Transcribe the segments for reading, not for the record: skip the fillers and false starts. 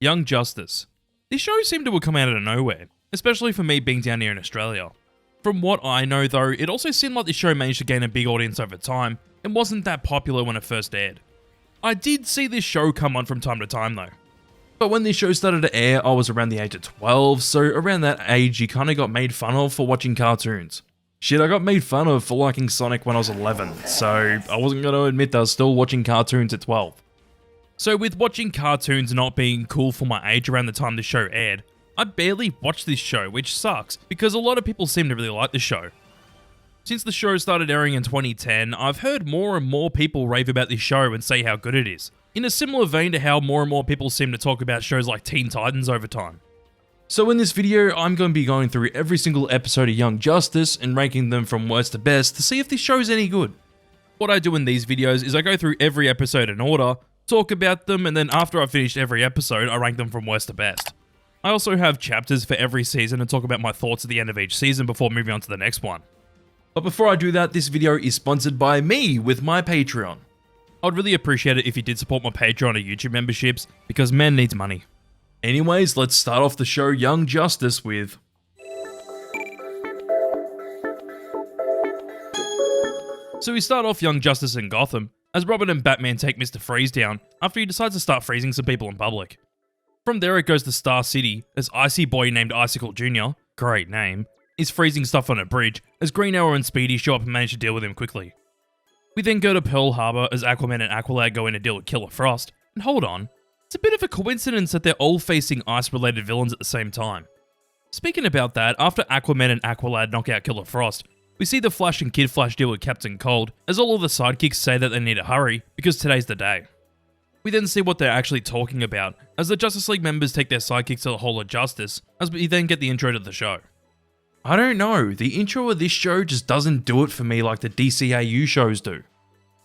Young Justice. This show seemed to have come out of nowhere, especially for me being down here in Australia. From what I know though, it also seemed like this show managed to gain a big audience over time and wasn't that popular when it first aired. I did see this show come on from time to time though. But when this show started to air, I was around the age of 12, so around that age you kinda got made fun of for watching cartoons. Shit, I got made fun of for liking Sonic when I was 11, so I wasn't gonna admit that I was still watching cartoons at 12. So with watching cartoons not being cool for my age around the time the show aired, I barely watched this show, which sucks, because a lot of people seem to really like the show. Since the show started airing in 2010, I've heard more and more people rave about this show and say how good it is, in a similar vein to how more and more people seem to talk about shows like Teen Titans over time. So in this video, I'm going to be going through every single episode of Young Justice and ranking them from worst to best to see if this show is any good. What I do in these videos is I go through every episode in order, talk about them, and then after I've finished every episode, I rank them from worst to best. I also have chapters for every season and talk about my thoughts at the end of each season before moving on to the next one. But before I do that, this video is sponsored by me with my Patreon. I'd really appreciate it if you did support my Patreon or YouTube memberships, because man needs money. Anyways, let's start off the show Young Justice with... So we start off Young Justice in Gotham, as Robin and Batman take Mr. Freeze down after he decides to start freezing some people in public. From there it goes to Star City, as Icy Boy named Icicle Jr., great name, is freezing stuff on a bridge, as Green Arrow and Speedy show up and manage to deal with him quickly. We then go to Pearl Harbor as Aquaman and Aqualad go in to deal with Killer Frost, and hold on, it's a bit of a coincidence that they're all facing ice-related villains at the same time. Speaking about that, after Aquaman and Aqualad knock out Killer Frost, we see the Flash and Kid Flash deal with Captain Cold, as all of the sidekicks say that they need to hurry, because today's the day. We then see what they're actually talking about, as the Justice League members take their sidekicks to the Hall of Justice, as we then get the intro to the show. I don't know, the intro of this show just doesn't do it for me like the DCAU shows do.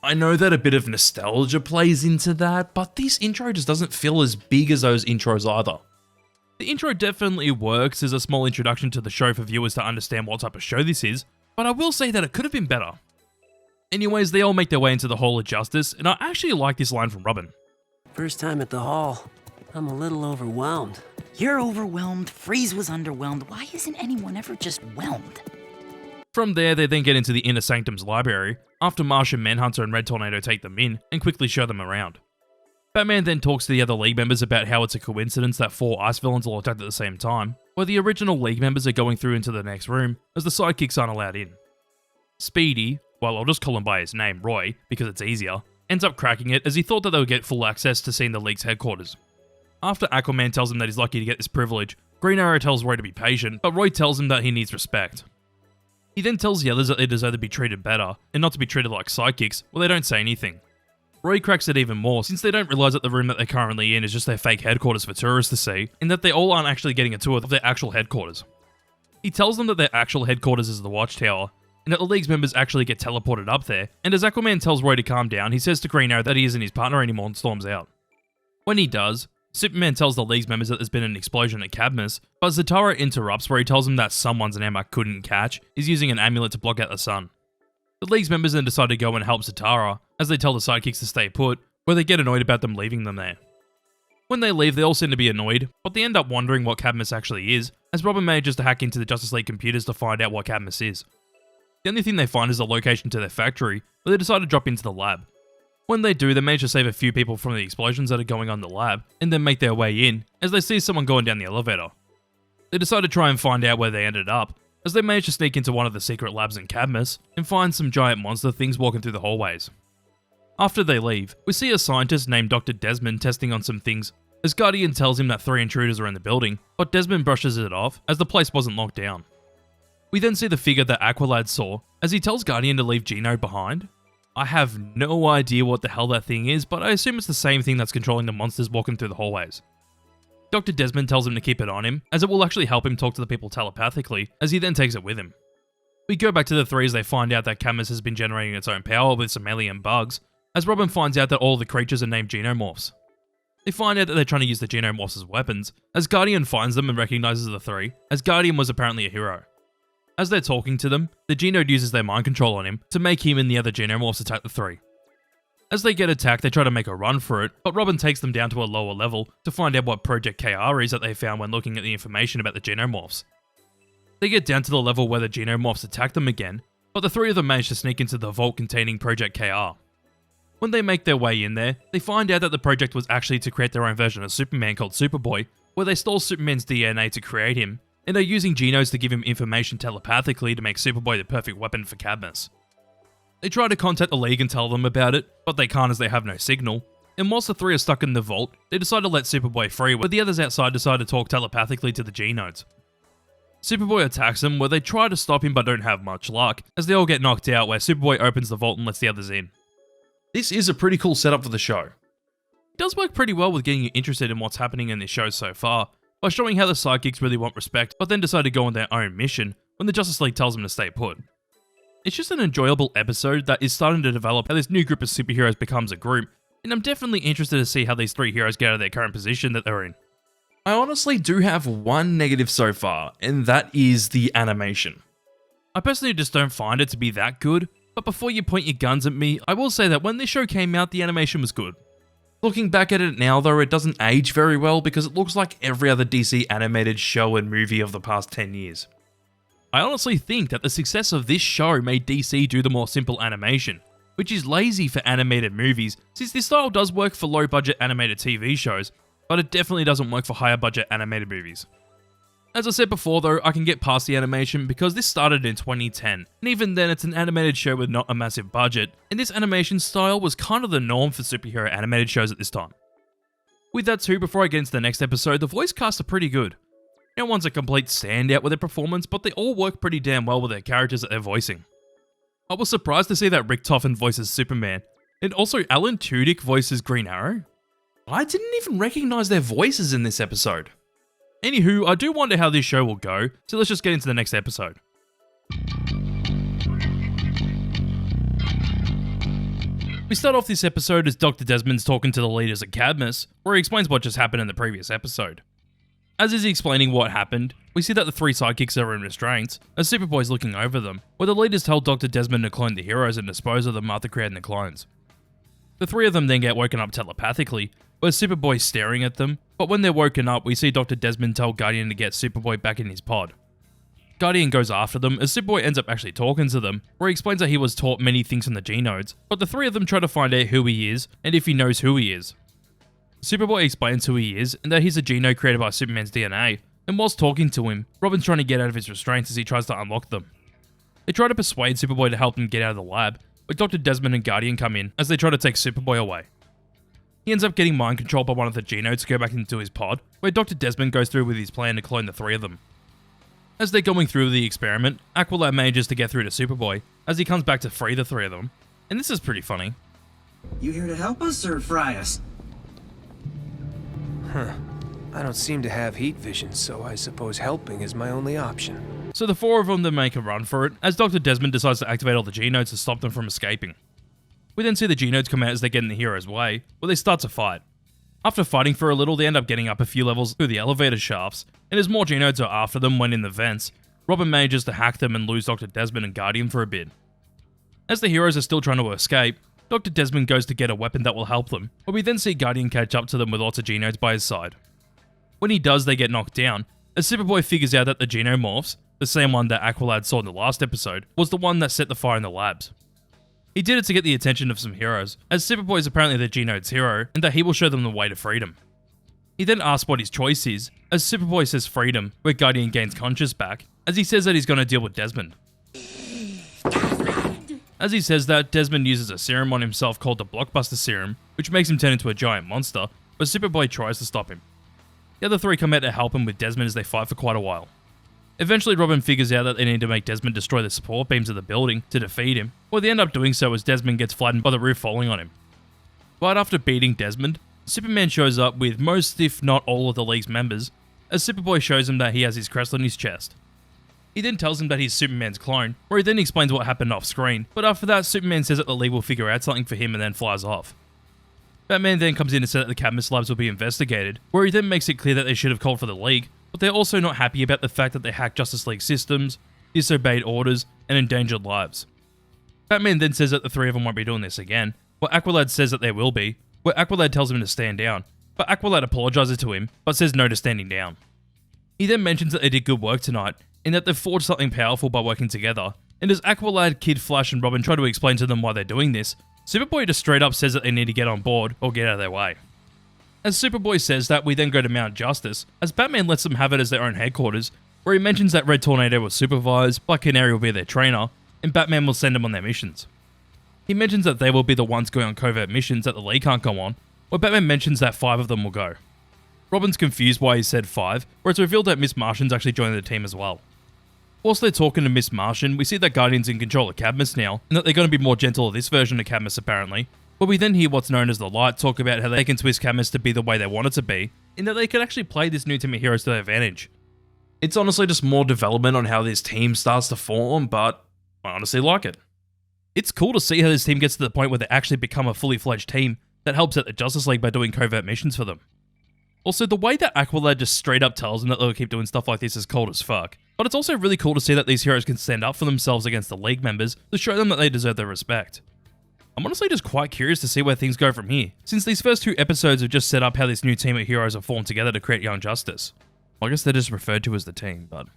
I know that a bit of nostalgia plays into that, but this intro just doesn't feel as big as those intros either. The intro definitely works as a small introduction to the show for viewers to understand what type of show this is, but I will say that it could have been better. Anyways, they all make their way into the Hall of Justice, and I actually like this line from Robin. First time at the hall. I'm a little overwhelmed. You're overwhelmed, Freeze was underwhelmed. Why isn't anyone ever just whelmed? From there, they then get into the Inner Sanctum's library, after Martian Manhunter and Red Tornado take them in and quickly show them around. Batman then talks to the other League members about how it's a coincidence that 4 ice villains all attacked at the same time, where the original League members are going through into the next room, as the sidekicks aren't allowed in. Speedy, well I'll just call him by his name, Roy, because it's easier, ends up cracking it as he thought that they would get full access to seeing the League's headquarters. After Aquaman tells him that he's lucky to get this privilege, Green Arrow tells Roy to be patient, but Roy tells him that he needs respect. He then tells the others that they deserve to be treated better, and not to be treated like sidekicks, well they don't say anything. Roy cracks it even more, since they don't realise that the room that they're currently in is just their fake headquarters for tourists to see, and that they all aren't actually getting a tour of their actual headquarters. He tells them that their actual headquarters is the Watchtower, and that the League's members actually get teleported up there, and as Aquaman tells Roy to calm down, he says to Green Arrow that he isn't his partner anymore and storms out. When he does, Superman tells the League's members that there's been an explosion at Cadmus, but Zatara interrupts where he tells them that someone Zanama couldn't catch is using an amulet to block out the sun. The League's members then decide to go and help Zatara, as they tell the sidekicks to stay put, where they get annoyed about them leaving them there. When they leave, they all seem to be annoyed, but they end up wondering what Cadmus actually is, as Robin manages to hack into the Justice League computers to find out what Cadmus is. The only thing they find is a location to their factory, where they decide to drop into the lab. When they do, they manage to save a few people from the explosions that are going on in the lab, and then make their way in, as they see someone going down the elevator. They decide to try and find out where they ended up, as they manage to sneak into one of the secret labs in Cadmus, and find some giant monster things walking through the hallways. After they leave, we see a scientist named Dr. Desmond testing on some things, as Guardian tells him that 3 intruders are in the building, but Desmond brushes it off, as the place wasn't locked down. We then see the figure that Aqualad saw, as he tells Guardian to leave Gino behind. I have no idea what the hell that thing is, but I assume it's the same thing that's controlling the monsters walking through the hallways. Dr. Desmond tells him to keep it on him, as it will actually help him talk to the people telepathically, as he then takes it with him. We go back to the 3 as they find out that Cadmus has been generating its own power with some alien bugs, as Robin finds out that all the creatures are named Genomorphs. They find out that they're trying to use the Genomorphs as weapons, as Guardian finds them and recognizes the 3, as Guardian was apparently a hero. As they're talking to them, the Genode uses their mind control on him to make him and the other Genomorphs attack the 3. As they get attacked, they try to make a run for it, but Robin takes them down to a lower level to find out what Project KR is that they found when looking at the information about the Genomorphs. They get down to the level where the Genomorphs attack them again, but the three of them manage to sneak into the vault containing Project KR. When they make their way in there, they find out that the project was actually to create their own version of Superman called Superboy, where they stole Superman's DNA to create him, and are using genodes to give him information telepathically to make Superboy the perfect weapon for Cadmus. They try to contact the League and tell them about it, but they can't as they have no signal, and whilst the three are stuck in the vault, they decide to let Superboy free, where the others outside decide to talk telepathically to the genodes. Superboy attacks them, where they try to stop him but don't have much luck, as they all get knocked out, where Superboy opens the vault and lets the others in. This is a pretty cool setup for the show. It does work pretty well with getting you interested in what's happening in this show so far, by showing how the sidekicks really want respect, but then decide to go on their own mission when the Justice League tells them to stay put. It's just an enjoyable episode that is starting to develop how this new group of superheroes becomes a group, and I'm definitely interested to see how these three heroes get out of their current position that they're in. I honestly do have one negative so far, and that is the animation. I personally just don't find it to be that good, but before you point your guns at me, I will say that when this show came out, the animation was good. Looking back at it now though, it doesn't age very well because it looks like every other DC animated show and movie of the past 10 years. I honestly think that the success of this show made DC do the more simple animation, which is lazy for animated movies, since this style does work for low budget animated TV shows, but it definitely doesn't work for higher budget animated movies. As I said before though, I can get past the animation because this started in 2010, and even then it's an animated show with not a massive budget, and this animation style was kind of the norm for superhero animated shows at this time. With that too, before I get into the next episode, the voice casts are pretty good. No one's a complete standout with their performance, but they all work pretty damn well with their characters that they're voicing. I was surprised to see that Rick Toffin voices Superman, and also Alan Tudyk voices Green Arrow. I didn't even recognize their voices in this episode. Anywho, I do wonder how this show will go, so let's just get into the next episode. We start off this episode as Dr. Desmond's talking to the leaders at Cadmus, where he explains what just happened in the previous episode. As he's explaining what happened, we see that the three sidekicks are in restraints, as Superboy's looking over them, where the leaders tell Dr. Desmond to clone the heroes and dispose of them after creating the clones. The three of them then get woken up telepathically, where Superboy's staring at them, but when they're woken up, we see Dr. Desmond tell Guardian to get Superboy back in his pod. Guardian goes after them, as Superboy ends up actually talking to them, where he explains that he was taught many things from the genodes, but the three of them try to find out who he is, and if he knows who he is. Superboy explains who he is, and that he's a genome created by Superman's DNA, and whilst talking to him, Robin's trying to get out of his restraints as he tries to unlock them. They try to persuade Superboy to help them get out of the lab, but Dr. Desmond and Guardian come in as they try to take Superboy away. He ends up getting mind controlled by one of the genodes to go back into his pod, where Dr. Desmond goes through with his plan to clone the three of them. As they're going through the experiment, Aqualad manages to get through to Superboy, as he comes back to free the three of them, and this is pretty funny. You here to help us or fry us? I don't seem to have heat vision, so I suppose helping is my only option. So the four of them then make a run for it, as Dr. Desmond decides to activate all the genodes to stop them from escaping. We then see the genodes come out as they get in the hero's way, where they start to fight. After fighting for a little, they end up getting up a few levels through the elevator shafts, and as more genodes are after them when in the vents, Robin manages to hack them and lose Dr. Desmond and Guardian for a bit. As the heroes are still trying to escape, Dr. Desmond goes to get a weapon that will help them, but we then see Guardian catch up to them with lots of genodes by his side. When he does, they get knocked down, as Superboy figures out that the Genomorphs, the same one that Aqualad saw in the last episode, was the one that set the fire in the labs. He did it to get the attention of some heroes, as Superboy is apparently the genode's hero, and that he will show them the way to freedom. He then asks what his choice is, as Superboy says freedom, where Guardian gains conscience back, as he says that he's going to deal with Desmond. As he says that, Desmond uses a serum on himself called the Blockbuster Serum, which makes him turn into a giant monster, but Superboy tries to stop him. The other three come out to help him with Desmond as they fight for quite a while. Eventually, Robin figures out that they need to make Desmond destroy the support beams of the building to defeat him, well they end up doing so as Desmond gets flattened by the roof falling on him. But after beating Desmond, Superman shows up with most if not all of the League's members, as Superboy shows him that he has his crest on his chest. He then tells him that he's Superman's clone, where he then explains what happened off screen, but after that Superman says that the League will figure out something for him and then flies off. Batman then comes in to say that the Cadmus labs will be investigated, where he then makes it clear that they should have called for the League, but they're also not happy about the fact that they hacked Justice League systems, disobeyed orders, and endangered lives. Batman then says that the three of them won't be doing this again, where Aqualad says that there will be, where Aqualad tells him to stand down, but Aqualad apologizes to him, but says no to standing down. He then mentions that they did good work tonight, and that they've forged something powerful by working together, and as Aqualad, Kid Flash, and Robin try to explain to them why they're doing this, Superboy just straight up says that they need to get on board or get out of their way. As Superboy says that, we then go to Mount Justice, as Batman lets them have it as their own headquarters, where he mentions that Red Tornado will supervise, Black Canary will be their trainer, and Batman will send them on their missions. He mentions that they will be the ones going on covert missions that the League can't go on, where Batman mentions that 5 of them will go. Robin's confused why he said 5, where it's revealed that Miss Martian's actually joining the team as well. Whilst they're talking to Miss Martian, we see that Guardian's in control of Cadmus now, and that they're going to be more gentle of this version of Cadmus apparently, but we then hear what's known as the Light talk about how they can twist Cadmus to be the way they want it to be, in that they can actually play this new team of heroes to their advantage. It's honestly just more development on how this team starts to form, but I honestly like it. It's cool to see how this team gets to the point where they actually become a fully fledged team that helps out the Justice League by doing covert missions for them. Also, the way that Aqualad just straight up tells them that they'll keep doing stuff like this is cold as fuck. But it's also really cool to see that these heroes can stand up for themselves against the League members to show them that they deserve their respect. I'm honestly just quite curious to see where things go from here, since these first 2 episodes have just set up how this new team of heroes have formed together to create Young Justice. Well, I guess they're just referred to as the team, but...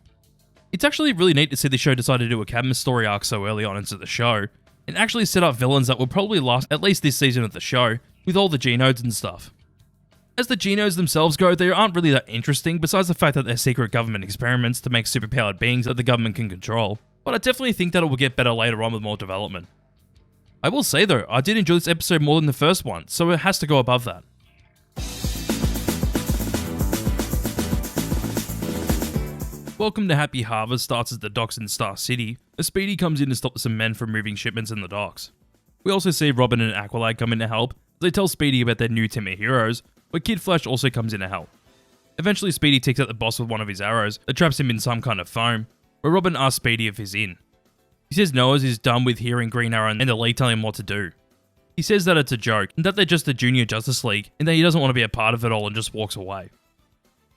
It's actually really neat to see the show decide to do a Cadmus story arc so early on into the show, and actually set up villains that will probably last at least this season of the show, with all the Genodes and stuff. As the Genodes themselves go, they aren't really that interesting, besides the fact that they're secret government experiments to make superpowered beings that the government can control, but I definitely think that it will get better later on with more development. I will say though, I did enjoy this episode more than the first one, so it has to go above that. Welcome to Happy Harvest starts at the docks in Star City, as Speedy comes in to stop some men from moving shipments in the docks. We also see Robin and Aqualad come in to help, as they tell Speedy about their new team of heroes, but Kid Flash also comes in to help. Eventually Speedy takes out the boss with one of his arrows that traps him in some kind of foam, where Robin asks Speedy if he's in. He says no, as he's done with hearing Green Arrow and the League telling him what to do. He says that it's a joke, and that they're just the Junior Justice League, and that he doesn't want to be a part of it all and just walks away.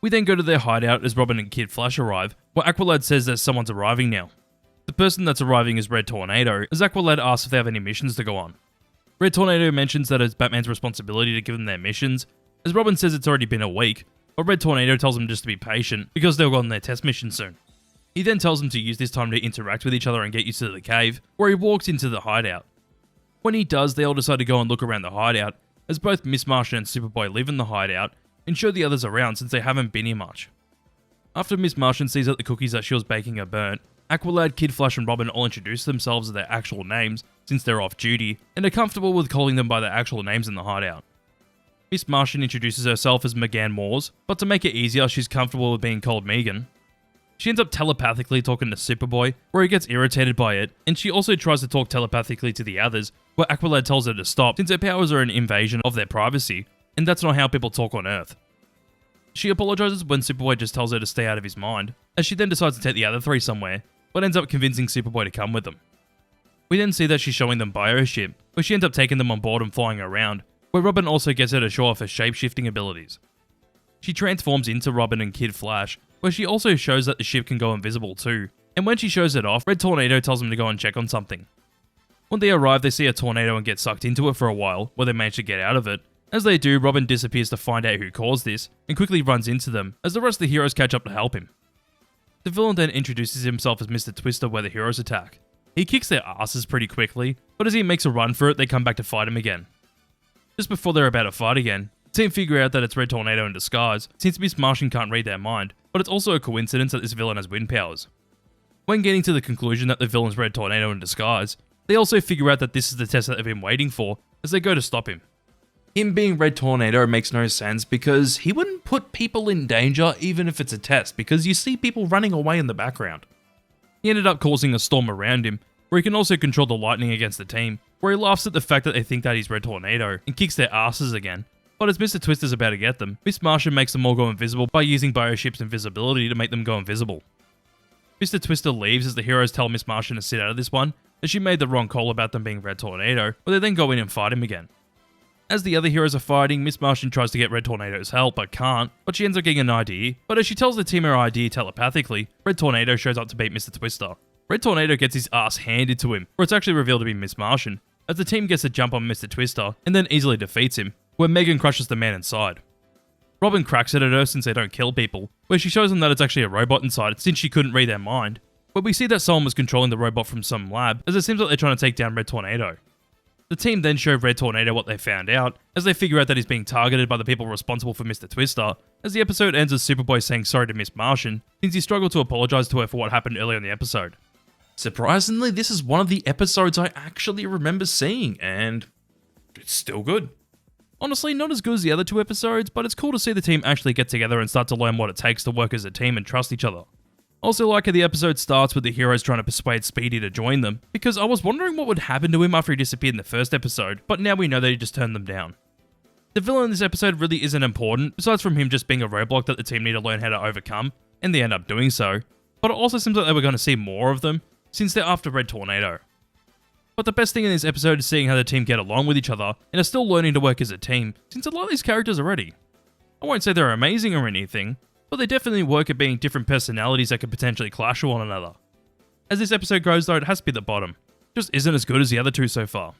We then go to their hideout as Robin and Kid Flash arrive, where Aqualad says that someone's arriving now. The person that's arriving is Red Tornado, as Aqualad asks if they have any missions to go on. Red Tornado mentions that it's Batman's responsibility to give them their missions, as Robin says it's already been a week, but Red Tornado tells them just to be patient, because they'll go on their test mission soon. He then tells them to use this time to interact with each other and get used to the cave, where he walks into the hideout. When he does, they all decide to go and look around the hideout, as both Miss Martian and Superboy live in the hideout, and show the others around since they haven't been here much. After Miss Martian sees that the cookies that she was baking are burnt, Aqualad, Kid Flash and Robin all introduce themselves as their actual names, since they're off duty, and are comfortable with calling them by their actual names in the hideout. Miss Martian introduces herself as Megan Moores, but to make it easier, she's comfortable with being called Megan. She ends up telepathically talking to Superboy, where he gets irritated by it, and she also tries to talk telepathically to the others, where Aqualad tells her to stop since her powers are an invasion of their privacy, and that's not how people talk on Earth. She apologizes when Superboy just tells her to stay out of his mind, as she then decides to take the other 3 somewhere, but ends up convincing Superboy to come with them. We then see that she's showing them Bioship, where she ends up taking them on board and flying around, where Robin also gets her to show off her shape-shifting abilities. She transforms into Robin and Kid Flash, where she also shows that the ship can go invisible too, and when she shows it off, Red Tornado tells them to go and check on something. When they arrive, they see a tornado and get sucked into it for a while, where they manage to get out of it. As they do, Robin disappears to find out who caused this, and quickly runs into them, as the rest of the heroes catch up to help him. The villain then introduces himself as Mr. Twister where the heroes attack. He kicks their asses pretty quickly, but as he makes a run for it, they come back to fight him again. Just before they're about to fight again, the team figure out that it's Red Tornado in disguise, since Miss Martian can't read their mind, but it's also a coincidence that this villain has wind powers. When getting to the conclusion that the villain's Red Tornado in disguise, they also figure out that this is the test that they've been waiting for, as they go to stop him. Him being Red Tornado makes no sense because he wouldn't put people in danger even if it's a test, because you see people running away in the background. He ended up causing a storm around him, where he can also control the lightning against the team, where he laughs at the fact that they think that he's Red Tornado and kicks their asses again. But as Mr. Twister's about to get them, Miss Martian makes them all go invisible by using Bioship's invisibility to make them go invisible. Mr. Twister leaves as the heroes tell Miss Martian to sit out of this one, as she made the wrong call about them being Red Tornado, but they then go in and fight him again. As the other heroes are fighting, Miss Martian tries to get Red Tornado's help, but can't, but she ends up getting an idea. But as she tells the team her idea telepathically, Red Tornado shows up to beat Mr. Twister. Red Tornado gets his ass handed to him, where it's actually revealed to be Miss Martian, as the team gets a jump on Mr. Twister and then easily defeats him, where Megan crushes the man inside. Robin cracks it at her since they don't kill people, where she shows them that it's actually a robot inside since she couldn't read their mind, but we see that someone was controlling the robot from some lab, as it seems like they're trying to take down Red Tornado. The team then show Red Tornado what they found out, as they figure out that he's being targeted by the people responsible for Mr. Twister, as the episode ends with Superboy saying sorry to Miss Martian, since he struggled to apologize to her for what happened earlier in the episode. Surprisingly, this is one of the episodes I actually remember seeing, and it's still good. Honestly, not as good as the other two episodes, but it's cool to see the team actually get together and start to learn what it takes to work as a team and trust each other. Also like how the episode starts with the heroes trying to persuade Speedy to join them, because I was wondering what would happen to him after he disappeared in the first episode, but now we know that he just turned them down. The villain in this episode really isn't important, besides from him just being a roadblock that the team need to learn how to overcome, and they end up doing so, but it also seems like they were going to see more of them, since they're after Red Tornado. But the best thing in this episode is seeing how the team get along with each other, and are still learning to work as a team, since I like these characters already. I won't say they're amazing or anything, but they definitely work at being different personalities that could potentially clash with one another. As this episode goes though, it has to be the bottom. Just isn't as good as the other two so far.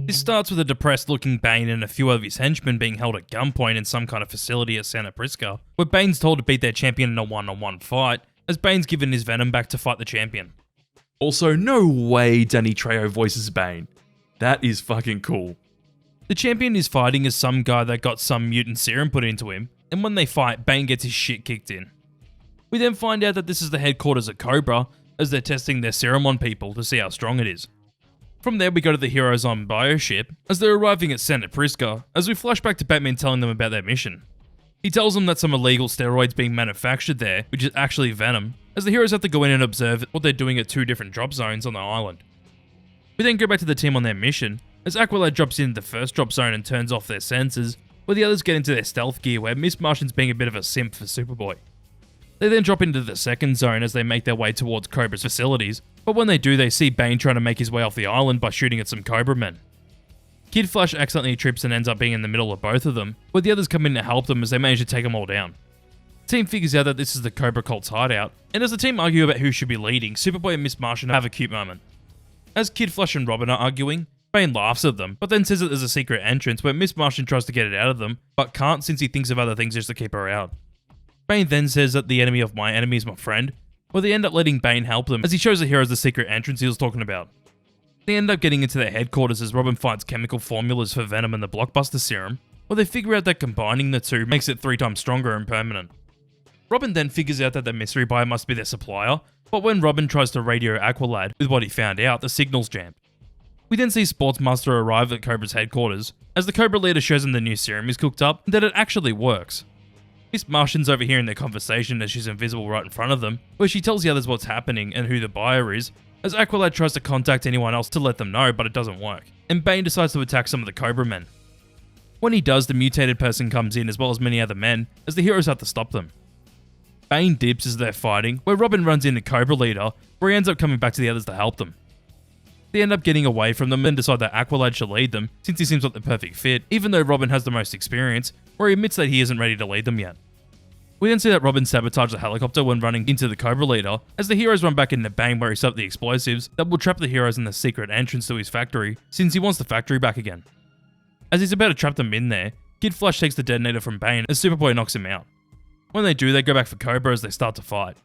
This starts with a depressed looking Bane and a few of his henchmen being held at gunpoint in some kind of facility at Santa Prisca, where Bane's told to beat their champion in a one-on-one fight, as Bane's given his venom back to fight the champion. Also, no way Danny Trejo voices Bane. That is fucking cool. The champion is fighting as some guy that got some mutant serum put into him, and when they fight, Bane gets his shit kicked in. We then find out that this is the headquarters of Cobra, as they're testing their serum on people to see how strong it is. From there we go to the heroes on Bioship, as they're arriving at Santa Prisca, as we flash back to Batman telling them about their mission. He tells them that some illegal steroids being manufactured there, which is actually venom, as the heroes have to go in and observe what they're doing at two different drop zones on the island. We then go back to the team on their mission, as Aqualad drops into the first drop zone and turns off their sensors, where the others get into their stealth gear where Miss Martian's being a bit of a simp for Superboy. They then drop into the second zone as they make their way towards Cobra's facilities, but when they do they see Bane trying to make his way off the island by shooting at some Cobra men. Kid Flash accidentally trips and ends up being in the middle of both of them, where the others come in to help them as they manage to take them all down. The team figures out that this is the Cobra Cult's hideout, and as the team argue about who should be leading, Superboy and Miss Martian have a cute moment. As Kid Flash and Robin are arguing, Bane laughs at them, but then says that there's a secret entrance where Miss Martian tries to get it out of them, but can't since he thinks of other things just to keep her out. Bane then says that the enemy of my enemy is my friend, where they end up letting Bane help them as he shows the heroes the secret entrance he was talking about. They end up getting into their headquarters as Robin finds chemical formulas for Venom and the Blockbuster Serum, where they figure out that combining the two makes it 3 times stronger and permanent. Robin then figures out that the mystery buyer must be their supplier, but when Robin tries to radio Aqualad with what he found out, the signal's jammed. We then see Sportsmaster arrive at Cobra's headquarters, as the Cobra leader shows him the new serum is cooked up and that it actually works. Miss Martian's overhearing their conversation as she's invisible right in front of them, where she tells the others what's happening and who the buyer is, as Aqualad tries to contact anyone else to let them know, but it doesn't work, and Bane decides to attack some of the Cobra men. When he does, the mutated person comes in as well as many other men, as the heroes have to stop them. Bane dips as they're fighting, where Robin runs into Cobra leader, where he ends up coming back to the others to help them. They end up getting away from them and decide that Aqualad should lead them, since he seems like the perfect fit, even though Robin has the most experience, where he admits that he isn't ready to lead them yet. We then see that Robin sabotaged the helicopter when running into the Cobra leader, as the heroes run back into Bane where he set up the explosives that will trap the heroes in the secret entrance to his factory, since he wants the factory back again. As he's about to trap them in there, Kid Flash takes the detonator from Bane as Superboy knocks him out. When they do, they go back for Cobra as they start to fight.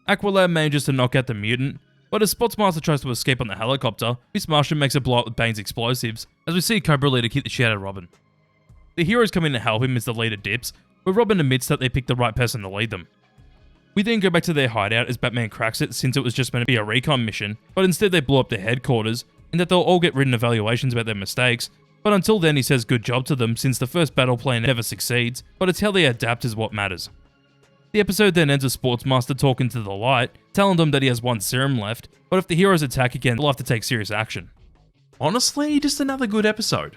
Aqualad manages to knock out the mutant, but as Spotsmaster tries to escape on the helicopter, Miss Martian makes a blow up with Bane's explosives, as we see Cobra leader kick the shit out of Robin. The heroes come in to help him as the leader dips, where Robin admits that they picked the right person to lead them. We then go back to their hideout as Batman cracks it since it was just meant to be a recon mission, but instead they blow up their headquarters, and that they'll all get written evaluations about their mistakes, but until then he says good job to them since the first battle plan never succeeds, but it's how they adapt is what matters. The episode then ends with Sportsmaster talking to the Light, telling them that he has one serum left, but if the heroes attack again, they'll have to take serious action. Honestly, just another good episode.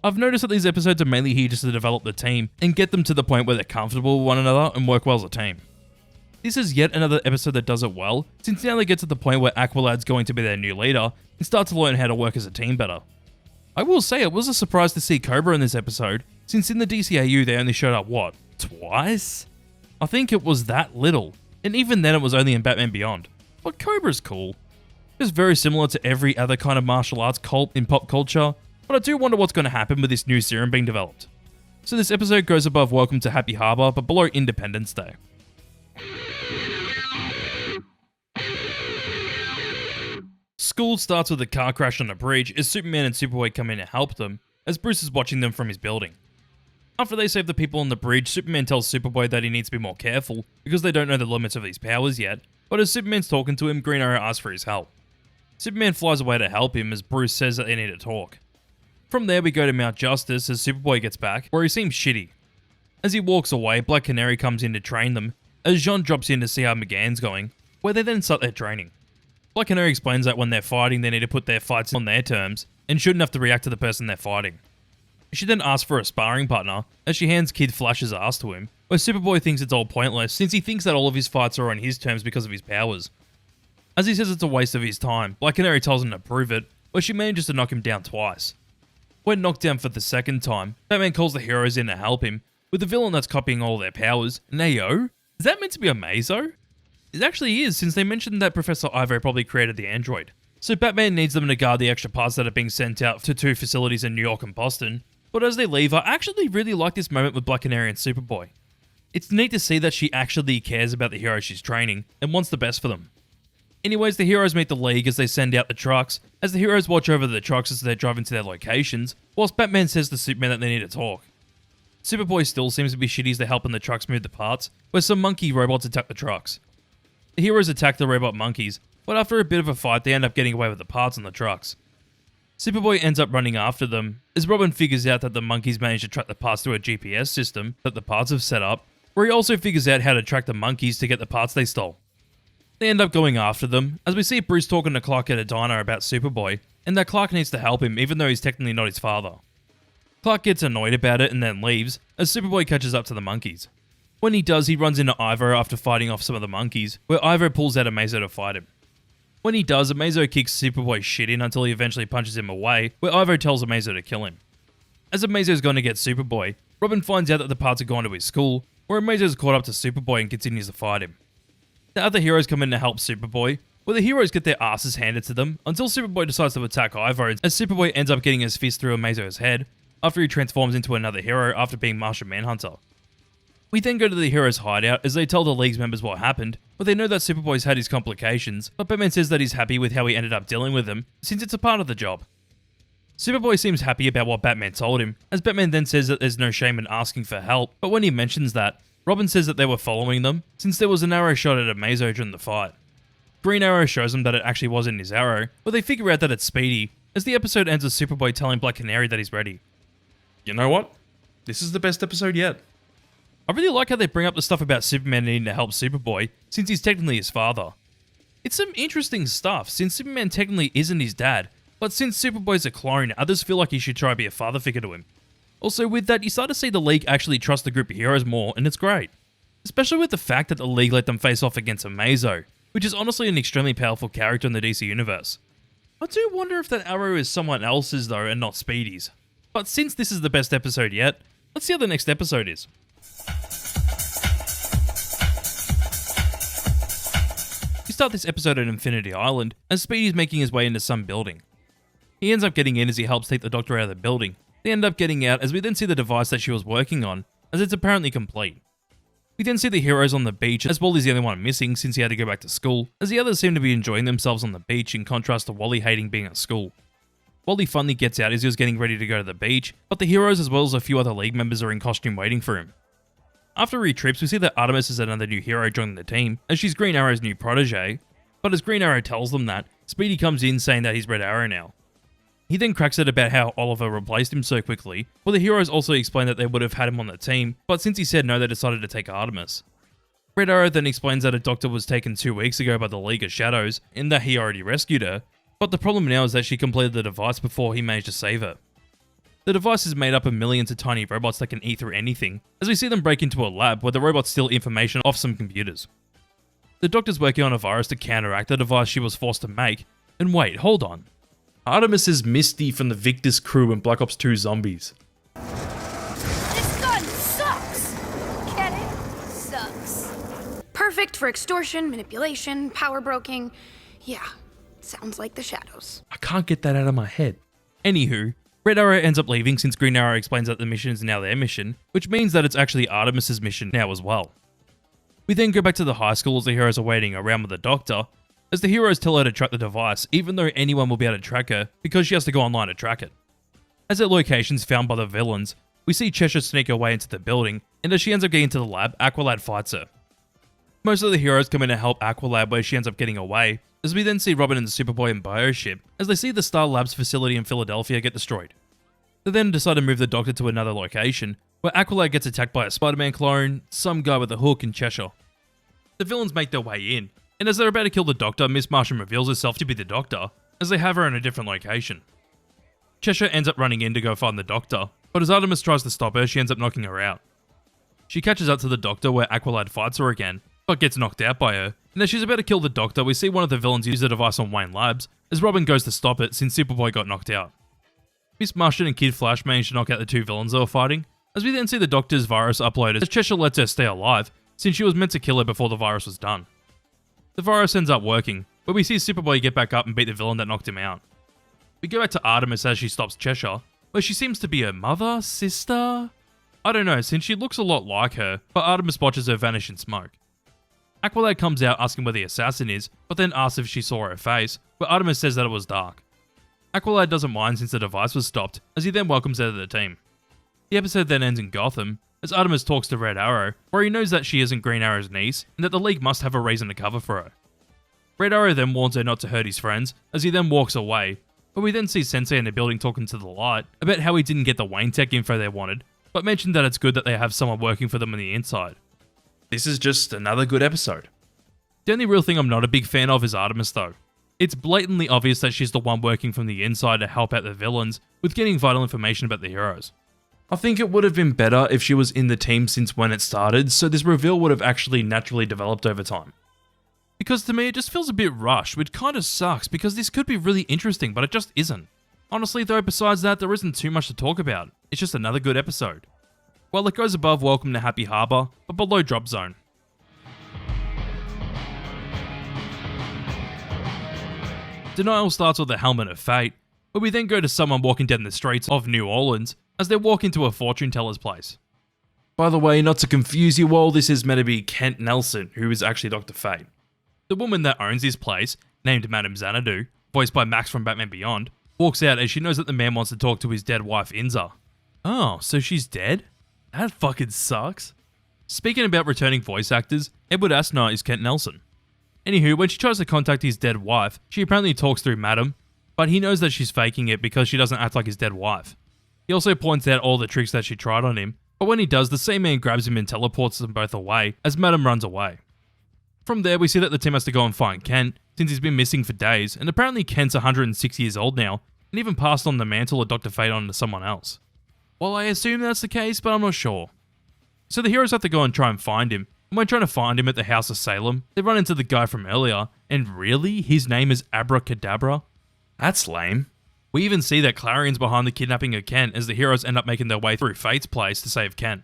I've noticed that these episodes are mainly here just to develop the team and get them to the point where they're comfortable with one another and work well as a team. This is yet another episode that does it well, since now they get to the point where Aqualad's going to be their new leader and start to learn how to work as a team better. I will say it was a surprise to see Cobra in this episode, since in the DCAU they only showed up, what, twice? I think it was that little. and even then it was only in Batman Beyond. But Cobra's cool. It's very similar to every other kind of martial arts cult in pop culture, but I do wonder what's going to happen with this new serum being developed. So this episode goes above Welcome to Happy Harbor, but below Independence Day. School starts with a car crash on a bridge as Superman and Superboy come in to help them, as Bruce is watching them from his building. After they save the people on the bridge, Superman tells Superboy that he needs to be more careful because they don't know the limits of his powers yet, but as Superman's talking to him, Green Arrow asks for his help. Superman flies away to help him as Bruce says that they need to talk. From there we go to Mount Justice as Superboy gets back, where he seems shitty. As he walks away, Black Canary comes in to train them, as Jean drops in to see how McGann's going, where they then start their training. Black Canary explains that when they're fighting, they need to put their fights on their terms, and shouldn't have to react to the person they're fighting. She then asks for a sparring partner, as she hands Kid Flash's ass to him, where Superboy thinks it's all pointless since he thinks that all of his fights are on his terms because of his powers. As he says it's a waste of his time, Black Canary tells him to prove it, where she manages to knock him down twice. When knocked down for the second time, Batman calls the heroes in to help him, with the villain that's copying all their powers, Neo. Is that meant to be a Mazo? It actually is, since they mentioned that Professor Ivo probably created the android. So Batman needs them to guard the extra parts that are being sent out to two facilities in New York and Boston, but as they leave, I actually really like this moment with Black Canary and Superboy. It's neat to see that she actually cares about the heroes she's training, and wants the best for them. Anyways, the heroes meet the League as they send out the trucks, as the heroes watch over the trucks as they drive into their locations, whilst Batman says to Superman that they need to talk. Superboy still seems to be shitty as they help in the trucks move the parts, where some monkey robots attack the trucks. The heroes attack the robot monkeys, but after a bit of a fight they end up getting away with the parts on the trucks. Superboy ends up running after them, as Robin figures out that the monkeys managed to track the parts through a GPS system that the parts have set up, where he also figures out how to track the monkeys to get the parts they stole. They end up going after them, as we see Bruce talking to Clark at a diner about Superboy, and that Clark needs to help him even though he's technically not his father. Clark gets annoyed about it and then leaves, as Superboy catches up to the monkeys. When he does, he runs into Ivo after fighting off some of the monkeys, where Ivo pulls out Amazo to fight him. When he does, Amazo kicks Superboy's shit in until he eventually punches him away, where Ivo tells Amazo to kill him. As Amazo's going to get Superboy, Robin finds out that the parts are gone to his school, where Amazo's caught up to Superboy and continues to fight him. The other heroes come in to help Superboy, where the heroes get their asses handed to them until Superboy decides to attack Ivo, as Superboy ends up getting his fist through Amazo's head after he transforms into another hero after being Martian Manhunter. We then go to the heroes' hideout as they tell the League's members what happened, but they know that Superboy's had his complications, but Batman says that he's happy with how he ended up dealing with them, since it's a part of the job. Superboy seems happy about what Batman told him, as Batman then says that there's no shame in asking for help, but when he mentions that, Robin says that they were following them, since there was an arrow shot at Amazo during the fight. Green Arrow shows them that it actually wasn't his arrow, but they figure out that it's Speedy, as the episode ends with Superboy telling Black Canary that he's ready. You know what? This is the best episode yet. I really like how they bring up the stuff about Superman needing to help Superboy, since he's technically his father. It's some interesting stuff, since Superman technically isn't his dad, but since Superboy's a clone, others feel like he should try to be a father figure to him. Also with that, you start to see the League actually trust the group of heroes more, and it's great. Especially with the fact that the League let them face off against Amazo, which is honestly an extremely powerful character in the DC universe. I do wonder if that arrow is someone else's though, and not Speedy's. But since this is the best episode yet, let's see how the next episode is. We start this episode at Infinity Island, as Speedy's making his way into some building. He ends up getting in as he helps take the Doctor out of the building. They end up getting out as we then see the device that she was working on, as it's apparently complete. We then see the heroes on the beach, as Wally's the only one missing since he had to go back to school, as the others seem to be enjoying themselves on the beach in contrast to Wally hating being at school. Wally finally gets out as he was getting ready to go to the beach, but the heroes as well as a few other League members are in costume waiting for him. After he trips, we see that Artemis is another new hero joining the team, as she's Green Arrow's new protege, but as Green Arrow tells them that, Speedy comes in saying that he's Red Arrow now. He then cracks it about how Oliver replaced him so quickly, but the heroes also explain that they would have had him on the team, but since he said no, they decided to take Artemis. Red Arrow then explains that a doctor was taken 2 weeks ago by the League of Shadows, and that he already rescued her, but the problem now is that she completed the device before he managed to save her. The device is made up of millions of tiny robots that can eat through anything, as we see them break into a lab where the robots steal information off some computers. The doctor's working on a virus to counteract the device she was forced to make, and wait, hold on. Artemis is Misty from the Victus crew in Black Ops 2 Zombies. This gun sucks! Get it? Sucks. Perfect for extortion, manipulation, power broking. Yeah, sounds like the Shadows. I can't get that out of my head. Anywho, Red Arrow ends up leaving since Green Arrow explains that the mission is now their mission, which means that it's actually Artemis's mission now as well. We then go back to the high school as the heroes are waiting around with the Doctor, as the heroes tell her to track the device even though anyone will be able to track her because she has to go online to track it. As their location's found by the villains, we see Cheshire sneak her way into the building, and as she ends up getting to the lab, Aqualad fights her. Most of the heroes come in to help Aqualad where she ends up getting away, as we then see Robin and Superboy and Bioship as they see the Star Labs facility in Philadelphia get destroyed. They then decide to move the Doctor to another location, where Aqualad gets attacked by a Spider-Man clone, some guy with a hook, and Cheshire. The villains make their way in, and as they're about to kill the Doctor, Miss Martian reveals herself to be the Doctor, as they have her in a different location. Cheshire ends up running in to go find the Doctor, but as Artemis tries to stop her, she ends up knocking her out. She catches up to the Doctor where Aqualad fights her again, but gets knocked out by her, and as she's about to kill the Doctor, we see one of the villains use the device on Wayne Labs, as Robin goes to stop it since Superboy got knocked out. Miss Martian and Kid Flash manage to knock out the two villains they were fighting, as we then see the Doctor's virus uploaded as Cheshire lets her stay alive, since she was meant to kill her before the virus was done. The virus ends up working, but we see Superboy get back up and beat the villain that knocked him out. We go back to Artemis as she stops Cheshire, where she seems to be her mother, sister? I don't know, since she looks a lot like her, but Artemis watches her vanish in smoke. Aqualad comes out asking where the assassin is, but then asks if she saw her face, but Artemis says that it was dark. Aqualad doesn't mind since the device was stopped, as he then welcomes her to the team. The episode then ends in Gotham, as Artemis talks to Red Arrow, where he knows that she isn't Green Arrow's niece, and that the League must have a reason to cover for her. Red Arrow then warns her not to hurt his friends, as he then walks away, but we then see Sensei in the building talking to the Light about how he didn't get the Wayne Tech info they wanted, but mentioned that it's good that they have someone working for them on the inside. This is just another good episode. The only real thing I'm not a big fan of is Artemis though. It's blatantly obvious that she's the one working from the inside to help out the villains with getting vital information about the heroes. I think it would have been better if she was in the team since when it started, so this reveal would have actually naturally developed over time. Because to me it just feels a bit rushed, which kind of sucks because this could be really interesting, but it just isn't. Honestly though, besides that, there isn't too much to talk about. It's just another good episode. Well, it goes above Welcome to Happy Harbor, but below Drop Zone. Denial starts with the Helmet of Fate, where we then go to someone walking down the streets of New Orleans as they walk into a fortune teller's place. By the way, not to confuse you all, this is meant to be Kent Nelson, who is actually Dr. Fate. The woman that owns this place, named Madame Xanadu, voiced by Max from Batman Beyond, walks out as she knows that the man wants to talk to his dead wife Inza. Oh, so she's dead? That fucking sucks. Speaking about returning voice actors, Edward Asner is Kent Nelson. Anywho, when she tries to contact his dead wife, she apparently talks through Madam, but he knows that she's faking it because she doesn't act like his dead wife. He also points out all the tricks that she tried on him, but when he does, the same man grabs him and teleports them both away as Madam runs away. From there, we see that the team has to go and find Kent, since he's been missing for days, and apparently Kent's 106 years old now, and even passed on the mantle of Dr. Fate on to someone else. Well, I assume that's the case, but I'm not sure. So the heroes have to go and try and find him, and when trying to find him at the House of Salem, they run into the guy from earlier, and really? His name is Abracadabra? That's lame. We even see that Clarion's behind the kidnapping of Kent as the heroes end up making their way through Fate's place to save Kent.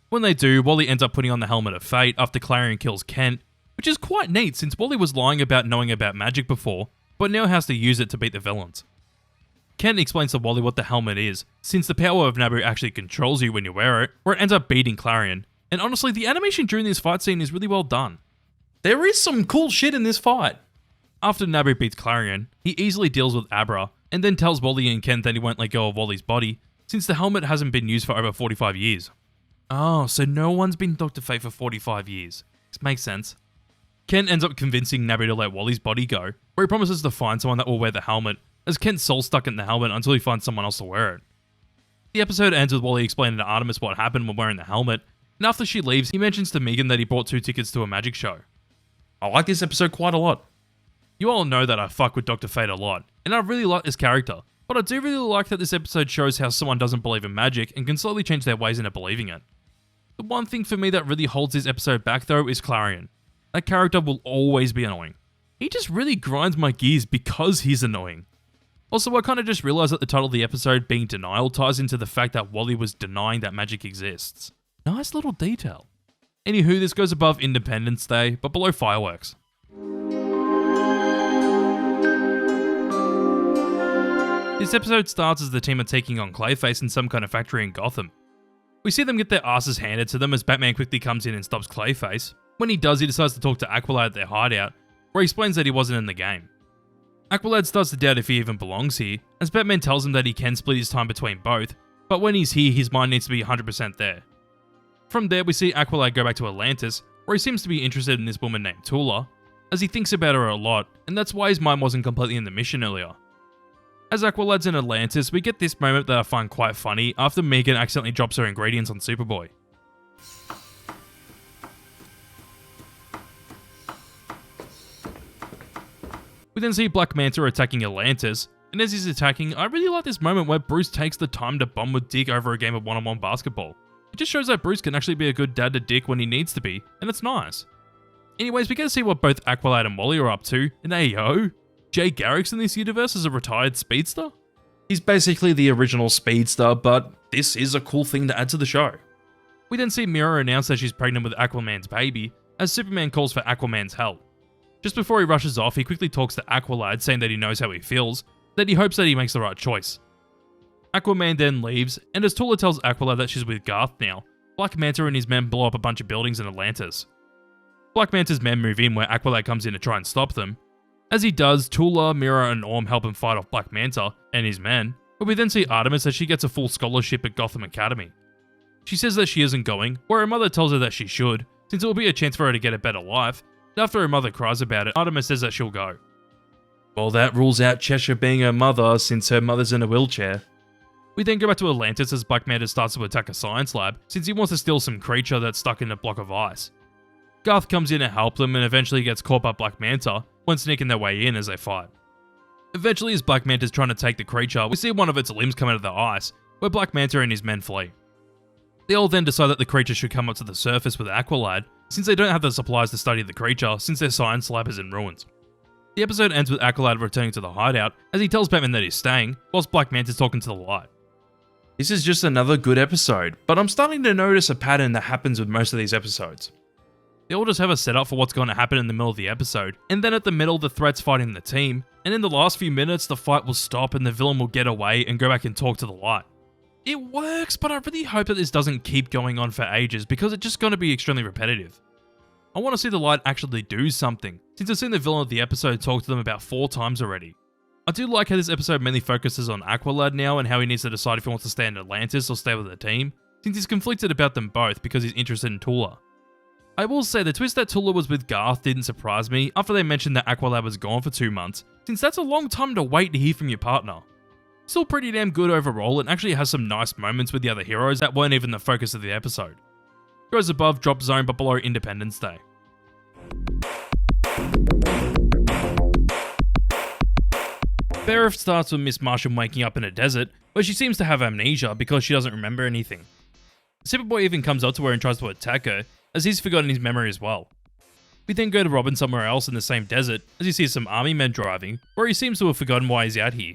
When they do, Wally ends up putting on the Helmet of Fate after Clarion kills Kent, which is quite neat since Wally was lying about knowing about magic before, but now has to use it to beat the villains. Kent explains to Wally what the helmet is, since the power of Nabu actually controls you when you wear it, where it ends up beating Clarion, and honestly the animation during this fight scene is really well done. There is some cool shit in this fight. After Nabu beats Clarion, he easily deals with Abra, and then tells Wally and Kent that he won't let go of Wally's body, since the helmet hasn't been used for over 45 years. Oh, so no one's been Dr. Fate for 45 years. This makes sense. Kent ends up convincing Nabu to let Wally's body go, where he promises to find someone that will wear the helmet, as Kent's soul's stuck in the helmet until he finds someone else to wear it. The episode ends with Wally explaining to Artemis what happened when wearing the helmet, and after she leaves, he mentions to Megan that he bought 2 tickets to a magic show. I like this episode quite a lot. You all know that I fuck with Dr. Fate a lot, and I really like this character, but I do really like that this episode shows how someone doesn't believe in magic and can slowly change their ways into believing it. The one thing for me that really holds this episode back though is Clarion. That character will always be annoying. He just really grinds my gears because he's annoying. Also, I kind of just realised that the title of the episode being Denial ties into the fact that Wally was denying that magic exists. Nice little detail. Anywho, this goes above Independence Day, but below fireworks. This episode starts as the team are taking on Clayface in some kind of factory in Gotham. We see them get their asses handed to them as Batman quickly comes in and stops Clayface. When he does, he decides to talk to Aqualad at their hideout, where he explains that he wasn't in the game. Aqualad starts to doubt if he even belongs here, as Batman tells him that he can split his time between both, but when he's here, his mind needs to be 100% there. From there, we see Aqualad go back to Atlantis, where he seems to be interested in this woman named Tula, as he thinks about her a lot, and that's why his mind wasn't completely in the mission earlier. As Aqualad's in Atlantis, we get this moment that I find quite funny after Megan accidentally drops her ingredients on Superboy. We then see Black Manta attacking Atlantis, and as he's attacking, I really like this moment where Bruce takes the time to bond with Dick over a game of one-on-one basketball. It just shows that Bruce can actually be a good dad to Dick when he needs to be, and it's nice. Anyways, we get to see what both Aqualad and Wally are up to, and ayo, Jay Garrick's in this universe as a retired speedster? He's basically the original speedster, but this is a cool thing to add to the show. We then see Mira announce that she's pregnant with Aquaman's baby, as Superman calls for Aquaman's help. Just before he rushes off, he quickly talks to Aqualad, saying that he knows how he feels, that he hopes that he makes the right choice. Aquaman then leaves, and as Tula tells Aqualad that she's with Garth now, Black Manta and his men blow up a bunch of buildings in Atlantis. Black Manta's men move in where Aqualad comes in to try and stop them. As he does, Tula, Mira, and Orm help him fight off Black Manta and his men, but we then see Artemis as she gets a full scholarship at Gotham Academy. She says that she isn't going, where her mother tells her that she should, since it will be a chance for her to get a better life, and after her mother cries about it, Artemis says that she'll go. Well, that rules out Cheshire being her mother, since her mother's in a wheelchair. We then go back to Atlantis as Black Manta starts to attack a science lab, since he wants to steal some creature that's stuck in a block of ice. Garth comes in to help them and eventually gets caught by Black Manta when sneaking their way in as they fight. Eventually, as Black Manta's trying to take the creature, we see one of its limbs come out of the ice, where Black Manta and his men flee. They all then decide that the creature should come up to the surface with Aqualad, since they don't have the supplies to study the creature since their science lab is in ruins. The episode ends with Aqualad returning to the hideout as he tells Batman that he's staying, whilst Black Manta's talking to the light. This is just another good episode, but I'm starting to notice a pattern that happens with most of these episodes. They all just have a setup for what's going to happen in the middle of the episode, and then at the middle the threat's fighting the team, and in the last few minutes the fight will stop and the villain will get away and go back and talk to the light. It works, but I really hope that this doesn't keep going on for ages because it's just going to be extremely repetitive. I want to see the light actually do something, since I've seen the villain of the episode talk to them about 4 times already. I do like how this episode mainly focuses on Aqualad now and how he needs to decide if he wants to stay in Atlantis or stay with the team, since he's conflicted about them both because he's interested in Tula. I will say the twist that Tula was with Garth didn't surprise me after they mentioned that Aqualad was gone for 2 months, since that's a long time to wait to hear from your partner. Still pretty damn good overall and actually has some nice moments with the other heroes that weren't even the focus of the episode. Goes above Drop Zone but below Independence Day. Bearif starts with Miss Martian waking up in a desert, where she seems to have amnesia because she doesn't remember anything. Superboy even comes up to her and tries to attack her, as he's forgotten his memory as well. We then go to Robin somewhere else in the same desert, as he sees some army men driving, where he seems to have forgotten why he's out here.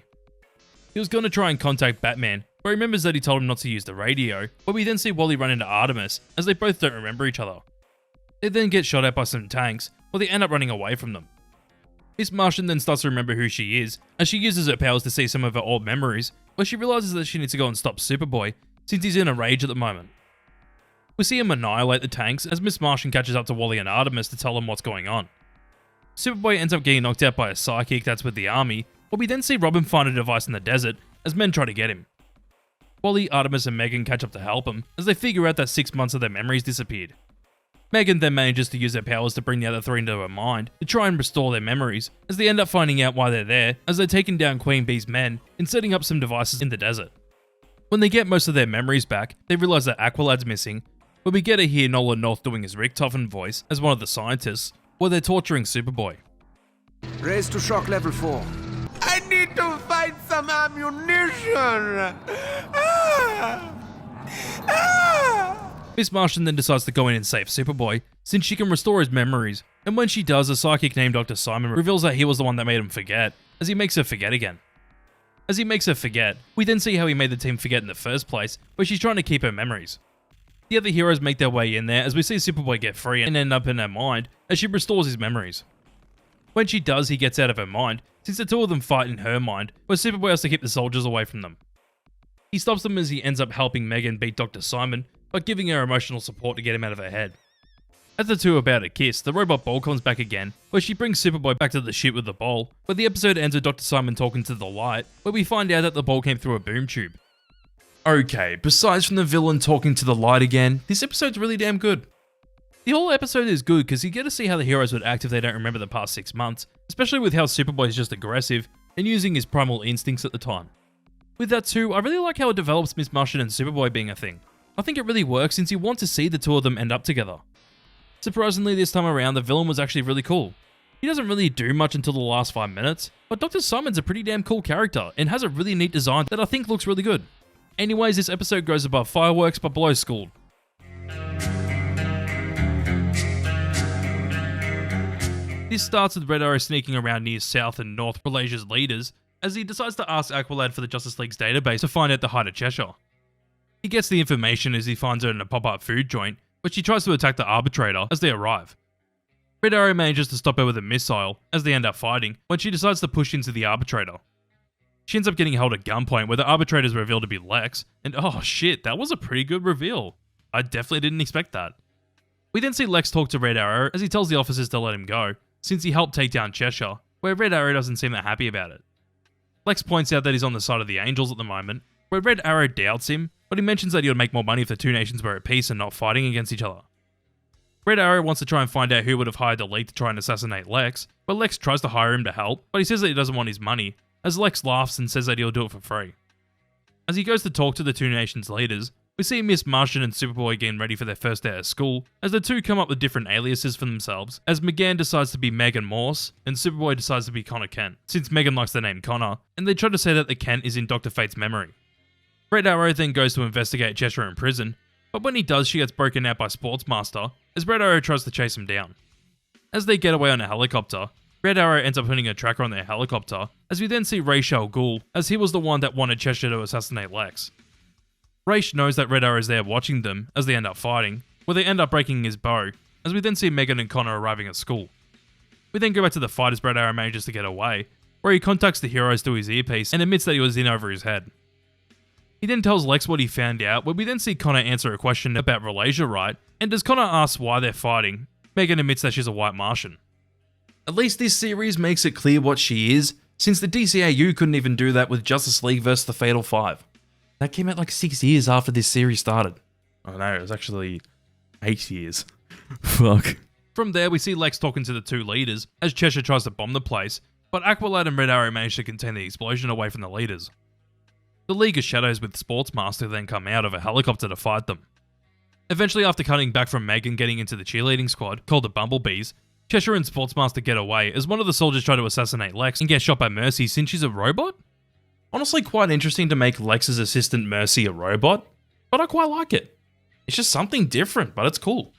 He was going to try and contact Batman, where he remembers that he told him not to use the radio, but we then see Wally run into Artemis, as they both don't remember each other. They then get shot at by some tanks, but they end up running away from them. Miss Martian then starts to remember who she is, as she uses her powers to see some of her old memories, where she realizes that she needs to go and stop Superboy, since he's in a rage at the moment. We see him annihilate the tanks as Miss Martian catches up to Wally and Artemis to tell them what's going on. Superboy ends up getting knocked out by a psychic that's with the army, but we then see Robin find a device in the desert as men try to get him. Wally, Artemis and Megan catch up to help him as they figure out that 6 months of their memories disappeared. Megan then manages to use her powers to bring the other 3 into her mind to try and restore their memories, as they end up finding out why they're there as they're taking down Queen Bee's men and setting up some devices in the desert. When they get most of their memories back, they realize that Aqualad's missing, but we get to hear Nolan North doing his Richtofen voice as one of the scientists, while they're torturing Superboy. Raise to shock level 4. I need to find some ammunition! Miss Martian then decides to go in and save Superboy, since she can restore his memories, and when she does, a psychic named Dr. Simon reveals that he was the one that made him forget, as he makes her forget again. As he makes her forget, we then see how he made the team forget in the first place, where she's trying to keep her memories. The other heroes make their way in there as we see Superboy get free and end up in her mind as she restores his memories. When she does, he gets out of her mind, since the two of them fight in her mind, where Superboy has to keep the soldiers away from them. He stops them as he ends up helping Megan beat Dr. Simon by giving her emotional support to get him out of her head. As the two are about to kiss, the robot ball comes back again, where she brings Superboy back to the ship with the ball, where the episode ends with Dr. Simon talking to the light, where we find out that the ball came through a boom tube. Okay, besides from the villain talking to the light again, this episode's really damn good. The whole episode is good because you get to see how the heroes would act if they don't remember the past 6 months, especially with how Superboy is just aggressive and using his primal instincts at the time. With that too, I really like how it develops Miss Martian and Superboy being a thing. I think it really works since you want to see the two of them end up together. Surprisingly, this time around, the villain was actually really cool. He doesn't really do much until the last 5 minutes, but Dr. Simon's a pretty damn cool character and has a really neat design that I think looks really good. Anyways, this episode goes above fireworks but below school. This starts with Red Arrow sneaking around near South and North Malaysia's leaders as he decides to ask Aqualad for the Justice League's database to find out the height of Cheshire. He gets the information as he finds her in a pop-up food joint, but she tries to attack the arbitrator as they arrive. Red Arrow manages to stop her with a missile as they end up fighting when she decides to push into the arbitrator. She ends up getting held at gunpoint where the arbitrator is revealed to be Lex, and oh shit, that was a pretty good reveal. I definitely didn't expect that. We then see Lex talk to Red Arrow as he tells the officers to let him go, since he helped take down Cheshire, where Red Arrow doesn't seem that happy about it. Lex points out that he's on the side of the Angels at the moment, where Red Arrow doubts him, but he mentions that he would make more money if the two nations were at peace and not fighting against each other. Red Arrow wants to try and find out who would have hired the League to try and assassinate Lex, but Lex tries to hire him to help, but he says that he doesn't want his money, as Lex laughs and says that he'll do it for free. As he goes to talk to the two nations' leaders, we see Miss Martian and Superboy getting ready for their first day at school, as the two come up with different aliases for themselves, as Megan decides to be Megan Morse, and Superboy decides to be Connor Kent, since Megan likes the name Connor, and they try to say that the Kent is in Dr. Fate's memory. Red Arrow then goes to investigate Cheshire in prison, but when he does, she gets broken out by Sportsmaster, as Red Arrow tries to chase him down. As they get away on a helicopter, Red Arrow ends up putting a tracker on their helicopter, as we then see Ra's al Ghul, as he was the one that wanted Cheshire to assassinate Lex. Ra's knows that Red Arrow is there watching them, as they end up fighting, where they end up breaking his bow, as we then see Megan and Connor arriving at school. We then go back to the fight as Red Arrow manages to get away, where he contacts the heroes through his earpiece and admits that he was in over his head. He then tells Lex what he found out, where we then see Connor answer a question about Malaysia, right? And as Connor asks why they're fighting, Megan admits that she's a white Martian. At least this series makes it clear what she is, since the DCAU couldn't even do that with Justice League vs. the Fatal 5. That came out like 6 years after this series started. Oh no, it was actually 8 years. Fuck. From there, we see Lex talking to the two leaders, as Cheshire tries to bomb the place, but Aqualad and Red Arrow manage to contain the explosion away from the leaders. The League of Shadows with Sportsmaster then come out of a helicopter to fight them. Eventually, after cutting back from Megan getting into the cheerleading squad, called the Bumblebees, Cheshire and Sportsmaster get away as one of the soldiers try to assassinate Lex and get shot by Mercy since she's a robot? Honestly, quite interesting to make Lex's assistant Mercy a robot, but I quite like it. It's just something different, but it's cool.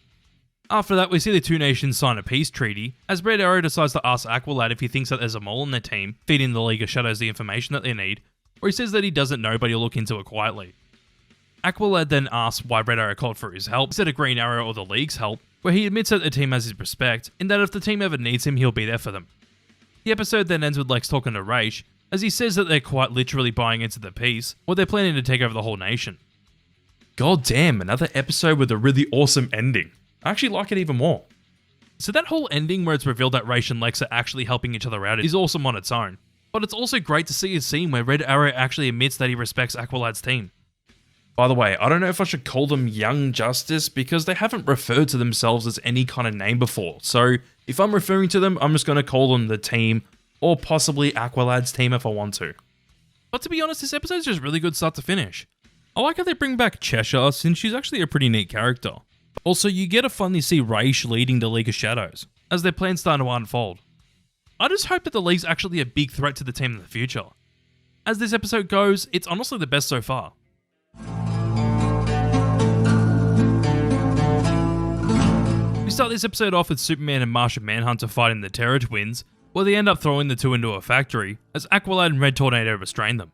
After that, we see the two nations sign a peace treaty, as Red Arrow decides to ask Aqualad if he thinks that there's a mole on their team, feeding the League of Shadows the information that they need, or he says that he doesn't know but he'll look into it quietly. Aqualad then asks why Red Arrow called for his help instead of Green Arrow or the League's help, where he admits that the team has his respect, and that if the team ever needs him, he'll be there for them. The episode then ends with Lex talking to Ra's, as he says that they're quite literally buying into the peace, or they're planning to take over the whole nation. God damn, another episode with a really awesome ending. I actually like it even more. So that whole ending where it's revealed that Ra's and Lex are actually helping each other out is awesome on its own. But it's also great to see a scene where Red Arrow actually admits that he respects Aqualad's team. By the way, I don't know if I should call them Young Justice because they haven't referred to themselves as any kind of name before. So if I'm referring to them, I'm just going to call them the team, or possibly Aqualad's team if I want to. But to be honest, this episode's just really good start to finish. I like how they bring back Cheshire since she's actually a pretty neat character. Also, you get to finally see Ra's leading the League of Shadows, as their plans start to unfold. I just hope that the League's actually a big threat to the team in the future. As this episode goes, it's honestly the best so far. We start this episode off with Superman and Martian Manhunter fighting the Terror Twins, where they end up throwing the two into a factory, as Aqualad and Red Tornado restrain them.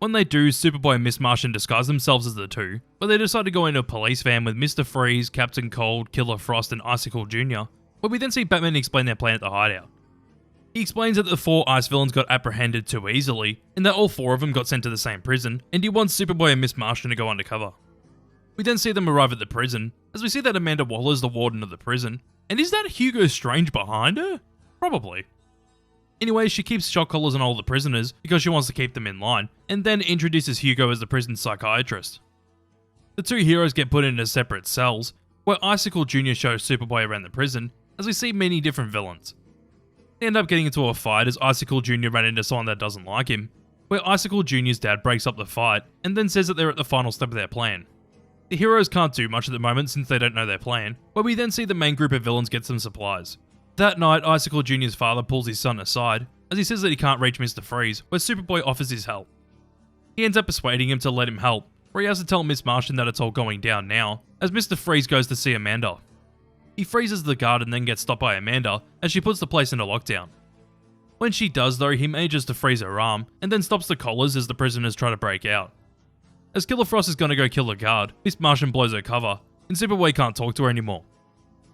When they do, Superboy and Miss Martian disguise themselves as the two, but they decide to go into a police van with Mr. Freeze, Captain Cold, Killer Frost, and Icicle Jr., where we then see Batman explain their plan at the hideout. He explains that the 4 ice villains got apprehended too easily, and that all 4 of them got sent to the same prison, and he wants Superboy and Miss Martian to go undercover. We then see them arrive at the prison, as we see that Amanda Waller is the warden of the prison, and is that Hugo Strange behind her? Probably. Anyway, she keeps shock collars on all the prisoners because she wants to keep them in line, and then introduces Hugo as the prison psychiatrist. The two heroes get put into separate cells, where Icicle Jr. shows Superboy around the prison, as we see many different villains. They end up getting into a fight as Icicle Jr. ran into someone that doesn't like him, where Icicle Jr.'s dad breaks up the fight, and then says that they're at the final step of their plan. The heroes can't do much at the moment since they don't know their plan, where we then see the main group of villains get some supplies. That night, Icicle Jr.'s father pulls his son aside, as he says that he can't reach Mr. Freeze, where Superboy offers his help. He ends up persuading him to let him help, where he has to tell Miss Martian that it's all going down now, as Mr. Freeze goes to see Amanda. He freezes the guard and then gets stopped by Amanda, as she puts the place into lockdown. When she does though, he manages to freeze her arm, and then stops the collars as the prisoners try to break out. As Killer Frost is going to go kill the guard, Miss Martian blows her cover, and Superboy can't talk to her anymore.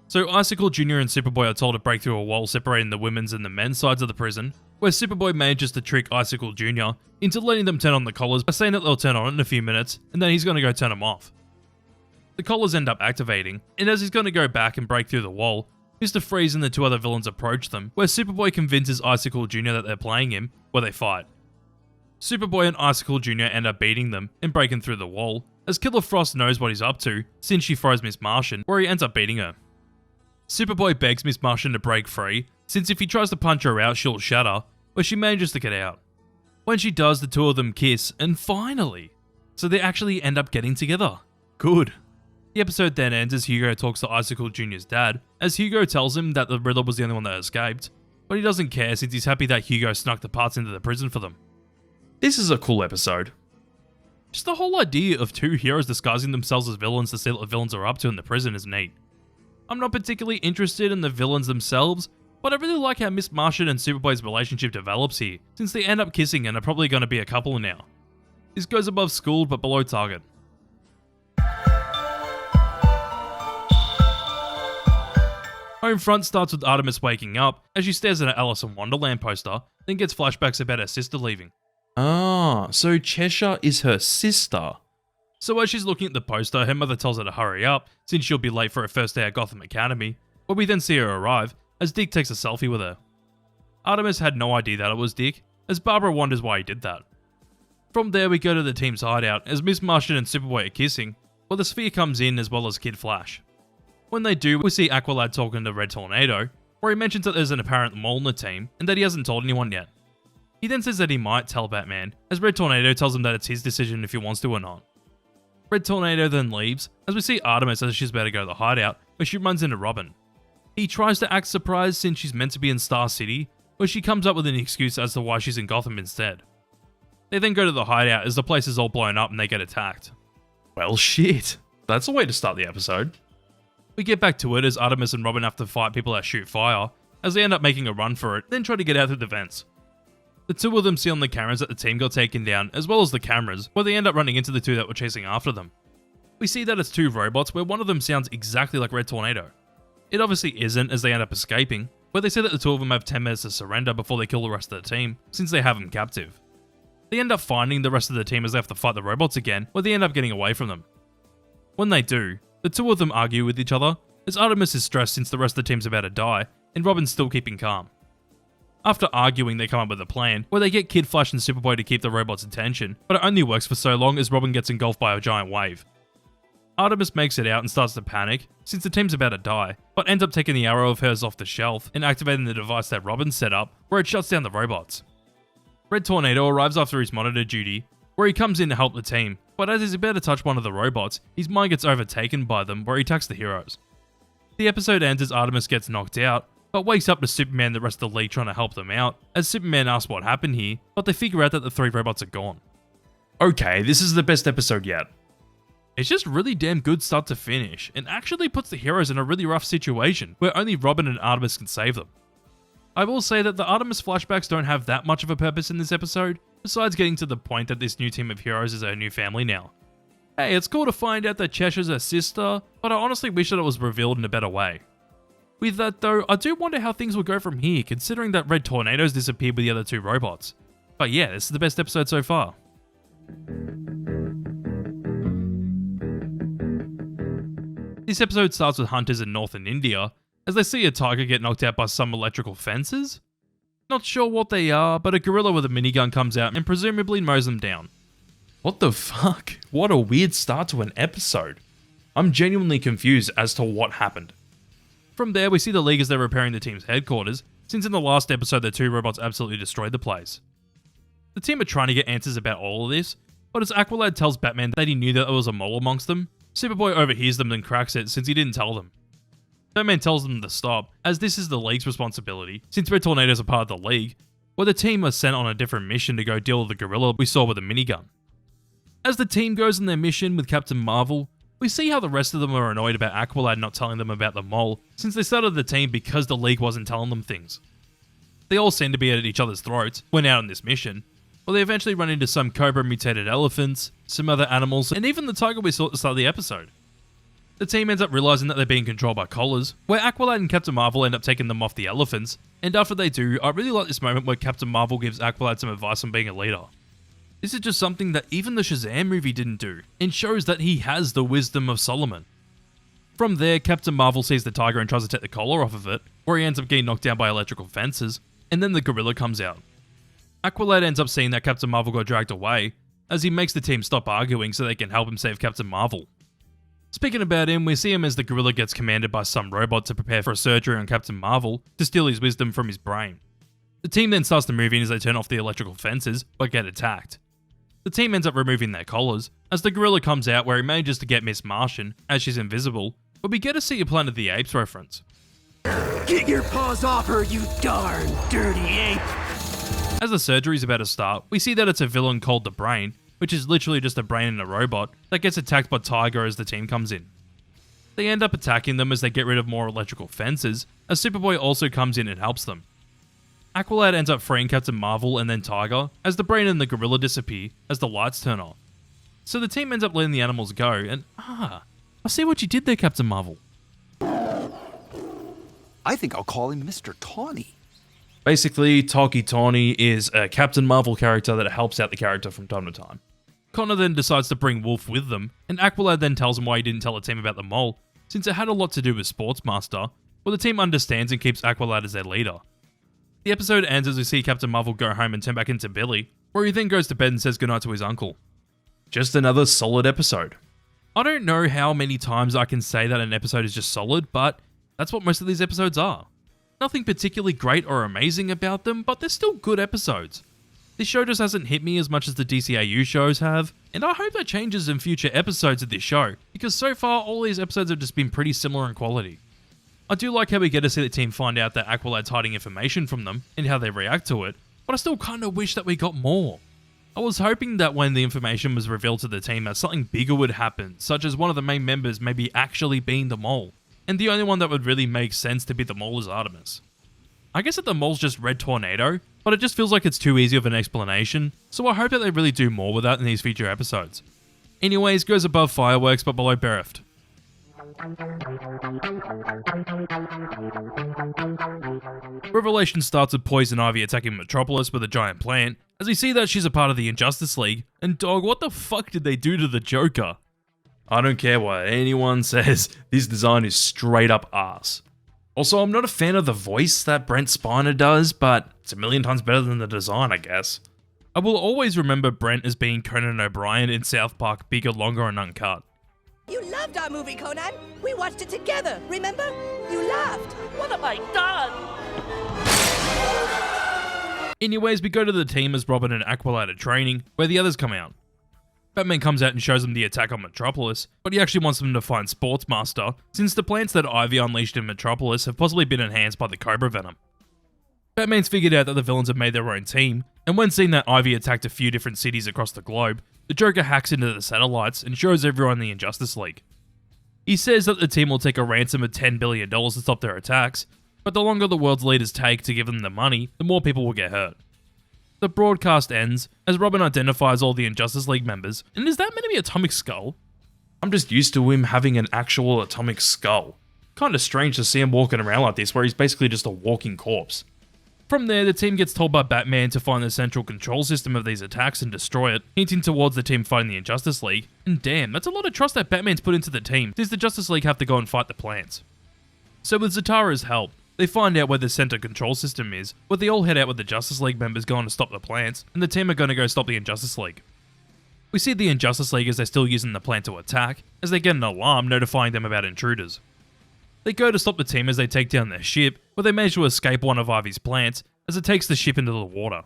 So Icicle Jr. and Superboy are told to break through a wall separating the women's and the men's sides of the prison, where Superboy manages to trick Icicle Jr. into letting them turn on the collars by saying that they'll turn on in a few minutes, and then he's going to go turn them off. The collars end up activating, and as he's going to go back and break through the wall, Mr. Freeze and the 2 other villains approach them, where Superboy convinces Icicle Jr. that they're playing him, where they fight. Superboy and Icicle Jr. end up beating them and breaking through the wall, as Killer Frost knows what he's up to since she froze Miss Martian, where he ends up beating her. Superboy begs Miss Martian to break free, since if he tries to punch her out she'll shatter, but she manages to get out. When she does, the 2 of them kiss, and finally! So they actually end up getting together. Good. The episode then ends as Hugo talks to Icicle Jr.'s dad, as Hugo tells him that the Riddler was the only one that escaped, but he doesn't care since he's happy that Hugo snuck the parts into the prison for them. This is a cool episode. Just the whole idea of 2 heroes disguising themselves as villains to see what the villains are up to in the prison is neat. I'm not particularly interested in the villains themselves, but I really like how Miss Martian and Superboy's relationship develops here, since they end up kissing and are probably going to be a couple now. This goes above school but below target. Homefront starts with Artemis waking up as she stares at an Alice in Wonderland poster, then gets flashbacks about her sister leaving. Ah, so Cheshire is her sister. So as she's looking at the poster, her mother tells her to hurry up, since she'll be late for her first day at Gotham Academy, where we then see her arrive, as Dick takes a selfie with her. Artemis had no idea that it was Dick, as Barbara wonders why he did that. From there we go to the team's hideout, as Miss Martian and Superboy are kissing, while the Sphere comes in as well as Kid Flash. When they do, we see Aqualad talking to Red Tornado, where he mentions that there's an apparent mole in the team, and that he hasn't told anyone yet. He then says that he might tell Batman, as Red Tornado tells him that it's his decision if he wants to or not. Red Tornado then leaves, as we see Artemis as she's about to go to the hideout, where she runs into Robin. He tries to act surprised since she's meant to be in Star City, where she comes up with an excuse as to why she's in Gotham instead. They then go to the hideout as the place is all blown up and they get attacked. Well shit, that's a way to start the episode. We get back to it as Artemis and Robin have to fight people that shoot fire, as they end up making a run for it, then try to get out through the vents. The 2 of them see on the cameras that the team got taken down, as well as the cameras, where they end up running into the 2 that were chasing after them. We see that it's 2 robots, where one of them sounds exactly like Red Tornado. It obviously isn't, as they end up escaping, where they say that the 2 of them have 10 minutes to surrender before they kill the rest of the team, since they have them captive. They end up finding the rest of the team as they have to fight the robots again, where they end up getting away from them. When they do, the 2 of them argue with each other, as Artemis is stressed since the rest of the team's about to die, and Robin's still keeping calm. After arguing, they come up with a plan, where they get Kid Flash and Superboy to keep the robots' attention, but it only works for so long as Robin gets engulfed by a giant wave. Artemis makes it out and starts to panic, since the team's about to die, but ends up taking the arrow of hers off the shelf and activating the device that Robin set up, where it shuts down the robots. Red Tornado arrives after his monitor duty, where he comes in to help the team, but as he's about to touch one of the robots, his mind gets overtaken by them, where he attacks the heroes. The episode ends as Artemis gets knocked out, but wakes up to Superman and the rest of the League trying to help them out, as Superman asks what happened here, but they figure out that the 3 robots are gone. Okay, this is the best episode yet. It's just really damn good start to finish, and actually puts the heroes in a really rough situation, where only Robin and Artemis can save them. I will say that the Artemis flashbacks don't have that much of a purpose in this episode, besides getting to the point that this new team of heroes is her new family now. Hey, it's cool to find out that Cheshire's her sister, but I honestly wish that it was revealed in a better way. With that though, I do wonder how things will go from here, considering that Red Tornadoes disappeared with the other two robots. But yeah, this is the best episode so far. This episode starts with hunters in northern India, as they see a tiger get knocked out by some electrical fences. Not sure what they are, but a gorilla with a minigun comes out and presumably mows them down. What the fuck? What a weird start to an episode. I'm genuinely confused as to what happened. From there, we see the League as they're repairing the team's headquarters, since in the last episode the two robots absolutely destroyed the place. The team are trying to get answers about all of this, but as Aqualad tells Batman that he knew that there was a mole amongst them, Superboy overhears them and cracks it since he didn't tell them. Batman tells them to stop, as this is the League's responsibility, since Red Tornadoes are part of the League, where the team are sent on a different mission to go deal with the gorilla we saw with a minigun. As the team goes on their mission with Captain Marvel, we see how the rest of them are annoyed about Aqualad not telling them about the mole, since they started the team because the League wasn't telling them things. They all seem to be at each other's throats when out on this mission, but they eventually run into some Cobra mutated elephants, some other animals, and even the tiger we saw at the start of the episode. The team ends up realizing that they're being controlled by collars, where Aqualad and Captain Marvel end up taking them off the elephants, and after they do, I really like this moment where Captain Marvel gives Aqualad some advice on being a leader. This is just something that even the Shazam movie didn't do, and shows that he has the wisdom of Solomon. From there, Captain Marvel sees the tiger and tries to take the collar off of it, where he ends up getting knocked down by electrical fences, and then the gorilla comes out. Aqualad ends up seeing that Captain Marvel got dragged away, as he makes the team stop arguing so they can help him save Captain Marvel. Speaking about him, we see him as the gorilla gets commanded by some robot to prepare for a surgery on Captain Marvel to steal his wisdom from his brain. The team then starts to move in as they turn off the electrical fences, but get attacked. The team ends up removing their collars, as the gorilla comes out where he manages to get Miss Martian, as she's invisible, but we get to see a Planet of the Apes reference. Get your paws off her, you darn dirty ape! As the surgery is about to start, we see that it's a villain called the Brain, which is literally just a brain in a robot, that gets attacked by Tiger as the team comes in. They end up attacking them as they get rid of more electrical fences, as Superboy also comes in and helps them. Aqualad ends up freeing Captain Marvel and then Tiger, as the Brain and the gorilla disappear as the lights turn off. So the team ends up letting the animals go, and I see what you did there, Captain Marvel. I think I'll call him Mr. Tawny. Basically, Tawky Tawny is a Captain Marvel character that helps out the character from time to time. Connor then decides to bring Wolf with them, and Aqualad then tells him why he didn't tell the team about the mole, since it had a lot to do with Sportsmaster, but the team understands and keeps Aqualad as their leader. The episode ends as we see Captain Marvel go home and turn back into Billy, where he then goes to bed and says goodnight to his uncle. Just another solid episode. I don't know how many times I can say that an episode is just solid, but that's what most of these episodes are. Nothing particularly great or amazing about them, but they're still good episodes. This show just hasn't hit me as much as the DCAU shows have, and I hope that changes in future episodes of this show, because so far all these episodes have just been pretty similar in quality. I do like how we get to see the team find out that Aqualad's hiding information from them, and how they react to it, but I still kinda wish that we got more. I was hoping that when the information was revealed to the team that something bigger would happen, such as one of the main members maybe actually being the mole, and the only one that would really make sense to be the mole is Artemis. I guess that the mole's just Red Tornado, but it just feels like it's too easy of an explanation, so I hope that they really do more with that in these future episodes. Anyways, goes above fireworks but below bereft. Revelation starts with Poison Ivy attacking Metropolis with a giant plant, as we see that she's a part of the Injustice League, and dog, what the fuck did they do to the Joker? I don't care what anyone says, this design is straight up ass. Also, I'm not a fan of the voice that Brent Spiner does, but it's a million times better than the design, I guess. I will always remember Brent as being Conan O'Brien in South Park Bigger, Longer and Uncut. You loved our movie, Conan. We watched it together, remember? You laughed. What have I done? Anyways, we go to the team as Robin and Aqualad are training, where the others come out. Batman comes out and shows them the attack on Metropolis, but he actually wants them to find Sportsmaster, since the plants that Ivy unleashed in Metropolis have possibly been enhanced by the Cobra Venom. Batman's figured out that the villains have made their own team, and when seeing that Ivy attacked a few different cities across the globe, the Joker hacks into the satellites and shows everyone the Injustice League. He says that the team will take a ransom of $10 billion to stop their attacks, but the longer the world's leaders take to give them the money, the more people will get hurt. The broadcast ends as Robin identifies all the Injustice League members, and is that meant to be Atomic Skull? I'm just used to him having an actual Atomic Skull. Kinda strange to see him walking around like this, where he's basically just a walking corpse. From there, the team gets told by Batman to find the central control system of these attacks and destroy it, hinting towards the team fighting the Injustice League. And damn, that's a lot of trust that Batman's put into the team, since the Justice League have to go and fight the plants. So with Zatara's help, they find out where the center control system is, where they all head out with the Justice League members going to stop the plants, and the team are going to go stop the Injustice League. We see the Injustice League as they're still using the plant to attack, as they get an alarm notifying them about intruders. They go to stop the team as they take down their ship, where they manage to escape one of Ivy's plants as it takes the ship into the water.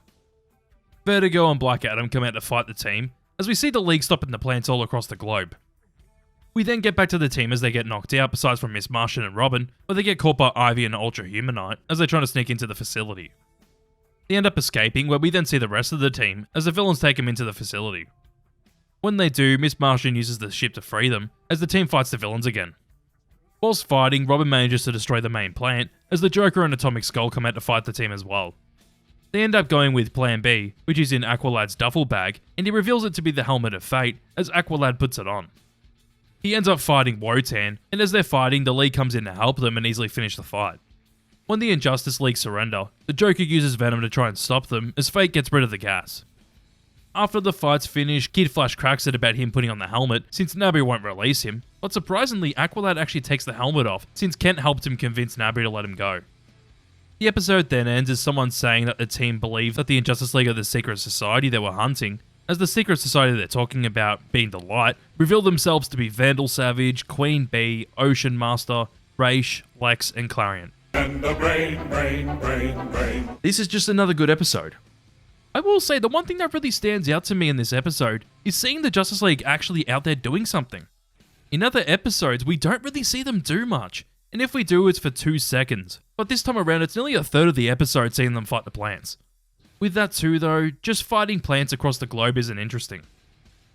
Vertigo and Black Adam come out to fight the team, as we see the League stopping the plants all across the globe. We then get back to the team as they get knocked out, besides from Miss Martian and Robin, where they get caught by Ivy and Ultra Humanite as they're trying to sneak into the facility. They end up escaping, where we then see the rest of the team as the villains take them into the facility. When they do, Miss Martian uses the ship to free them, as the team fights the villains again. Whilst fighting, Robin manages to destroy the main plant, as the Joker and Atomic Skull come out to fight the team as well. They end up going with Plan B, which is in Aqualad's duffel bag, and he reveals it to be the Helmet of Fate, as Aqualad puts it on. He ends up fighting Wotan, and as they're fighting, the League comes in to help them and easily finish the fight. When the Injustice League surrender, the Joker uses Venom to try and stop them, as Fate gets rid of the gas. After the fight's finished, Kid Flash cracks it about him putting on the helmet, since Nabu won't release him, but surprisingly, Aqualad actually takes the helmet off, since Kent helped him convince Nabu to let him go. The episode then ends as someone saying that the team believe that the Injustice League are the secret society they were hunting, as the secret society they're talking about, being the Light, reveal themselves to be Vandal Savage, Queen Bee, Ocean Master, Raish, Lex, and Clarion. And the brain. This is just another good episode. I will say, the one thing that really stands out to me in this episode is seeing the Justice League actually out there doing something. In other episodes, we don't really see them do much, and if we do, it's for 2 seconds. But this time around, it's nearly a third of the episode seeing them fight the plants. With that too though, just fighting plants across the globe isn't interesting.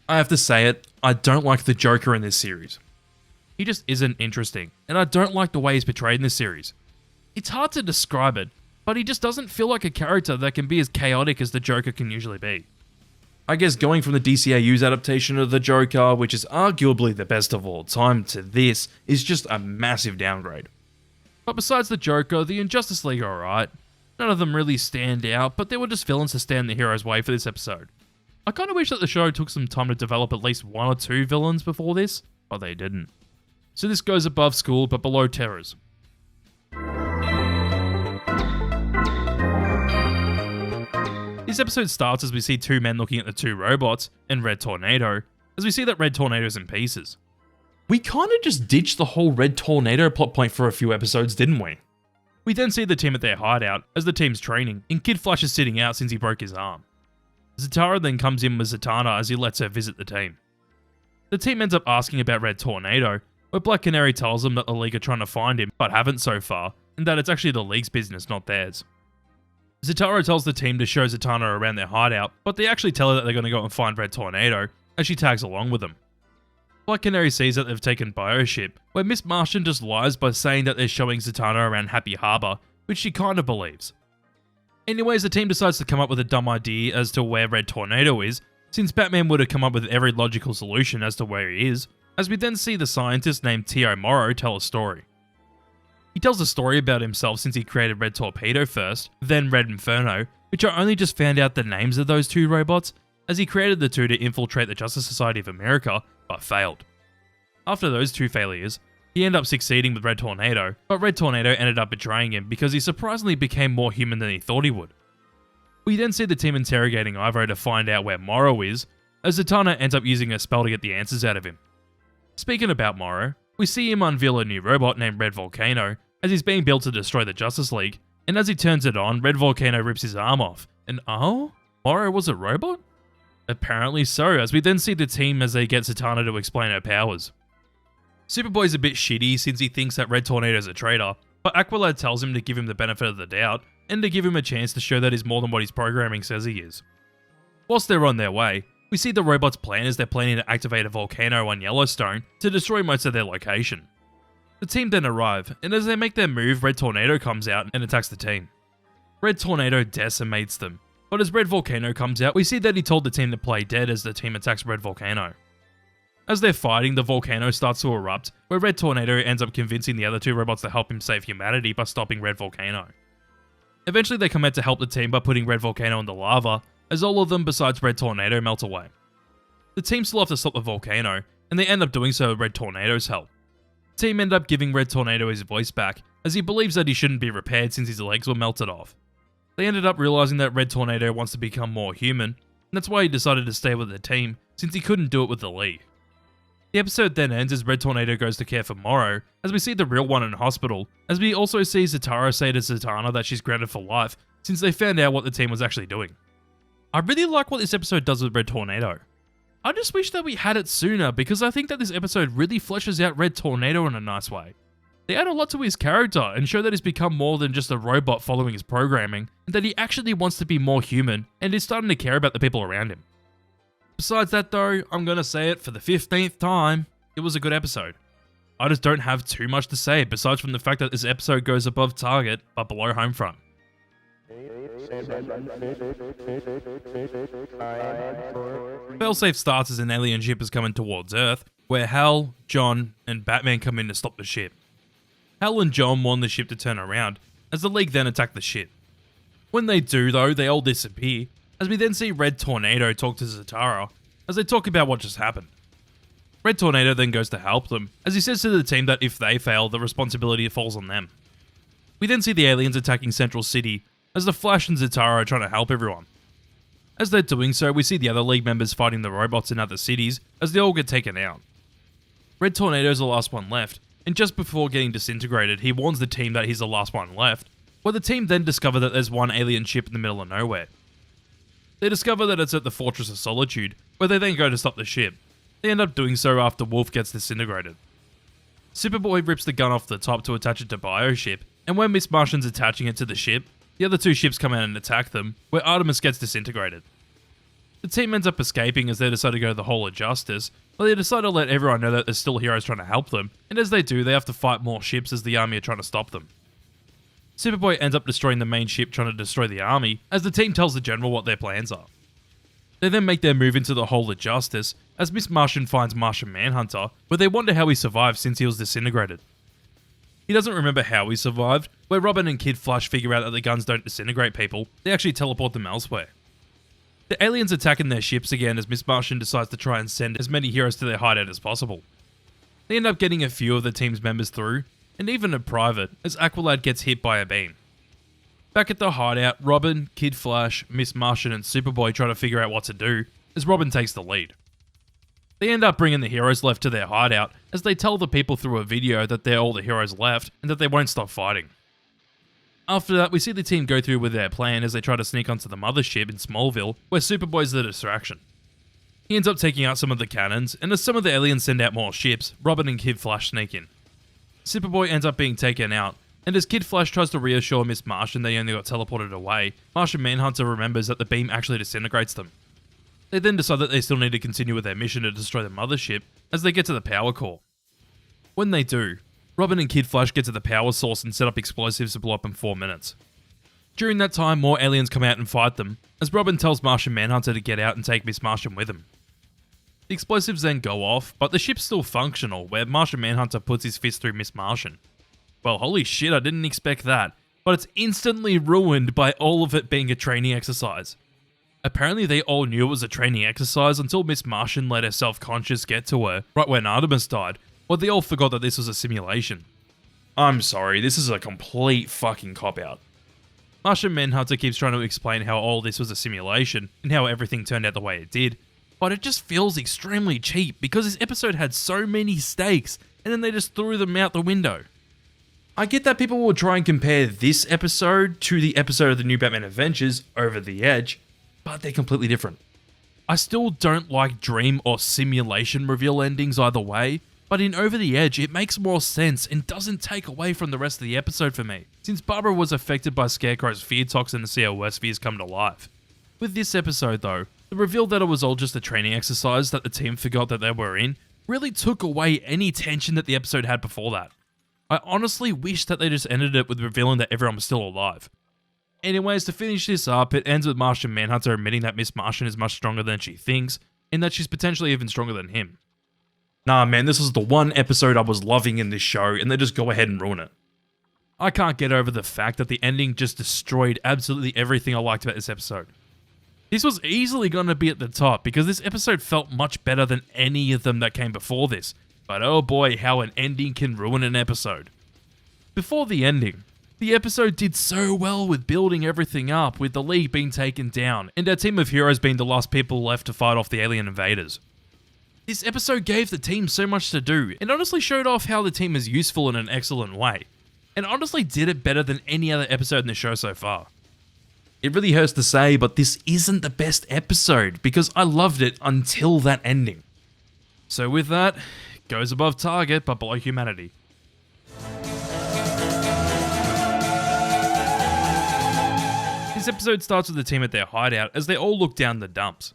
I have to say it, I don't like the Joker in this series. He just isn't interesting, and I don't like the way he's portrayed in this series. It's hard to describe it, but he just doesn't feel like a character that can be as chaotic as the Joker can usually be. I guess going from the DCAU's adaptation of the Joker, which is arguably the best of all time, to this is just a massive downgrade. But besides the Joker, the Injustice League are alright. None of them really stand out, but they were just villains to stand the hero's way for this episode. I kinda wish that the show took some time to develop at least 1 or 2 villains before this, but they didn't. So this goes above School, but below Terrors. This episode starts as we see 2 men looking at the 2 robots, and Red Tornado, as we see that Red Tornado's in pieces. We kinda just ditched the whole Red Tornado plot point for a few episodes, didn't we? We then see the team at their hideout, as the team's training, and Kid Flash is sitting out since he broke his arm. Zatara then comes in with Zatanna as he lets her visit the team. The team ends up asking about Red Tornado, where Black Canary tells them that the League are trying to find him, but haven't so far, and that it's actually the League's business, not theirs. Zatara tells the team to show Zatanna around their hideout, but they actually tell her that they're going to go and find Red Tornado, as she tags along with them. Black Canary sees that they've taken Bioship, where Miss Martian just lies by saying that they're showing Zatanna around Happy Harbor, which she kinda believes. Anyways, the team decides to come up with a dumb idea as to where Red Tornado is, since Batman would have come up with every logical solution as to where he is, as we then see the scientist named Tio Morrow tell a story. He tells a story about himself since he created Red Torpedo first, then Red Inferno, which I only just found out the names of those 2 robots, as he created the 2 to infiltrate the Justice Society of America, but failed. After those 2 failures, he ended up succeeding with Red Tornado, but Red Tornado ended up betraying him because he surprisingly became more human than he thought he would. We then see the team interrogating Ivo to find out where Morrow is, as Zatanna ends up using a spell to get the answers out of him. Speaking about Morrow, we see him unveil a new robot named Red Volcano, as he's being built to destroy the Justice League, and as he turns it on, Red Volcano rips his arm off, and oh? Morrow was a robot? Apparently so, as we then see the team as they get Zatanna to explain her powers. Superboy's a bit shitty since he thinks that Red Tornado's a traitor, but Aqualad tells him to give him the benefit of the doubt, and to give him a chance to show that he's more than what his programming says he is. Whilst they're on their way, we see the robots' plan as they're planning to activate a volcano on Yellowstone to destroy most of their location. The team then arrive, and as they make their move, Red Tornado comes out and attacks the team. Red Tornado decimates them, but as Red Volcano comes out, we see that he told the team to play dead as the team attacks Red Volcano. As they're fighting, the volcano starts to erupt, where Red Tornado ends up convincing the other two robots to help him save humanity by stopping Red Volcano. Eventually they come out to help the team by putting Red Volcano in the lava, as all of them besides Red Tornado melt away. The team still have to stop the volcano, and they end up doing so with Red Tornado's help. The team end up giving Red Tornado his voice back, as he believes that he shouldn't be repaired since his legs were melted off. They ended up realizing that Red Tornado wants to become more human, and that's why he decided to stay with the team, since he couldn't do it with the League. The episode then ends as Red Tornado goes to care for Morrow, as we see the real one in hospital, as we also see Zatara say to Zatanna that she's grounded for life, since they found out what the team was actually doing. I really like what this episode does with Red Tornado. I just wish that we had it sooner, because I think that this episode really fleshes out Red Tornado in a nice way. They add a lot to his character and show that he's become more than just a robot following his programming, and that he actually wants to be more human and is starting to care about the people around him. Besides that though, I'm gonna say it for the 15th time, it was a good episode. I just don't have too much to say besides from the fact that this episode goes above Target but below Homefront. Failsafe starts as an alien ship is coming towards Earth, where Hal, John, and Batman come in to stop the ship. Hal and John warn the ship to turn around, as the League then attack the ship. When they do though, they all disappear, as we then see Red Tornado talk to Zatara, as they talk about what just happened. Red Tornado then goes to help them, as he says to the team that if they fail, the responsibility falls on them. We then see the aliens attacking Central City, as the Flash and Zatara are trying to help everyone. As they're doing so, we see the other League members fighting the robots in other cities, as they all get taken out. Red Tornado is the last one left, and just before getting disintegrated, he warns the team that he's the last one left, where the team then discover that there's one alien ship in the middle of nowhere. They discover that it's at the Fortress of Solitude, where they then go to stop the ship. They end up doing so after Wolf gets disintegrated. Superboy rips the gun off the top to attach it to Bioship, and when Miss Martian's attaching it to the ship, the other two ships come out and attack them, where Artemis gets disintegrated. The team ends up escaping as they decide to go to the Hall of Justice, but they decide to let everyone know that there's still heroes trying to help them, and as they do, they have to fight more ships as the army are trying to stop them. Superboy ends up destroying the main ship trying to destroy the army, as the team tells the general what their plans are. They then make their move into the Hall of Justice, as Miss Martian finds Martian Manhunter, where they wonder how he survived since he was disintegrated. He doesn't remember how he survived, where Robin and Kid Flash figure out that the guns don't disintegrate people, they actually teleport them elsewhere. The aliens attack in their ships again as Miss Martian decides to try and send as many heroes to their hideout as possible. They end up getting a few of the team's members through, and even a private, as Aqualad gets hit by a beam. Back at the hideout, Robin, Kid Flash, Miss Martian and Superboy try to figure out what to do, as Robin takes the lead. They end up bringing the heroes left to their hideout, as they tell the people through a video that they're all the heroes left, and that they won't stop fighting. After that, we see the team go through with their plan as they try to sneak onto the mothership in Smallville, where Superboy's the distraction. He ends up taking out some of the cannons, and as some of the aliens send out more ships, Robin and Kid Flash sneak in. Superboy ends up being taken out, and as Kid Flash tries to reassure Miss Martian they only got teleported away, Martian Manhunter remembers that the beam actually disintegrates them. They then decide that they still need to continue with their mission to destroy the mothership as they get to the power core. When they do, Robin and Kid Flash get to the power source and set up explosives to blow up in 4 minutes. During that time, more aliens come out and fight them, as Robin tells Martian Manhunter to get out and take Miss Martian with him. The explosives then go off, but the ship's still functional, where Martian Manhunter puts his fist through Miss Martian. Well, holy shit, I didn't expect that, but it's instantly ruined by all of it being a training exercise. Apparently they all knew it was a training exercise until Miss Martian let her self-conscious get to her, right when Artemis died, or they all forgot that this was a simulation. I'm sorry, this is a complete fucking cop-out. Martian Manhunter keeps trying to explain how all this was a simulation, and how everything turned out the way it did, but it just feels extremely cheap because this episode had so many stakes, and then they just threw them out the window. I get that people will try and compare this episode to the episode of the New Batman Adventures, Over the Edge, but they're completely different. I still don't like dream or simulation reveal endings either way, but in Over the Edge it makes more sense and doesn't take away from the rest of the episode for me, since Barbara was affected by Scarecrow's fear toxin to see her worst fears come to life. With this episode though, the reveal that it was all just a training exercise that the team forgot that they were in really took away any tension that the episode had before that. I honestly wish that they just ended it with revealing that everyone was still alive. Anyways, to finish this up, it ends with Martian Manhunter admitting that Miss Martian is much stronger than she thinks, and that she's potentially even stronger than him. Nah man, this is the one episode I was loving in this show, and they just go ahead and ruin it. I can't get over the fact that the ending just destroyed absolutely everything I liked about this episode. This was easily going to be at the top, because this episode felt much better than any of them that came before this, but oh boy, how an ending can ruin an episode. Before the ending, the episode did so well with building everything up, with the League being taken down, and our team of heroes being the last people left to fight off the alien invaders. This episode gave the team so much to do, and honestly showed off how the team is useful in an excellent way, and honestly did it better than any other episode in the show so far. It really hurts to say, but this isn't the best episode, because I loved it until that ending. So with that, goes above target but below humanity. This episode starts with the team at their hideout as they all look down the dumps.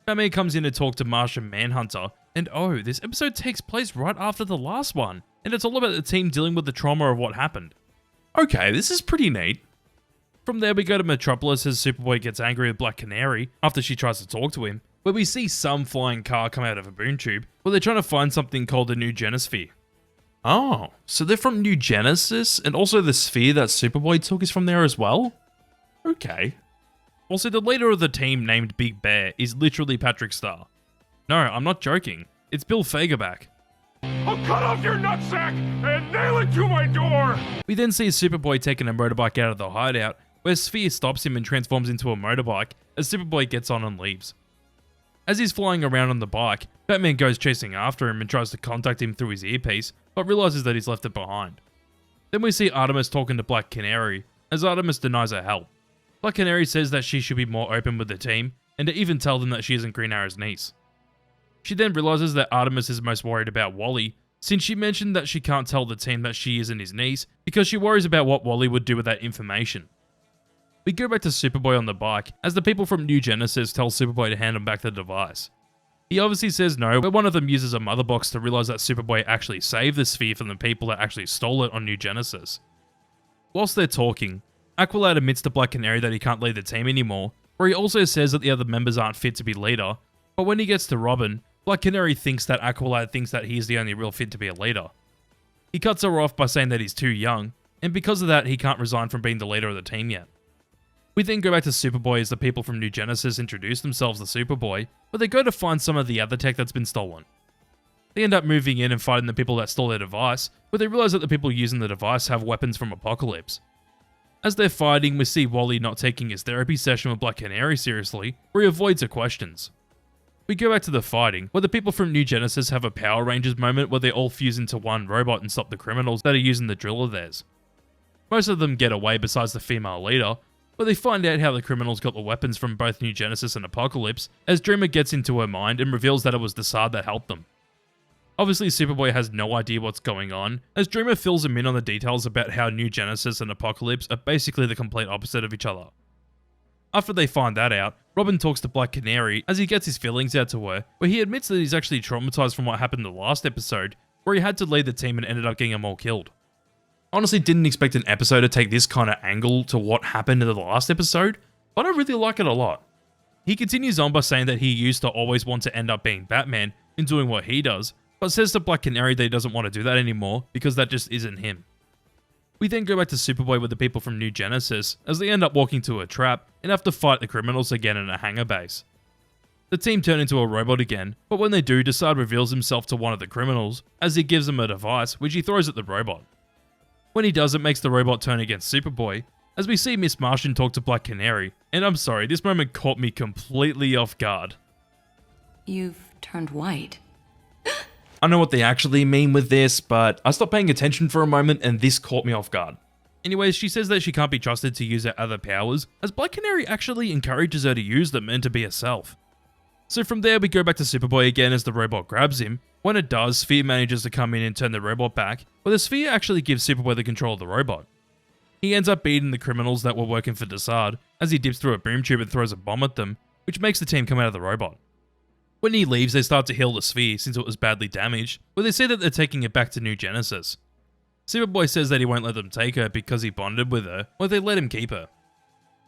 Batman comes in to talk to Martian Manhunter, and oh, this episode takes place right after the last one, and it's all about the team dealing with the trauma of what happened. Okay, this is pretty neat. From there we go to Metropolis as Superboy gets angry with Black Canary after she tries to talk to him, where we see some flying car come out of a boom tube, where they're trying to find something called the New Genosphere. Oh, so they're from New Genesis, and also the sphere that Superboy took is from there as well? Okay. Also, the leader of the team named Big Bear is literally Patrick Star. No, I'm not joking. It's Bill Fagerback. I'll cut off your nutsack and nail it to my door! We then see Superboy taking a motorbike out of the hideout, where Sphere stops him and transforms into a motorbike as Superboy gets on and leaves. As he's flying around on the bike, Batman goes chasing after him and tries to contact him through his earpiece, but realizes that he's left it behind. Then we see Artemis talking to Black Canary, as Artemis denies her help. Black Canary says that she should be more open with the team, and to even tell them that she isn't Green Arrow's niece. She then realizes that Artemis is most worried about Wally, since she mentioned that she can't tell the team that she isn't his niece, because she worries about what Wally would do with that information. We go back to Superboy on the bike, as the people from New Genesis tell Superboy to hand him back the device. He obviously says no, but one of them uses a mother box to realize that Superboy actually saved the sphere from the people that actually stole it on New Genesis. Whilst they're talking, Aqualad admits to Black Canary that he can't lead the team anymore, where he also says that the other members aren't fit to be leader, but when he gets to Robin, Black Canary thinks that Aqualad thinks that he's the only real fit to be a leader. He cuts her off by saying that he's too young, and because of that he can't resign from being the leader of the team yet. We then go back to Superboy as the people from New Genesis introduce themselves to Superboy, where they go to find some of the other tech that's been stolen. They end up moving in and fighting the people that stole their device, but they realize that the people using the device have weapons from Apocalypse. As they're fighting, we see Wally not taking his therapy session with Black Canary seriously, where he avoids her questions. We go back to the fighting, where the people from New Genesis have a Power Rangers moment where they all fuse into one robot and stop the criminals that are using the drill of theirs. Most of them get away besides the female leader, but they find out how the criminals got the weapons from both New Genesis and Apocalypse, as Dreamer gets into her mind and reveals that it was Desaad that helped them. Obviously, Superboy has no idea what's going on, as Dreamer fills him in on the details about how New Genesis and Apocalypse are basically the complete opposite of each other. After they find that out, Robin talks to Black Canary as he gets his feelings out to her, where he admits that he's actually traumatized from what happened in the last episode, where he had to lead the team and ended up getting them all killed. Honestly, didn't expect an episode to take this kind of angle to what happened in the last episode, but I really like it a lot. He continues on by saying that he used to always want to end up being Batman and doing what he does, but says to Black Canary that he doesn't want to do that anymore because that just isn't him. We then go back to Superboy with the people from New Genesis as they end up walking to a trap and have to fight the criminals again in a hangar base. The team turn into a robot again, but when they do, Desaad reveals himself to one of the criminals as he gives him a device which he throws at the robot. When he does, it makes the robot turn against Superboy, as we see Miss Martian talk to Black Canary, and I'm sorry, this moment caught me completely off guard. You've turned white. I know what they actually mean with this, but I stopped paying attention for a moment and this caught me off guard. Anyways, she says that she can't be trusted to use her other powers, as Black Canary actually encourages her to use them and to be herself. So from there we go back to Superboy again as the robot grabs him. When it does, Sphere manages to come in and turn the robot back, but the Sphere actually gives Superboy the control of the robot. He ends up beating the criminals that were working for Desaad, as he dips through a boom tube and throws a bomb at them, which makes the team come out of the robot. When he leaves, they start to heal the Sphere since it was badly damaged, but they say that they're taking it back to New Genesis. Superboy says that he won't let them take her because he bonded with her, or they let him keep her.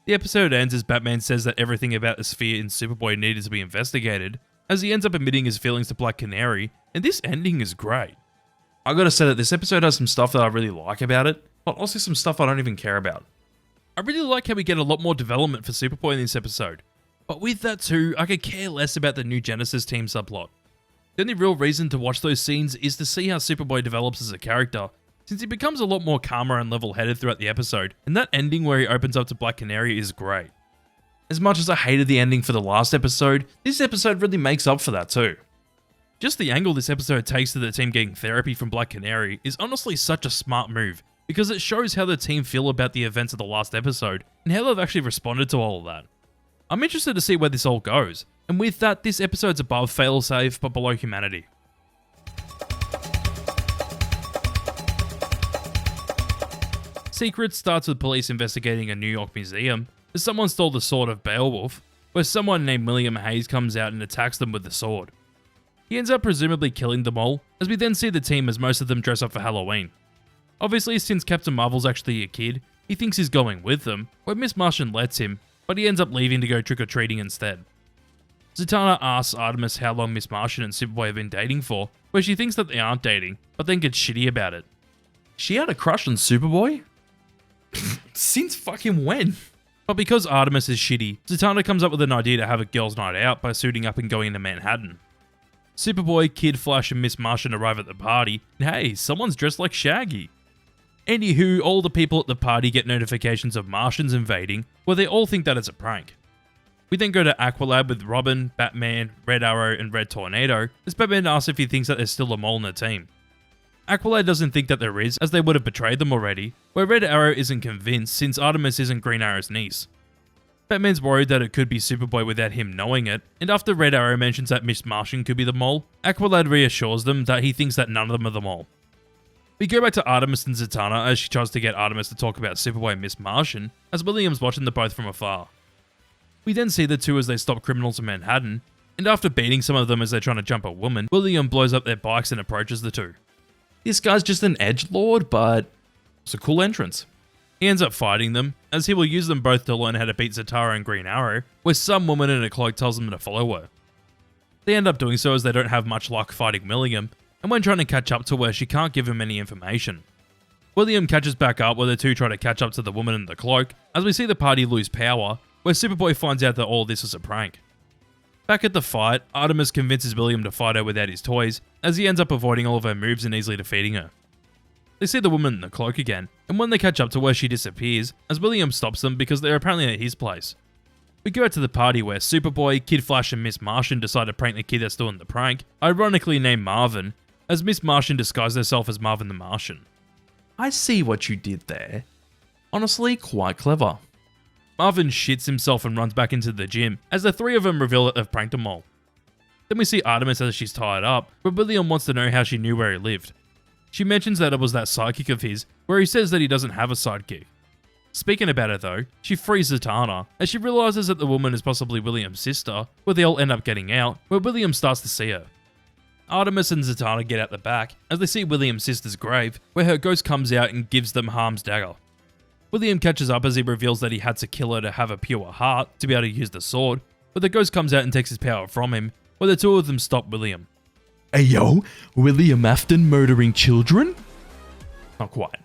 The episode ends as Batman says that everything about the sphere in Superboy needed to be investigated, as he ends up admitting his feelings to Black Canary, and this ending is great. I gotta say that this episode has some stuff that I really like about it, but also some stuff I don't even care about. I really like how we get a lot more development for Superboy in this episode, but with that too, I could care less about the new Genesis team subplot. The only real reason to watch those scenes is to see how Superboy develops as a character, since he becomes a lot more calmer and level-headed throughout the episode, and that ending where he opens up to Black Canary is great. As much as I hated the ending for the last episode, this episode really makes up for that too. Just the angle this episode takes to the team getting therapy from Black Canary is honestly such a smart move, because it shows how the team feel about the events of the last episode, and how they've actually responded to all of that. I'm interested to see where this all goes, and with that, this episode's above Failsafe but below Humanity. Secret starts with police investigating a New York museum, as someone stole the sword of Beowulf, where someone named William Hayes comes out and attacks them with the sword. He ends up presumably killing them all, as we then see the team as most of them dress up for Halloween. Obviously, since Captain Marvel's actually a kid, he thinks he's going with them, where Miss Martian lets him, but he ends up leaving to go trick-or-treating instead. Zatanna asks Artemis how long Miss Martian and Superboy have been dating for, where she thinks that they aren't dating, but then gets shitty about it. She had a crush on Superboy? Since fucking when? But because Artemis is shitty, Zatanna comes up with an idea to have a girls' night out by suiting up and going into Manhattan. Superboy, Kid Flash and Miss Martian arrive at the party, and hey, someone's dressed like Shaggy. Anywho, all the people at the party get notifications of Martians invading, where they all think that it's a prank. We then go to Aqualad with Robin, Batman, Red Arrow and Red Tornado, as Batman asks if he thinks that there's still a mole in the team. Aqualad doesn't think that there is, as they would have betrayed them already, where Red Arrow isn't convinced since Artemis isn't Green Arrow's niece. Batman's worried that it could be Superboy without him knowing it, and after Red Arrow mentions that Miss Martian could be the mole, Aqualad reassures them that he thinks that none of them are the mole. We go back to Artemis and Zatanna as she tries to get Artemis to talk about Superboy and Miss Martian, as William's watching them both from afar. We then see the two as they stop criminals in Manhattan, and after beating some of them as they're trying to jump a woman, William blows up their bikes and approaches the two. This guy's just an edgelord, but it's a cool entrance. He ends up fighting them, as he will use them both to learn how to beat Zatara and Green Arrow, where some woman in a cloak tells them to follow her. They end up doing so as they don't have much luck fighting William, and when trying to catch up to her, she can't give him any information. William catches back up where the two try to catch up to the woman in the cloak, as we see the party lose power, where Superboy finds out that all this is a prank. Back at the fight, Artemis convinces William to fight her without his toys, as he ends up avoiding all of her moves and easily defeating her. They see the woman in the cloak again, and when they catch up to her, she disappears, as William stops them because they're apparently at his place. We go out to the party where Superboy, Kid Flash and Miss Martian decide to prank the kid that's doing the prank, ironically named Marvin, as Miss Martian disguises herself as Marvin the Martian. I see what you did there. Honestly, quite clever. Marvin shits himself and runs back into the gym, as the three of them reveal that they've pranked them all. Then we see Artemis as she's tied up, but William wants to know how she knew where he lived. She mentions that it was that sidekick of his, where he says that he doesn't have a sidekick. Speaking about it though, she frees Zatanna, as she realizes that the woman is possibly William's sister, where they all end up getting out, where William starts to see her. Artemis and Zatanna get out the back, as they see William's sister's grave, where her ghost comes out and gives them Harm's dagger. William catches up as he reveals that he had to kill her to have a pure heart to be able to use the sword, but the ghost comes out and takes his power from him, where the two of them stop William. Ayo, William Afton murdering children? Not quite.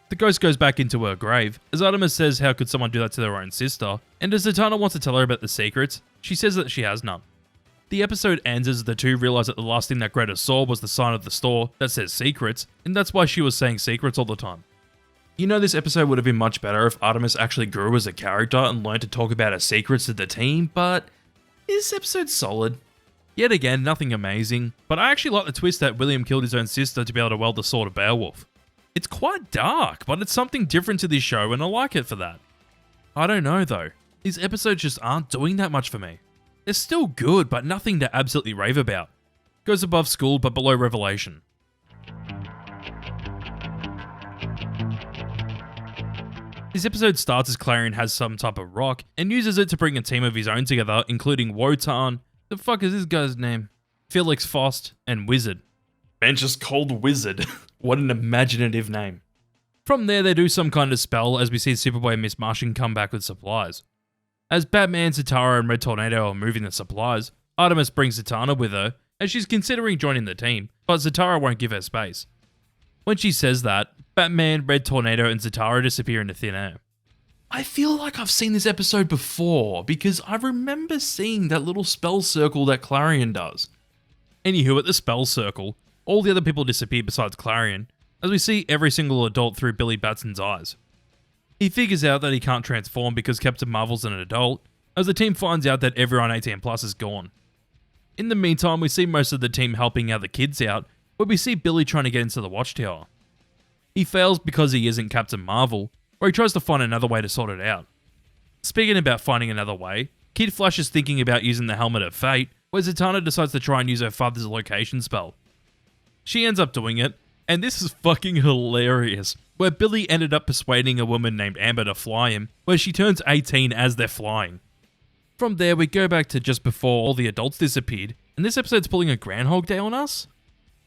The ghost goes back into her grave, as Artemis says how could someone do that to their own sister, and as Zatanna wants to tell her about the secrets, she says that she has none. The episode ends as the two realize that the last thing that Greta saw was the sign of the store that says secrets, and that's why she was saying secrets all the time. You know, this episode would have been much better if Artemis actually grew as a character and learned to talk about her secrets to the team, but this episode's solid. Yet again, nothing amazing, but I actually like the twist that William killed his own sister to be able to wield the sword of Beowulf. It's quite dark, but it's something different to this show and I like it for that. I don't know though, these episodes just aren't doing that much for me. They're still good, but nothing to absolutely rave about. Goes above School, but below Revelation. This episode starts as Clarion has some type of rock, and uses it to bring a team of his own together, including Wotan, the fuck is this guy's name? Felix Faust, and Wizard. Man, just called Wizard. What an imaginative name. From there, they do some kind of spell as we see Superboy and Miss Martian come back with supplies. As Batman, Zatara, and Red Tornado are moving the supplies, Artemis brings Zatanna with her, as she's considering joining the team, but Zatara won't give her space. When she says that, Batman, Red Tornado, and Zatara disappear into thin air. I feel like I've seen this episode before, because I remember seeing that little spell circle that Clarion does. Anywho, at the spell circle, all the other people disappear besides Clarion, as we see every single adult through Billy Batson's eyes. He figures out that he can't transform because Captain Marvel's an adult, as the team finds out that everyone 18 plus is gone. In the meantime, we see most of the team helping other kids out, where we see Billy trying to get into the Watchtower. He fails because he isn't Captain Marvel, or he tries to find another way to sort it out. Speaking about finding another way, Kid Flash is thinking about using the Helmet of Fate, where Zatanna decides to try and use her father's location spell. She ends up doing it, and this is fucking hilarious, where Billy ended up persuading a woman named Amber to fly him, where she turns 18 as they're flying. From there, we go back to just before all the adults disappeared, and this episode's pulling a Groundhog Day on us?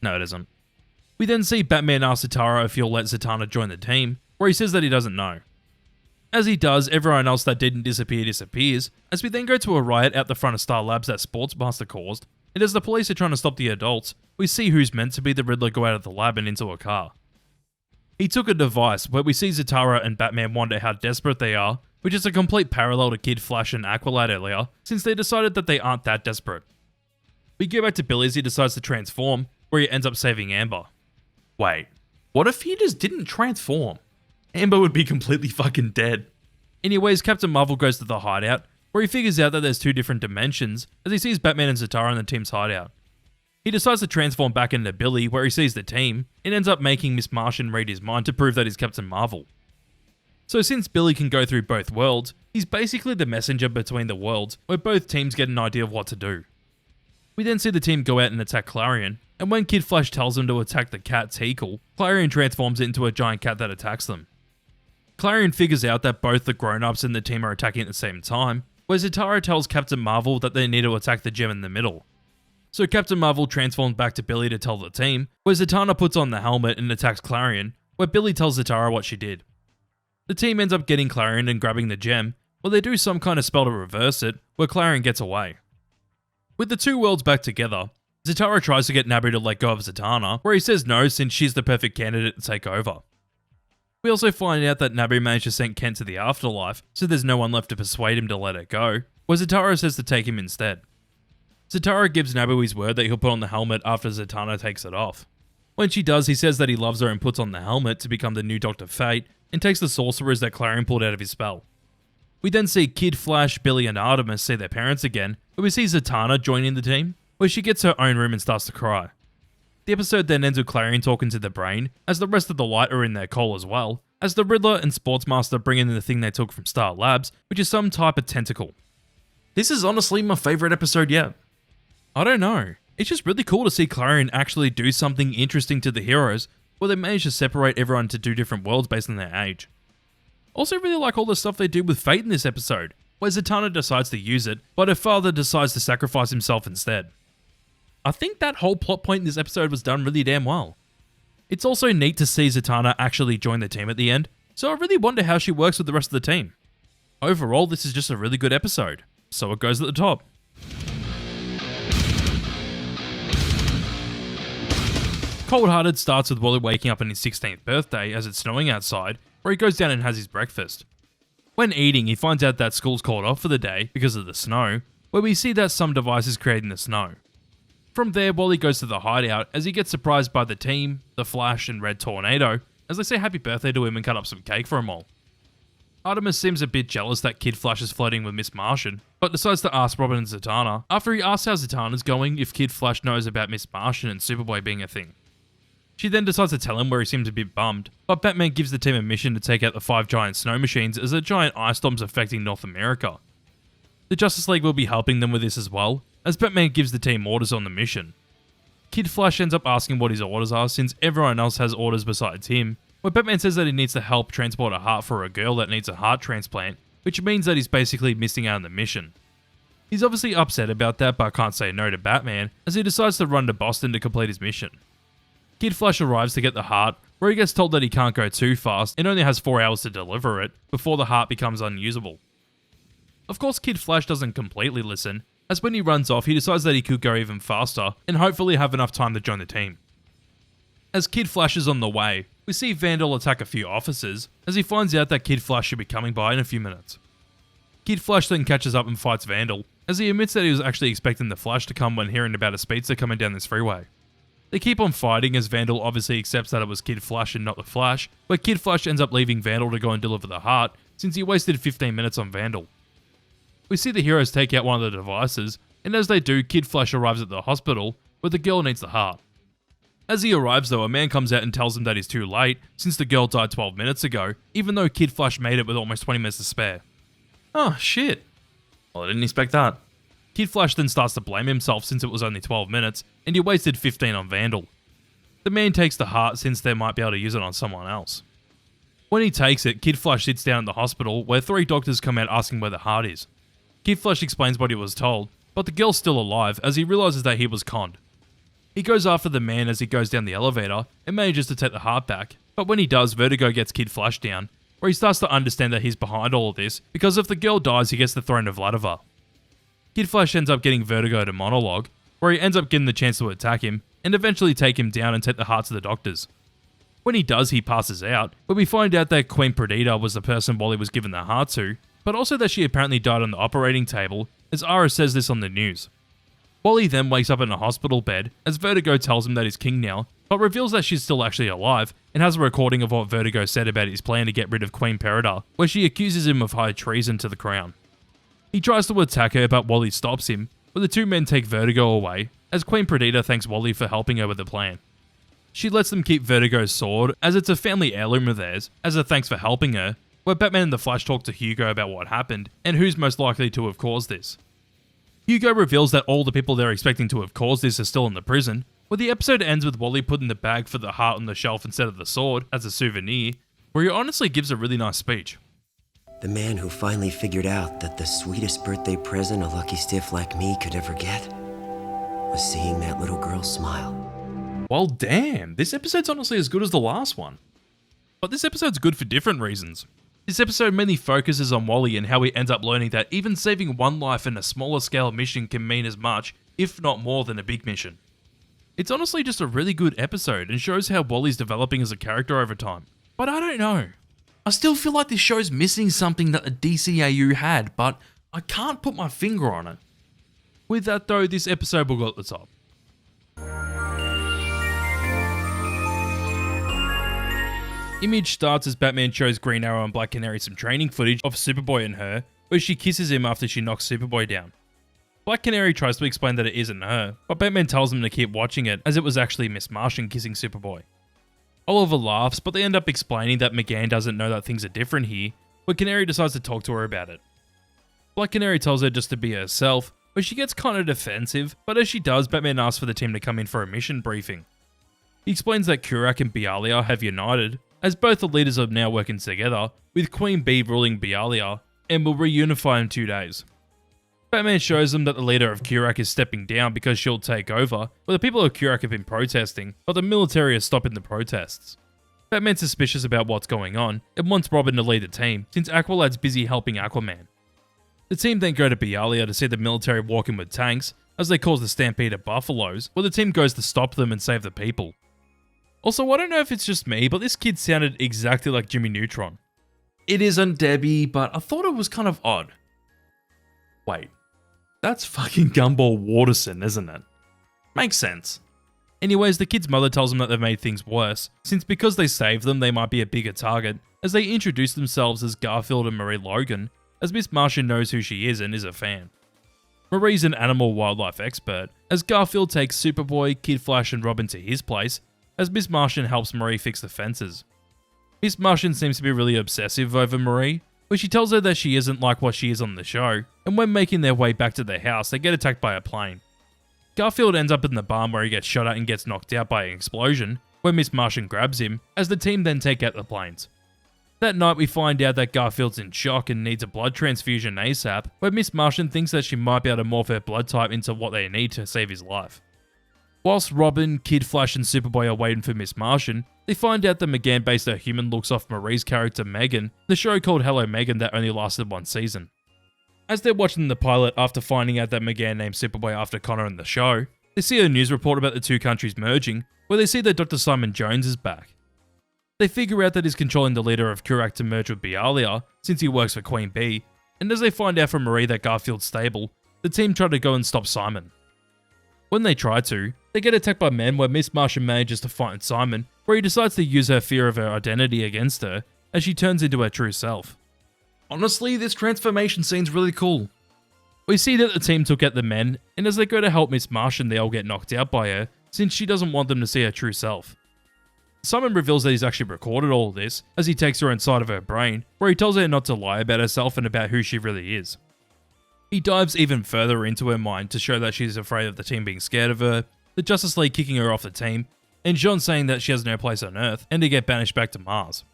No, it isn't. We then see Batman ask Zatara if he'll let Zatanna join the team, where he says that he doesn't know. As he does, everyone else that didn't disappear disappears, as we then go to a riot out the front of Star Labs that Sportsmaster caused, and as the police are trying to stop the adults, we see who's meant to be the Riddler go out of the lab and into a car. He took a device where we see Zatara and Batman wonder how desperate they are, which is a complete parallel to Kid Flash and Aqualad earlier, since they decided that they aren't that desperate. We go back to Billy as he decides to transform, where he ends up saving Amber. Wait, what if he just didn't transform? Amber would be completely fucking dead. Anyways, Captain Marvel goes to the hideout, where he figures out that there's two different dimensions, as he sees Batman and Zatara in the team's hideout. He decides to transform back into Billy, where he sees the team, and ends up making Miss Martian read his mind to prove that he's Captain Marvel. So since Billy can go through both worlds, he's basically the messenger between the worlds, where both teams get an idea of what to do. We then see the team go out and attack Clarion, and when Kid Flash tells them to attack the cat Teakle, Clarion transforms it into a giant cat that attacks them. Clarion figures out that both the grown-ups and the team are attacking at the same time, where Zatara tells Captain Marvel that they need to attack the gem in the middle. So Captain Marvel transforms back to Billy to tell the team, where Zatanna puts on the helmet and attacks Clarion, where Billy tells Zatara what she did. The team ends up getting Clarion and grabbing the gem, where they do some kind of spell to reverse it, where Clarion gets away. With the two worlds back together, Zatara tries to get Nabu to let go of Zatanna, where he says no since she's the perfect candidate to take over. We also find out that Nabu managed to send Kent to the afterlife, so there's no one left to persuade him to let her go, where Zatara says to take him instead. Zatara gives Nabu his word that he'll put on the helmet after Zatanna takes it off. When she does, he says that he loves her and puts on the helmet to become the new Dr. Fate, and takes the sorcerers that Clarion pulled out of his spell. We then see Kid Flash, Billy, and Artemis see their parents again, where we see Zatanna joining the team, where she gets her own room and starts to cry. The episode then ends with Clarion talking to the Brain, as the rest of the Light are in their call as well, as the Riddler and Sportsmaster bring in the thing they took from Star Labs, which is some type of tentacle. This is honestly my favourite episode yet. I don't know, it's just really cool to see Clarion actually do something interesting to the heroes, where they manage to separate everyone to two different worlds based on their age. Also really like all the stuff they do with Fate in this episode, where Zatanna decides to use it, but her father decides to sacrifice himself instead. I think that whole plot point in this episode was done really damn well. It's also neat to see Zatanna actually join the team at the end, so I really wonder how she works with the rest of the team. Overall, this is just a really good episode, so it goes at the top. Cold Hearted starts with Wally waking up on his 16th birthday as it's snowing outside, where he goes down and has his breakfast. When eating, he finds out that school's called off for the day because of the snow, where we see that some device is creating the snow. From there, Wally goes to the hideout as he gets surprised by the team, the Flash, and Red Tornado, as they say happy birthday to him and cut up some cake for him all. Artemis seems a bit jealous that Kid Flash is flirting with Miss Martian, but decides to ask Robin and Zatanna after he asks how Zatanna's going if Kid Flash knows about Miss Martian and Superboy being a thing. She then decides to tell him, where he seems a bit bummed, but Batman gives the team a mission to take out the 5 giant snow machines as a giant ice storm's affecting North America. The Justice League will be helping them with this as well, as Batman gives the team orders on the mission. Kid Flash ends up asking what his orders are since everyone else has orders besides him, where Batman says that he needs to help transport a heart for a girl that needs a heart transplant, which means that he's basically missing out on the mission. He's obviously upset about that but can't say no to Batman, as he decides to run to Boston to complete his mission. Kid Flash arrives to get the heart, where he gets told that he can't go too fast and only has 4 hours to deliver it before the heart becomes unusable. Of course, Kid Flash doesn't completely listen, as when he runs off, he decides that he could go even faster and hopefully have enough time to join the team. As Kid Flash is on the way, we see Vandal attack a few officers as he finds out that Kid Flash should be coming by in a few minutes. Kid Flash then catches up and fights Vandal, as he admits that he was actually expecting the Flash to come when hearing about a speedster coming down this freeway. They keep on fighting as Vandal obviously accepts that it was Kid Flash and not the Flash, but Kid Flash ends up leaving Vandal to go and deliver the heart since he wasted 15 minutes on Vandal. We see the heroes take out one of the devices, and as they do, Kid Flash arrives at the hospital where the girl needs the heart. As he arrives though, a man comes out and tells him that he's too late since the girl died 12 minutes ago, even though Kid Flash made it with almost 20 minutes to spare. Oh shit. Well, I didn't expect that. Kid Flash then starts to blame himself since it was only 12 minutes, and he wasted 15 on Vandal. The man takes the heart since they might be able to use it on someone else. When he takes it, Kid Flash sits down in the hospital where 3 doctors come out asking where the heart is. Kid Flash explains what he was told, but the girl's still alive as he realizes that he was conned. He goes after the man as he goes down the elevator and manages to take the heart back, but when he does, Vertigo gets Kid Flash down, where he starts to understand that he's behind all of this because if the girl dies, he gets the throne of Vladivar. Kid Flash ends up getting Vertigo to monologue, where he ends up getting the chance to attack him and eventually take him down and take the heart to the doctors. When he does, he passes out, but we find out that Queen Perdita was the person Wally was given the heart to, but also that she apparently died on the operating table, as Ara says this on the news. Wally then wakes up in a hospital bed as Vertigo tells him that he's king now, but reveals that she's still actually alive and has a recording of what Vertigo said about his plan to get rid of Queen Perdita, where she accuses him of high treason to the crown. He tries to attack her, but Wally stops him, but the 2 men take Vertigo away, as Queen Perdita thanks Wally for helping her with the plan. She lets them keep Vertigo's sword, as it's a family heirloom of theirs, as a thanks for helping her, where Batman and the Flash talk to Hugo about what happened, and who's most likely to have caused this. Hugo reveals that all the people they're expecting to have caused this are still in the prison, where the episode ends with Wally putting the bag for the heart on the shelf instead of the sword, as a souvenir, where he honestly gives a really nice speech. The man who finally figured out that the sweetest birthday present a lucky stiff like me could ever get was seeing that little girl smile. Well damn, this episode's honestly as good as the last one. But this episode's good for different reasons. This episode mainly focuses on Wally and how he ends up learning that even saving one life in a smaller scale mission can mean as much, if not more than a big mission. It's honestly just a really good episode and shows how Wally's developing as a character over time. But I don't know. I still feel like this show's missing something that the DCAU had, but I can't put my finger on it. With that though, this episode will go at the top. Image starts as Batman shows Green Arrow and Black Canary some training footage of Superboy and her, where she kisses him after she knocks Superboy down. Black Canary tries to explain that it isn't her, but Batman tells him to keep watching it as it was actually Miss Martian kissing Superboy. Oliver laughs, but they end up explaining that McGann doesn't know that things are different here, but Canary decides to talk to her about it. Black Canary tells her just to be herself, but she gets kinda defensive, but as she does, Batman asks for the team to come in for a mission briefing. He explains that Kurak and Bialia have united, as both the leaders are now working together, with Queen Bee ruling Bialia, and will reunify in 2 days. Batman shows them that the leader of Kurak is stepping down because she'll take over, where the people of Kurak have been protesting, but the military is stopping the protests. Batman's suspicious about what's going on, and wants Robin to lead the team, since Aqualad's busy helping Aquaman. The team then go to Bialia to see the military walk in with tanks, as they cause the stampede of buffaloes, where the team goes to stop them and save the people. Also, I don't know if it's just me, but this kid sounded exactly like Jimmy Neutron. It isn't Debbie, but I thought it was kind of odd. Wait, that's fucking Gumball Waterson, isn't it? Makes sense. Anyways, the kid's mother tells them that they've made things worse, since because they saved them, they might be a bigger target, as they introduce themselves as Garfield and Marie Logan, as Miss Martian knows who she is and is a fan. Marie's an animal wildlife expert, as Garfield takes Superboy, Kid Flash and Robin to his place, as Miss Martian helps Marie fix the fences. Miss Martian seems to be really obsessive over Marie, where she tells her that she isn't like what she is on the show, and when making their way back to their house, they get attacked by a plane. Garfield ends up in the barn where he gets shot at and gets knocked out by an explosion, where Miss Martian grabs him, as the team then take out the planes. That night we find out that Garfield's in shock and needs a blood transfusion ASAP, where Miss Martian thinks that she might be able to morph her blood type into what they need to save his life. Whilst Robin, Kid Flash and Superboy are waiting for Miss Martian, they find out that Megan based her human looks off Marie's character Megan, the show called Hello Megan that only lasted one season. As they're watching the pilot after finding out that Megan named Superboy after Connor in the show, they see a news report about the two countries merging, where they see that Dr. Simon Jones is back. They figure out that he's controlling the leader of Kurak to merge with Bialia, since he works for Queen Bee, and as they find out from Marie that Garfield's stable, the team try to go and stop Simon. When they try to, they get attacked by men where Miss Martian manages to fight Simon, where he decides to use her fear of her identity against her, as she turns into her true self. Honestly, this transformation scene's really cool. We see that the team took out the men, and as they go to help Miss Martian, they all get knocked out by her, since she doesn't want them to see her true self. Simon reveals that he's actually recorded all of this, as he takes her inside of her brain, where he tells her not to lie about herself and about who she really is. He dives even further into her mind to show that she's afraid of the team being scared of her, the Justice League kicking her off the team, and John saying that she has no place on Earth and to get banished back to Mars.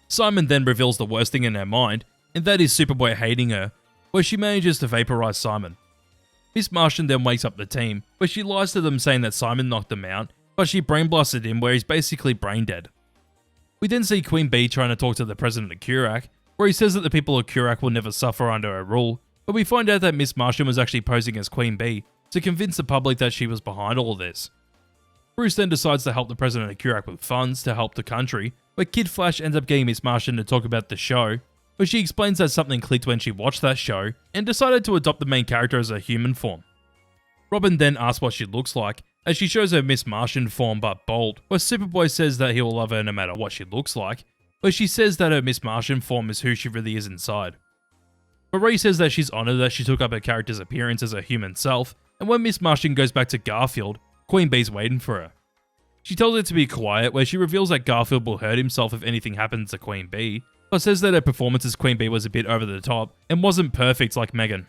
Simon then reveals the worst thing in her mind, and that is Superboy hating her, where she manages to vaporize Simon. Miss Martian then wakes up the team, where she lies to them saying that Simon knocked them out, but she brain blasted him where he's basically brain dead. We then see Queen Bee trying to talk to the president of Kurak, where he says that the people of Kurak will never suffer under her rule, but we find out that Miss Martian was actually posing as Queen Bee to convince the public that she was behind all of this. Bruce then decides to help the president of Kurak with funds to help the country, where Kid Flash ends up getting Miss Martian to talk about the show, where she explains that something clicked when she watched that show and decided to adopt the main character as a human form. Robin then asks what she looks like, as she shows her Miss Martian form but bold, where Superboy says that he will love her no matter what she looks like, where she says that her Miss Martian form is who she really is inside. Marie says that she's honoured that she took up her character's appearance as her human self, and when Miss Martian goes back to Garfield, Queen Bee's waiting for her. She tells her to be quiet, where she reveals that Garfield will hurt himself if anything happens to Queen Bee, but says that her performance as Queen Bee was a bit over the top and wasn't perfect like Megan.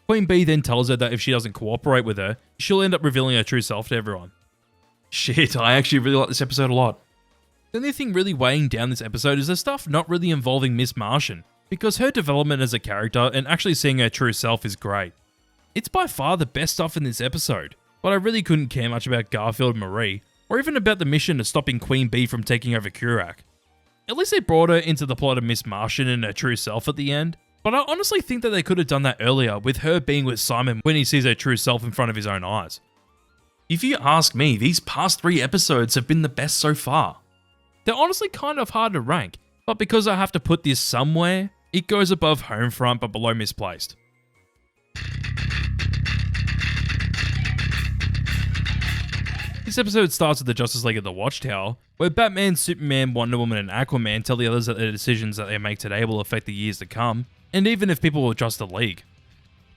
Queen Bee then tells her that if she doesn't cooperate with her, she'll end up revealing her true self to everyone. Shit, I actually really like this episode a lot. The only thing really weighing down this episode is the stuff not really involving Miss Martian, because her development as a character and actually seeing her true self is great. It's by far the best stuff in this episode, but I really couldn't care much about Garfield and Marie, or even about the mission of stopping Queen Bee from taking over Kurak. At least they brought her into the plot of Miss Martian and her true self at the end, but I honestly think that they could have done that earlier with her being with Simon when he sees her true self in front of his own eyes. If you ask me, these past 3 episodes have been the best so far. They're honestly kind of hard to rank, but because I have to put this somewhere, it goes above Homefront but below Misplaced. This episode starts with the Justice League at the Watchtower, where Batman, Superman, Wonder Woman and Aquaman tell the others that their decisions that they make today will affect the years to come, and even if people will trust the League.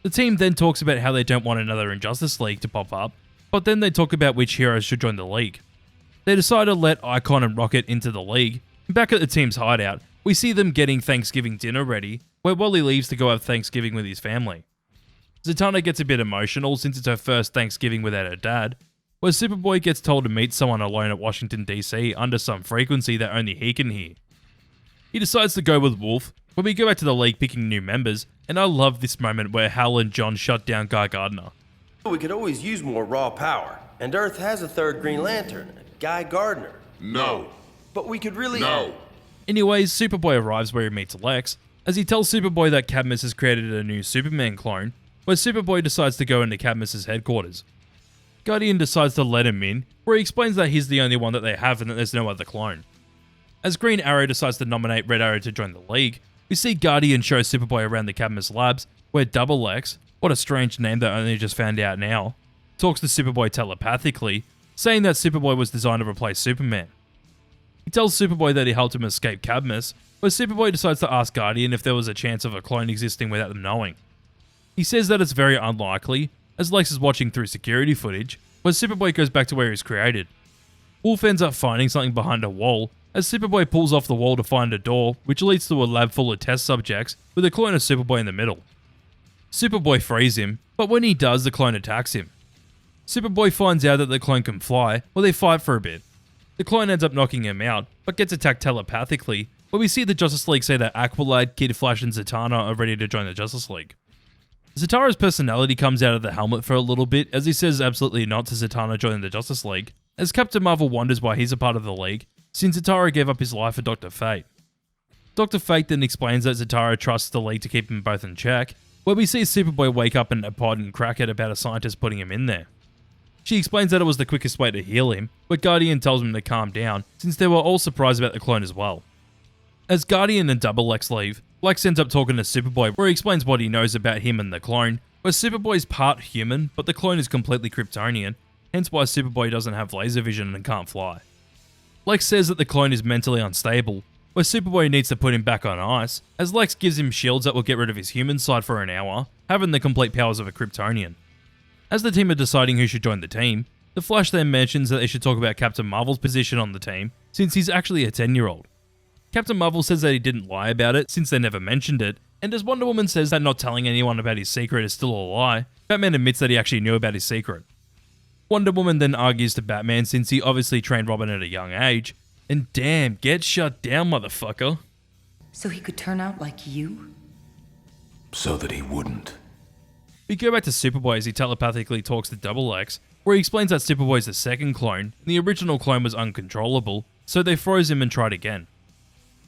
The team then talks about how they don't want another Injustice League to pop up, but then they talk about which heroes should join the League. They decide to let Icon and Rocket into the League, and back at the team's hideout, we see them getting Thanksgiving dinner ready, where Wally leaves to go have Thanksgiving with his family. Zatanna gets a bit emotional since it's her first Thanksgiving without her dad, where Superboy gets told to meet someone alone at Washington DC under some frequency that only he can hear. He decides to go with Wolf, when we go back to the League picking new members, and I love this moment where Hal and John shut down Guy Gardner. We could always use more raw power, and Earth has a third Green Lantern, Guy Gardner. No. But we could really... No. Anyways, Superboy arrives where he meets Lex, as he tells Superboy that Cadmus has created a new Superman clone, where Superboy decides to go into Cadmus's headquarters. Guardian decides to let him in, where he explains that he's the only one that they have and that there's no other clone. As Green Arrow decides to nominate Red Arrow to join the League, we see Guardian show Superboy around the Cadmus labs, where Double X, what a strange name that I only just found out now, talks to Superboy telepathically, saying that Superboy was designed to replace Superman. He tells Superboy that he helped him escape Cadmus, where Superboy decides to ask Guardian if there was a chance of a clone existing without them knowing. He says that it's very unlikely, as Lex is watching through security footage, where Superboy goes back to where he was created. Wolf ends up finding something behind a wall, as Superboy pulls off the wall to find a door, which leads to a lab full of test subjects, with a clone of Superboy in the middle. Superboy frees him, but when he does, the clone attacks him. Superboy finds out that the clone can fly, where they fight for a bit. The clone ends up knocking him out, but gets attacked telepathically, where we see the Justice League say that Aqualad, Kid Flash and Zatanna are ready to join the Justice League. Zatara's personality comes out of the helmet for a little bit as he says absolutely not to Zatanna joining the Justice League, as Captain Marvel wonders why he's a part of the League, since Zatara gave up his life for Dr. Fate. Dr. Fate then explains that Zatara trusts the League to keep them both in check, where we see Superboy wake up in a pod and crack it about a scientist putting him in there. She explains that it was the quickest way to heal him, but Guardian tells him to calm down, since they were all surprised about the clone as well. As Guardian and Double X leave, Lex ends up talking to Superboy where he explains what he knows about him and the clone, where Superboy's part human, but the clone is completely Kryptonian, hence why Superboy doesn't have laser vision and can't fly. Lex says that the clone is mentally unstable, where Superboy needs to put him back on ice, as Lex gives him shields that will get rid of his human side for an hour, having the complete powers of a Kryptonian. As the team are deciding who should join the team, the Flash then mentions that they should talk about Captain Marvel's position on the team, since he's actually a 10-year-old. Captain Marvel says that he didn't lie about it since they never mentioned it, and as Wonder Woman says that not telling anyone about his secret is still a lie, Batman admits that he actually knew about his secret. Wonder Woman then argues to Batman since he obviously trained Robin at a young age, and damn, get shut down, motherfucker. So he could turn out like you? So that he wouldn't. We go back to Superboy as he telepathically talks to Double X, where he explains that Superboy is the second clone, and the original clone was uncontrollable, so they froze him and tried again.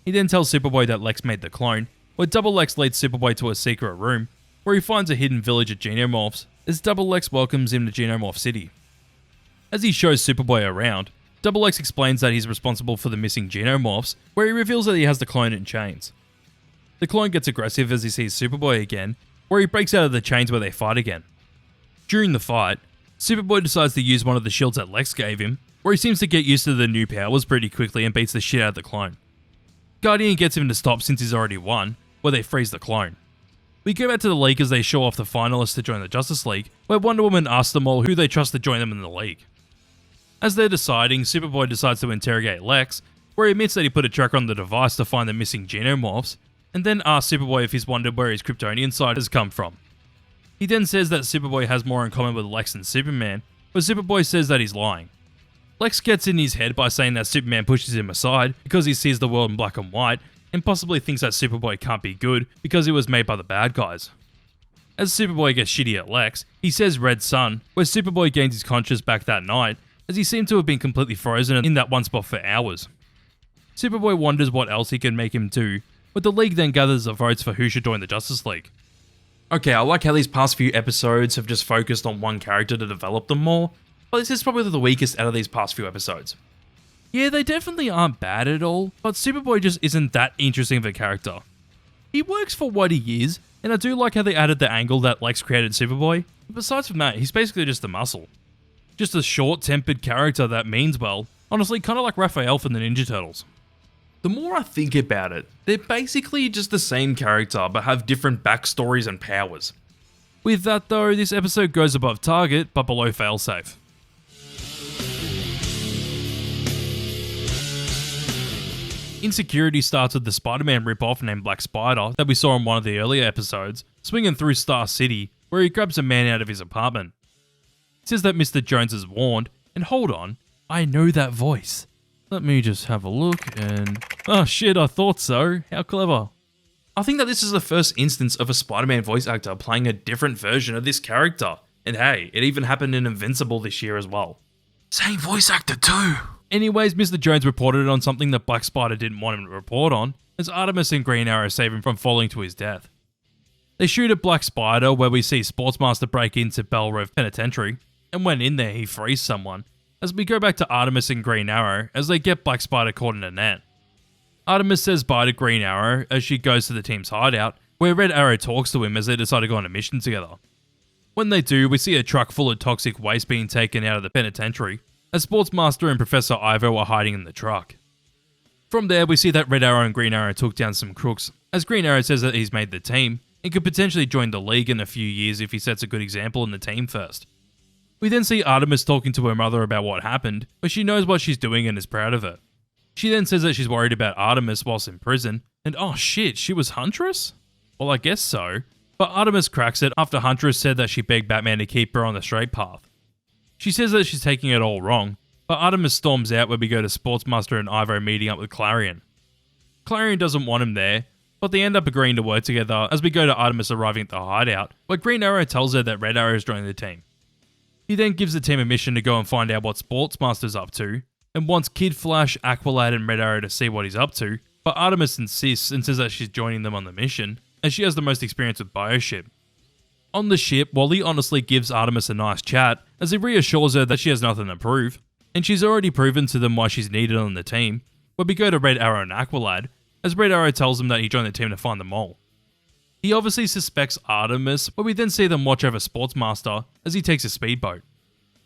He then tells Superboy that Lex made the clone, where Double X leads Superboy to a secret room, where he finds a hidden village of Genomorphs, as Double X welcomes him to Genomorph City. As he shows Superboy around, Double X explains that he's responsible for the missing Genomorphs, where he reveals that he has the clone in chains. The clone gets aggressive as he sees Superboy again, where he breaks out of the chains where they fight again. During the fight, Superboy decides to use one of the shields that Lex gave him, where he seems to get used to the new powers pretty quickly and beats the shit out of the clone. Guardian gets him to stop since he's already won, where they freeze the clone. We go back to the League as they show off the finalists to join the Justice League, where Wonder Woman asks them all who they trust to join them in the League. As they're deciding, Superboy decides to interrogate Lex, where he admits that he put a tracker on the device to find the missing Genomorphs, and then asks Superboy if he's wondered where his Kryptonian side has come from. He then says that Superboy has more in common with Lex than Superman, but Superboy says that he's lying. Lex gets in his head by saying that Superman pushes him aside because he sees the world in black and white, and possibly thinks that Superboy can't be good because he was made by the bad guys. As Superboy gets shitty at Lex, he says Red Sun, where Superboy gains his conscience back that night, as he seemed to have been completely frozen in that one spot for hours. Superboy wonders what else he can make him do, but the League then gathers the votes for who should join the Justice League. Okay, I like how these past few episodes have just focused on one character to develop them more, but this is probably the weakest out of these past few episodes. Yeah, they definitely aren't bad at all, but Superboy just isn't that interesting of a character. He works for what he is, and I do like how they added the angle that Lex created Superboy, but besides from that, he's basically just a muscle. Just a short-tempered character that means well, honestly kind of like Raphael from the Ninja Turtles. The more I think about it, they're basically just the same character but have different backstories and powers. With that though, this episode goes above target but below failsafe. Insecurity starts with the Spider-Man ripoff named Black Spider that we saw in one of the earlier episodes, swinging through Star City, where he grabs a man out of his apartment. It says that Mr. Jones is warned, and hold on, I know that voice. Let me just have a look and... oh shit, I thought so. How clever. I think that this is the first instance of a Spider-Man voice actor playing a different version of this character. And hey, it even happened in Invincible this year as well. Same voice actor too. Anyways, Mr. Jones reported on something that Black Spider didn't want him to report on, as Artemis and Green Arrow save him from falling to his death. They shoot at Black Spider, where we see Sportsmaster break into Belle Reve Penitentiary, and when in there he frees someone, as we go back to Artemis and Green Arrow as they get Black Spider caught in a net. Artemis says bye to Green Arrow as she goes to the team's hideout, where Red Arrow talks to him as they decide to go on a mission together. When they do, we see a truck full of toxic waste being taken out of the penitentiary, as Sportsmaster and Professor Ivo are hiding in the truck. From there, we see that Red Arrow and Green Arrow took down some crooks, as Green Arrow says that he's made the team, and could potentially join the League in a few years if he sets a good example in the team first. We then see Artemis talking to her mother about what happened, but she knows what she's doing and is proud of it. She then says that she's worried about Artemis whilst in prison, and oh shit, she was Huntress? Well, I guess so, but Artemis cracks it after Huntress said that she begged Batman to keep her on the straight path. She says that she's taking it all wrong, but Artemis storms out where we go to Sportsmaster and Ivo meeting up with Clarion. Clarion doesn't want him there, but they end up agreeing to work together as we go to Artemis arriving at the hideout, where Green Arrow tells her that Red Arrow is joining the team. He then gives the team a mission to go and find out what Sportsmaster's up to, and wants Kid Flash, Aqualad, and Red Arrow to see what he's up to, but Artemis insists and says that she's joining them on the mission, as she has the most experience with Bioship. On the ship, Wally honestly gives Artemis a nice chat, as he reassures her that she has nothing to prove, and she's already proven to them why she's needed on the team, where we go to Red Arrow and Aqualad, as Red Arrow tells him that he joined the team to find the mole. He obviously suspects Artemis, but we then see them watch over Sportsmaster as he takes a speedboat.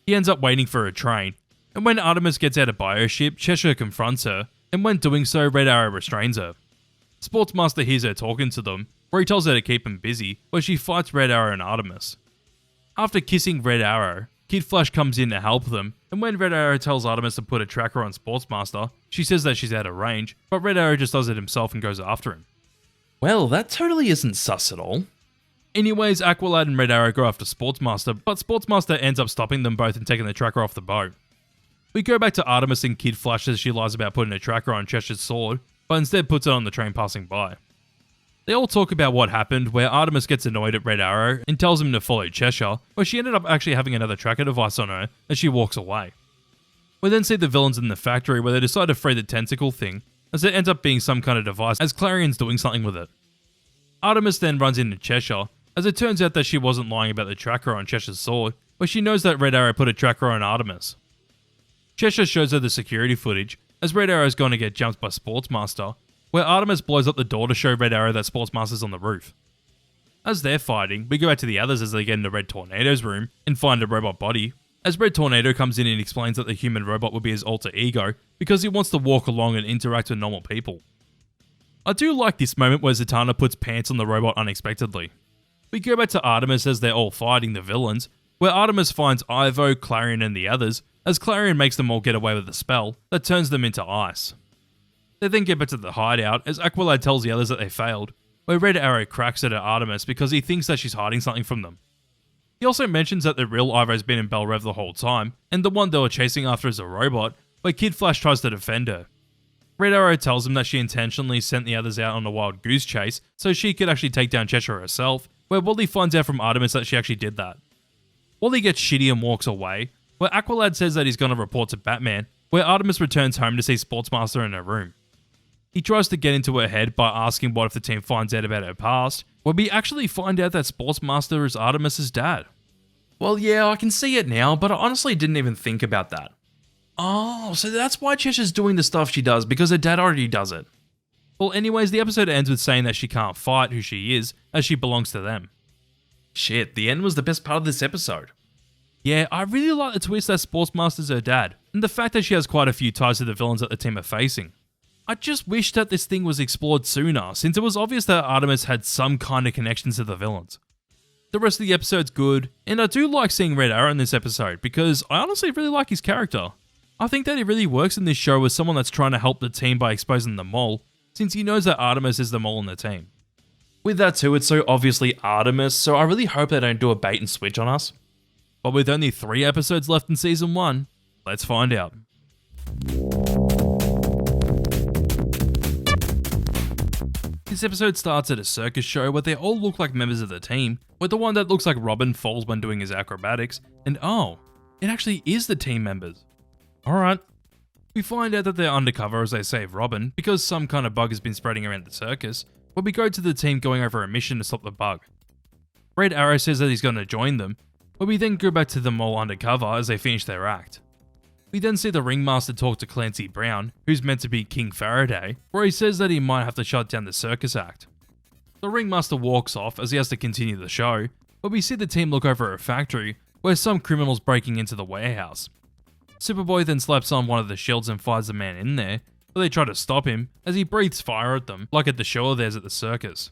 He ends up waiting for a train, and when Artemis gets out of Bioship, Cheshire confronts her, and when doing so, Red Arrow restrains her. Sportsmaster hears her talking to them, where he tells her to keep him busy, where she fights Red Arrow and Artemis. After kissing Red Arrow, Kid Flash comes in to help them, and when Red Arrow tells Artemis to put a tracker on Sportsmaster, she says that she's out of range, but Red Arrow just does it himself and goes after him. Well, that totally isn't sus at all. Anyways, Aqualad and Red Arrow go after Sportsmaster, but Sportsmaster ends up stopping them both and taking the tracker off the boat. We go back to Artemis and Kid Flash as she lies about putting a tracker on Cheshire's sword, but instead puts it on the train passing by. They all talk about what happened, where Artemis gets annoyed at Red Arrow and tells him to follow Cheshire, where she ended up actually having another tracker device on her as she walks away. We then see the villains in the factory where they decide to free the tentacle thing, as it ends up being some kind of device as Clarion's doing something with it. Artemis then runs into Cheshire, as it turns out that she wasn't lying about the tracker on Cheshire's sword, where she knows that Red Arrow put a tracker on Artemis. Cheshire shows her the security footage, as Red Arrow is going to get jumped by Sportsmaster, where Artemis blows up the door to show Red Arrow that Sportsmaster's on the roof. As they're fighting, we go back to the others as they get into Red Tornado's room and find a robot body, as Red Tornado comes in and explains that the human robot will be his alter ego because he wants to walk along and interact with normal people. I do like this moment where Zatanna puts pants on the robot unexpectedly. We go back to Artemis as they're all fighting the villains, where Artemis finds Ivo, Clarion and the others, as Clarion makes them all get away with a spell that turns them into ice. They then get back to the hideout as Aqualad tells the others that they failed, where Red Arrow cracks it at Artemis because he thinks that she's hiding something from them. He also mentions that the real Ivo's been in Belle Reve the whole time, and the one they were chasing after is a robot, where Kid Flash tries to defend her. Red Arrow tells him that she intentionally sent the others out on a wild goose chase so she could actually take down Cheshire herself, where Wally finds out from Artemis that she actually did that. Wally gets shitty and walks away, where Aqualad says that he's going to report to Batman, where Artemis returns home to see Sportsmaster in her room. He tries to get into her head by asking what if the team finds out about her past, where we actually find out that Sportsmaster is Artemis' dad. Well, yeah, I can see it now, but I honestly didn't even think about that. Oh, so that's why Cheshire's doing the stuff she does, because her dad already does it. Well, anyways, the episode ends with saying that she can't fight who she is, as she belongs to them. Shit, the end was the best part of this episode. Yeah, I really like the twist that Sportsmaster's her dad, and the fact that she has quite a few ties to the villains that the team are facing. I just wish that this thing was explored sooner, since it was obvious that Artemis had some kind of connections to the villains. The rest of the episode's good, and I do like seeing Red Arrow in this episode, because I honestly really like his character. I think that he really works in this show as someone that's trying to help the team by exposing the mole, since he knows that Artemis is the mole in the team. With that too, it's so obviously Artemis, so I really hope they don't do a bait and switch on us. But with only 3 episodes left in Season 1, let's find out. This episode starts at a circus show where they all look like members of the team, with the one that looks like Robin falls when doing his acrobatics, and oh, it actually is the team members. Alright. We find out that they're undercover as they save Robin, because some kind of bug has been spreading around the circus, where we go to the team going over a mission to stop the bug. Red Arrow says that he's going to join them, but we then go back to them all undercover as they finish their act. We then see the Ringmaster talk to Clancy Brown, who's meant to be King Faraday, where he says that he might have to shut down the circus act. The Ringmaster walks off as he has to continue the show, but we see the team look over a factory where some criminals breaking into the warehouse. Superboy then slaps on one of the shields and fires the man in there, but they try to stop him as he breathes fire at them, like at the show of theirs at the circus.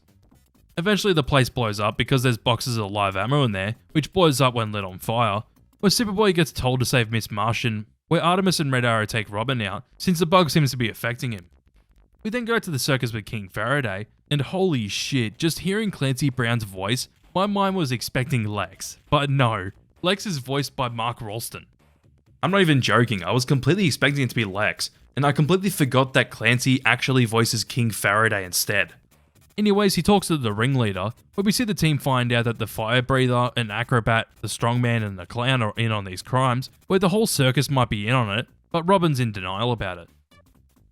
Eventually the place blows up because there's boxes of live ammo in there, which blows up when lit on fire, where Superboy gets told to save Miss Martian, where Artemis and Red Arrow take Robin out, since the bug seems to be affecting him. We then go to the circus with King Faraday, and holy shit, just hearing Clancy Brown's voice, my mind was expecting Lex, but no, Lex is voiced by Mark Rolston. I'm not even joking, I was completely expecting it to be Lex, and I completely forgot that Clancy actually voices King Faraday instead. Anyways, he talks to the ringleader, where we see the team find out that the fire breather, an acrobat, the strongman, and the clown are in on these crimes, where the whole circus might be in on it, but Robin's in denial about it.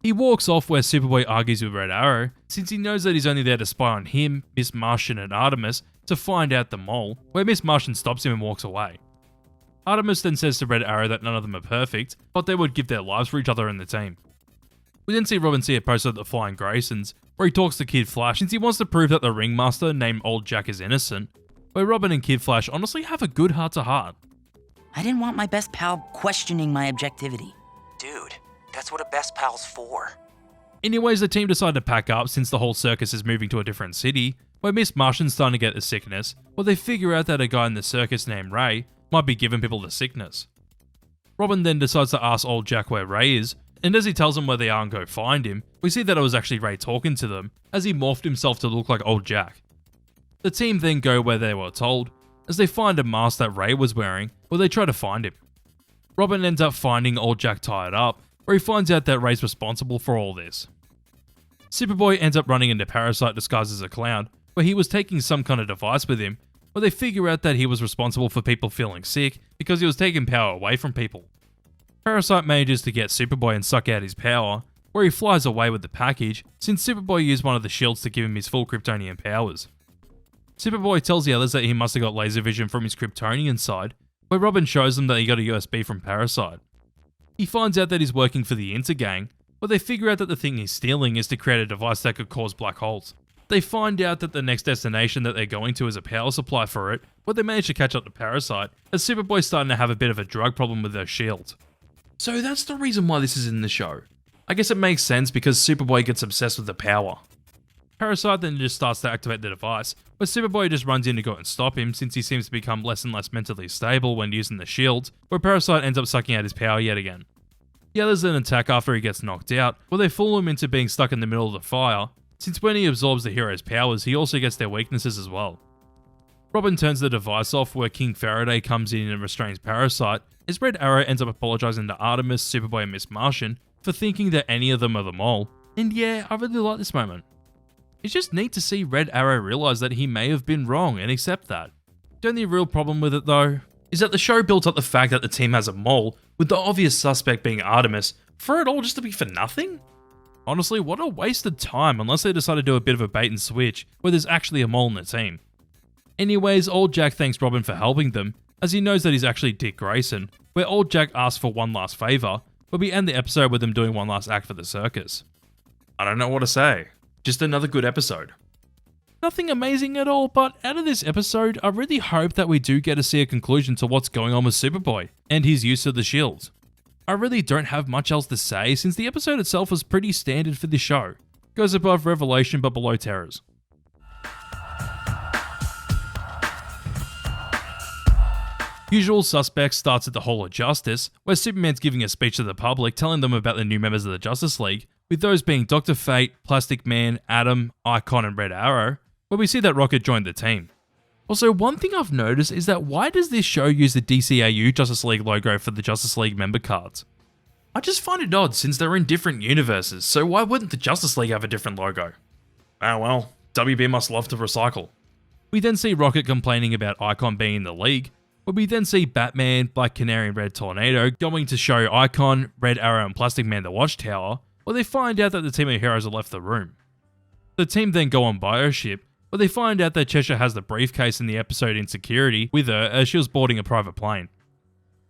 He walks off where Superboy argues with Red Arrow, since he knows that he's only there to spy on him, Miss Martian, and Artemis to find out the mole, where Miss Martian stops him and walks away. Artemis then says to Red Arrow that none of them are perfect, but they would give their lives for each other in the team. We then see Robin see a poster at the Flying Graysons, where he talks to Kid Flash since he wants to prove that the ringmaster named Old Jack is innocent, where Robin and Kid Flash honestly have a good heart-to-heart. I didn't want my best pal questioning my objectivity. Dude, that's what a best pal's for. Anyways, the team decide to pack up since the whole circus is moving to a different city, where Miss Martian's starting to get the sickness, where they figure out that a guy in the circus named Ray might be giving people the sickness. Robin then decides to ask Old Jack where Ray is, and as he tells them where they are and go find him, we see that it was actually Ray talking to them, as he morphed himself to look like Old Jack. The team then go where they were told, as they find a mask that Ray was wearing, where they try to find him. Robin ends up finding Old Jack tied up, where he finds out that Ray's responsible for all this. Superboy ends up running into Parasite disguised as a clown, where he was taking some kind of device with him, where they figure out that he was responsible for people feeling sick because he was taking power away from people. Parasite manages to get Superboy and suck out his power, where he flies away with the package, since Superboy used one of the shields to give him his full Kryptonian powers. Superboy tells the others that he must have got laser vision from his Kryptonian side, where Robin shows them that he got a USB from Parasite. He finds out that he's working for the Intergang, where they figure out that the thing he's stealing is to create a device that could cause black holes. They find out that the next destination that they're going to is a power supply for it, where they manage to catch up to Parasite, as Superboy's starting to have a bit of a drug problem with their shield. So that's the reason why this is in the show. I guess it makes sense because Superboy gets obsessed with the power. Parasite then just starts to activate the device, but Superboy just runs in to go and stop him since he seems to become less and less mentally stable when using the shield, where Parasite ends up sucking out his power yet again. The others then attack after he gets knocked out, where they fool him into being stuck in the middle of the fire, since when he absorbs the hero's powers, he also gets their weaknesses as well. Robin turns the device off where King Faraday comes in and restrains Parasite, as Red Arrow ends up apologizing to Artemis, Superboy, and Miss Martian for thinking that any of them are the mole, and yeah, I really like this moment. It's just neat to see Red Arrow realize that he may have been wrong and accept that. The only real problem with it though, is that the show built up the fact that the team has a mole, with the obvious suspect being Artemis, for it all just to be for nothing? Honestly, what a wasted time unless they decide to do a bit of a bait and switch where there's actually a mole in the team. Anyways, Old Jack thanks Robin for helping them, as he knows that he's actually Dick Grayson, where Old Jack asks for one last favour, where we end the episode with them doing one last act for the circus. I don't know what to say. Just another good episode. Nothing amazing at all, but out of this episode, I really hope that we do get to see a conclusion to what's going on with Superboy, and his use of the shield. I really don't have much else to say since the episode itself was pretty standard for this show. Goes above Revelation but below Terrors. Usual Suspects starts at the Hall of Justice, where Superman's giving a speech to the public telling them about the new members of the Justice League, with those being Dr. Fate, Plastic Man, Atom, Icon, and Red Arrow, where we see that Rocket joined the team. Also, one thing I've noticed is that why does this show use the DCAU Justice League logo for the Justice League member cards? I just find it odd since they're in different universes, so why wouldn't the Justice League have a different logo? Oh well, WB must love to recycle. We then see Rocket complaining about Icon being in the league, where we then see Batman, Black Canary, and Red Tornado going to show Icon, Red Arrow, and Plastic Man the Watchtower, where they find out that the team of heroes have left the room. The team then go on Bioship, where they find out that Cheshire has the briefcase in the episode Insecurity with her as she was boarding a private plane.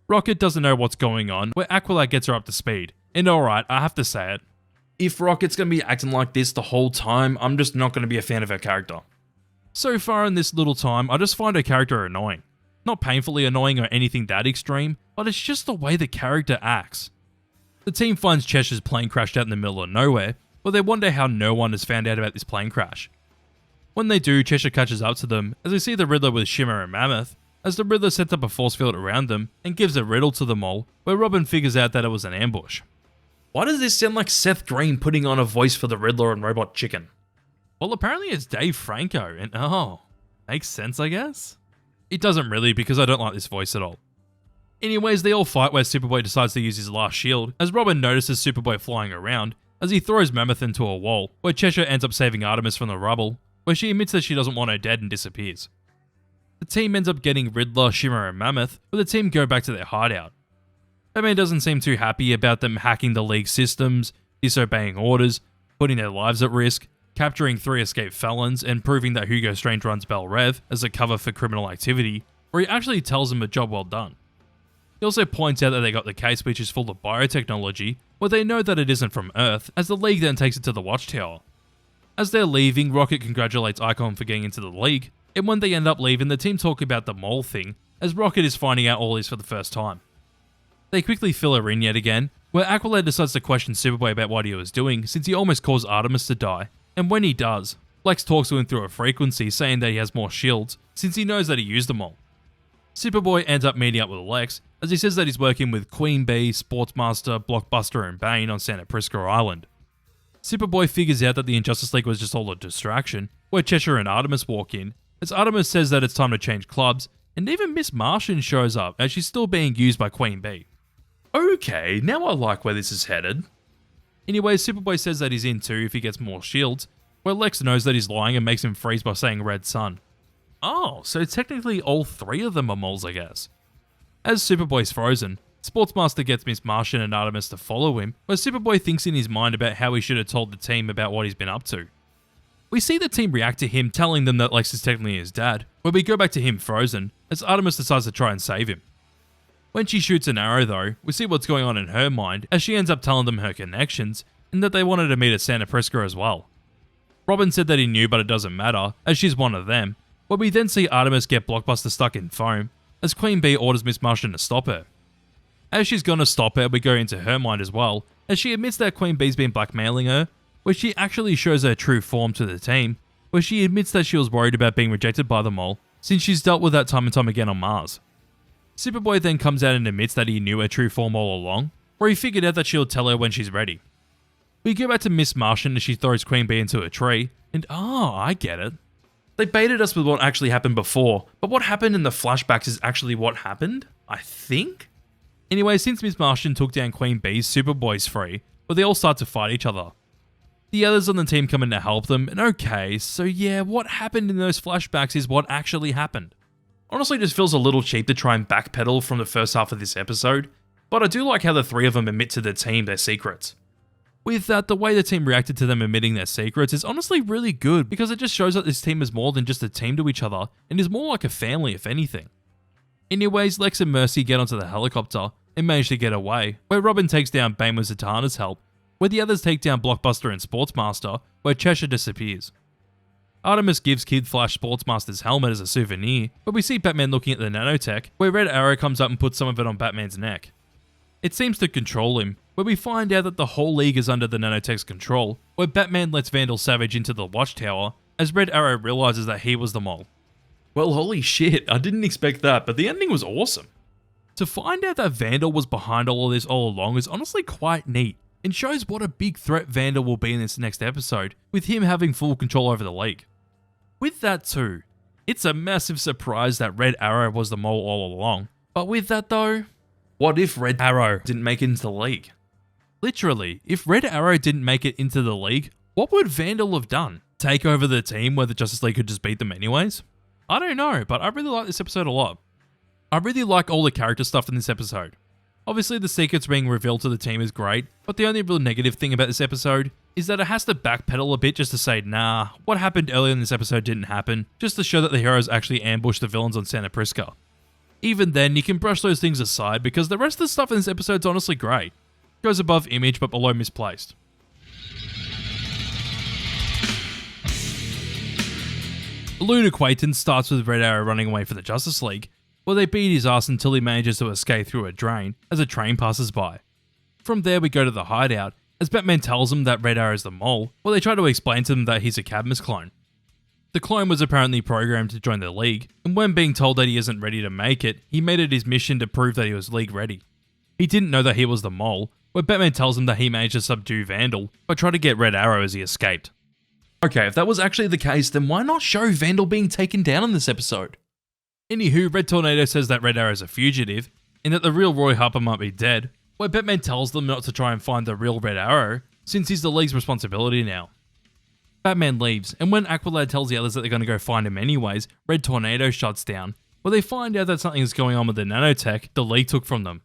Rocket doesn't know what's going on, where Aqualad gets her up to speed. And alright, I have to say it. If Rocket's going to be acting like this the whole time, I'm just not going to be a fan of her character. So far in this little time, I just find her character annoying. Not painfully annoying or anything that extreme, but it's just the way the character acts. The team finds Cheshire's plane crashed out in the middle of nowhere, but they wonder how no one has found out about this plane crash. When they do, Cheshire catches up to them as we see the Riddler with Shimmer and Mammoth, as the Riddler sets up a force field around them and gives a riddle to them all, where Robin figures out that it was an ambush. Why does this sound like Seth Green putting on a voice for the Riddler and Robot Chicken? Well, apparently it's Dave Franco, and oh, makes sense I guess? It doesn't really because I don't like this voice at all. Anyways, they all fight where Superboy decides to use his last shield, as Robin notices Superboy flying around, as he throws Mammoth into a wall, where Cheshire ends up saving Artemis from the rubble, where she admits that she doesn't want her dead and disappears. The team ends up getting Riddler, Shimmer, and Mammoth, but the team go back to their hideout. Batman doesn't seem too happy about them hacking the League's systems, disobeying orders, putting their lives at risk, capturing 3 escaped felons, and proving that Hugo Strange runs Belle Rev as a cover for criminal activity, where he actually tells them a job well done. He also points out that they got the case which is full of biotechnology, where they know that it isn't from Earth, as the League then takes it to the Watchtower. As they're leaving, Rocket congratulates Icon for getting into the League, and when they end up leaving, the team talk about the mole thing, as Rocket is finding out all this for the first time. They quickly fill her in yet again, where Aqualad decides to question Superboy about what he was doing, since he almost caused Artemis to die, and when he does, Lex talks to him through a frequency saying that he has more shields, since he knows that he used them all. Superboy ends up meeting up with Lex, as he says that he's working with Queen Bee, Sportsmaster, Blockbuster, and Bane on Santa Prisca Island. Superboy figures out that the Injustice League was just all a distraction, where Cheshire and Artemis walk in, as Artemis says that it's time to change clubs, and even Miss Martian shows up as she's still being used by Queen Bee. Okay, now I like where this is headed. Anyway, Superboy says that he's in too if he gets more shields, where Lex knows that he's lying and makes him freeze by saying Red Sun. Oh, so technically all 3 of them are moles, I guess. As Superboy's frozen, Sportsmaster gets Miss Martian and Artemis to follow him, where Superboy thinks in his mind about how he should have told the team about what he's been up to. We see the team react to him telling them that Lex is technically his dad, where we go back to him frozen, as Artemis decides to try and save him. When she shoots an arrow though, we see what's going on in her mind, as she ends up telling them her connections, and that they wanted to meet at Santa Prisca as well. Robin said that he knew, but it doesn't matter, as she's one of them, where we then see Artemis get Blockbuster stuck in foam, as Queen Bee orders Miss Martian to stop her. As she's gonna stop her, we go into her mind as well, as she admits that Queen Bee's been blackmailing her, where she actually shows her true form to the team, where she admits that she was worried about being rejected by them all, since she's dealt with that time and time again on Mars. Superboy then comes out and admits that he knew her true form all along, where he figured out that she'll tell her when she's ready. We go back to Miss Martian as she throws Queen Bee into a tree, and I get it. They baited us with what actually happened before, but what happened in the flashbacks is actually what happened, I think? Anyway, since Miss Martian took down Queen Bee, Superboy's free, but they all start to fight each other. The others on the team come in to help them, and okay, so yeah, what happened in those flashbacks is what actually happened. Honestly, it just feels a little cheap to try and backpedal from the first half of this episode, but I do like how the 3 of them admit to the team their secrets. With that, the way the team reacted to them admitting their secrets is honestly really good, because it just shows that this team is more than just a team to each other, and is more like a family if anything. Anyways, Lex and Mercy get onto the helicopter, and manage to get away, where Robin takes down Bane with Zatanna's help, where the others take down Blockbuster and Sportsmaster, where Cheshire disappears. Artemis gives Kid Flash Sportsmaster's helmet as a souvenir, but we see Batman looking at the nanotech, where Red Arrow comes up and puts some of it on Batman's neck. It seems to control him, where we find out that the whole League is under the nanotech's control, where Batman lets Vandal Savage into the Watchtower, as Red Arrow realizes that he was the mole. Well, holy shit, I didn't expect that, but the ending was awesome. To find out that Vandal was behind all of this all along is honestly quite neat, and shows what a big threat Vandal will be in this next episode, with him having full control over the League. With that too, it's a massive surprise that Red Arrow was the mole all along, but with that though, what if Red Arrow didn't make it into the League? Literally, if Red Arrow didn't make it into the League, what would Vandal have done? Take over the team where the Justice League could just beat them anyways? I don't know, but I really like this episode a lot. I really like all the character stuff in this episode. Obviously, the secrets being revealed to the team is great, but the only real negative thing about this episode is that it has to backpedal a bit just to say, nah, what happened earlier in this episode didn't happen, just to show that the heroes actually ambushed the villains on Santa Prisca. Even then, you can brush those things aside because the rest of the stuff in this episode's honestly great. Goes above Image but below Misplaced. Elude Acquaintance starts with Red Arrow running away from the Justice League, where they beat his ass until he manages to escape through a drain as a train passes by. From there we go to the hideout, as Batman tells him that Red Arrow is the mole, while they try to explain to him that he's a Cadmus clone. The clone was apparently programmed to join the League, and when being told that he isn't ready to make it, he made it his mission to prove that he was League ready. He didn't know that he was the mole, where Batman tells him that he managed to subdue Vandal by trying to get Red Arrow as he escaped. Okay, if that was actually the case, then why not show Vandal being taken down in this episode? Anywho, Red Tornado says that Red Arrow is a fugitive, and that the real Roy Harper might be dead, where Batman tells them not to try and find the real Red Arrow, since he's the League's responsibility now. Batman leaves, and when Aqualad tells the others that they're going to go find him anyways, Red Tornado shuts down, where they find out that something is going on with the nanotech the League took from them.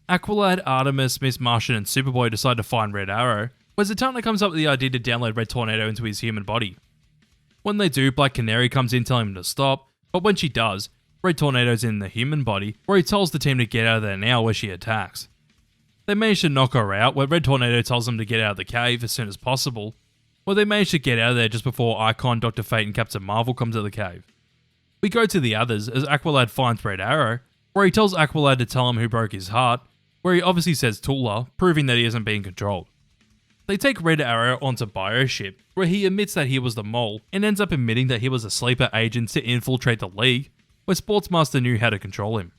Aqualad, Artemis, Miss Martian, and Superboy decide to find Red Arrow, where Zatanna comes up with the idea to download Red Tornado into his human body. When they do, Black Canary comes in telling him to stop, but when she does, Red Tornado's in the human body, where he tells the team to get out of there now where she attacks. They manage to knock her out, where Red Tornado tells them to get out of the cave as soon as possible, where they manage to get out of there just before Icon, Dr. Fate, and Captain Marvel come to the cave. We go to the others as Aqualad finds Red Arrow, where he tells Aqualad to tell him who broke his heart, where he obviously says Tula, proving that he isn't being controlled. They take Red Arrow onto Bioship, where he admits that he was the mole, and ends up admitting that he was a sleeper agent to infiltrate the League, where Sportsmaster knew how to control him.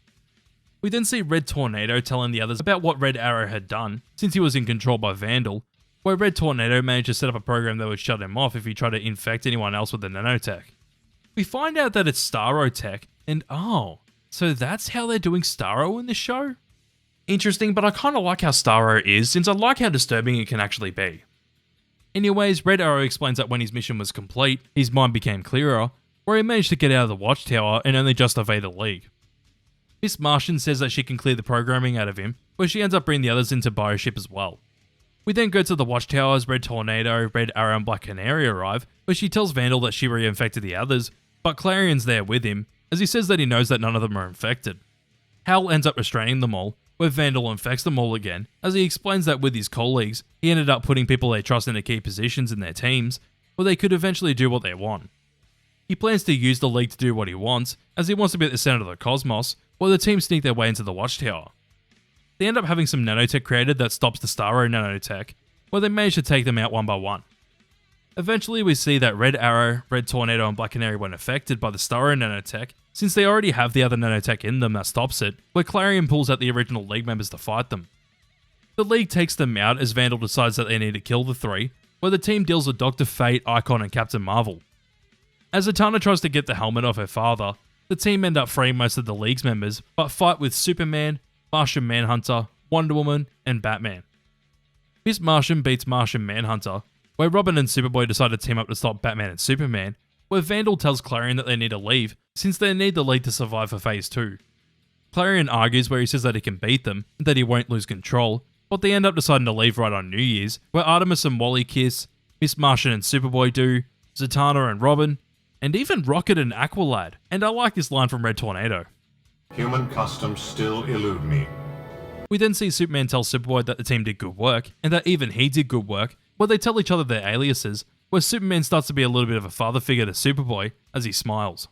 We then see Red Tornado telling the others about what Red Arrow had done, since he was in control by Vandal, where Red Tornado managed to set up a program that would shut him off if he tried to infect anyone else with the nanotech. We find out that it's Starro tech, and oh, so that's how they're doing Starro in the show? Interesting, but I kinda like how Starro is, since I like how disturbing it can actually be. Anyways, Red Arrow explains that when his mission was complete, his mind became clearer, where he managed to get out of the Watchtower and only just evade the League. Miss Martian says that she can clear the programming out of him, where she ends up bringing the others into Bioship as well. We then go to the Watchtower as Red Tornado, Red Arrow, and Black Canary arrive, where she tells Vandal that she reinfected the others, but Clarion's there with him, as he says that he knows that none of them are infected. Hal ends up restraining them all, where Vandal infects them all again, as he explains that with his colleagues, he ended up putting people they trust into key positions in their teams, where they could eventually do what they want. He plans to use the League to do what he wants, as he wants to be at the center of the cosmos, while the team sneak their way into the Watchtower. They end up having some nanotech created that stops the Starro nanotech, where they manage to take them out one by one. Eventually we see that Red Arrow, Red Tornado, and Black Canary weren't affected by the Starro nanotech, since they already have the other nanotech in them that stops it, where Clarion pulls out the original League members to fight them. The League takes them out as Vandal decides that they need to kill the three, where the team deals with Dr. Fate, Icon, and Captain Marvel. As Zatanna tries to get the helmet off her father, the team end up freeing most of the League's members, but fight with Superman, Martian Manhunter, Wonder Woman, and Batman. Miss Martian beats Martian Manhunter, where Robin and Superboy decide to team up to stop Batman and Superman, where Vandal tells Clarion that they need to leave, since they need the League to survive for Phase 2. Clarion argues where he says that he can beat them, and that he won't lose control, but they end up deciding to leave right on New Year's, where Artemis and Wally kiss, Miss Martian and Superboy do, Zatanna and Robin, and even Rocket and Aqualad, and I like this line from Red Tornado. Human customs still elude me. We then see Superman tell Superboy that the team did good work, and that even he did good work, where they tell each other their aliases, where Superman starts to be a little bit of a father figure to Superboy as he smiles.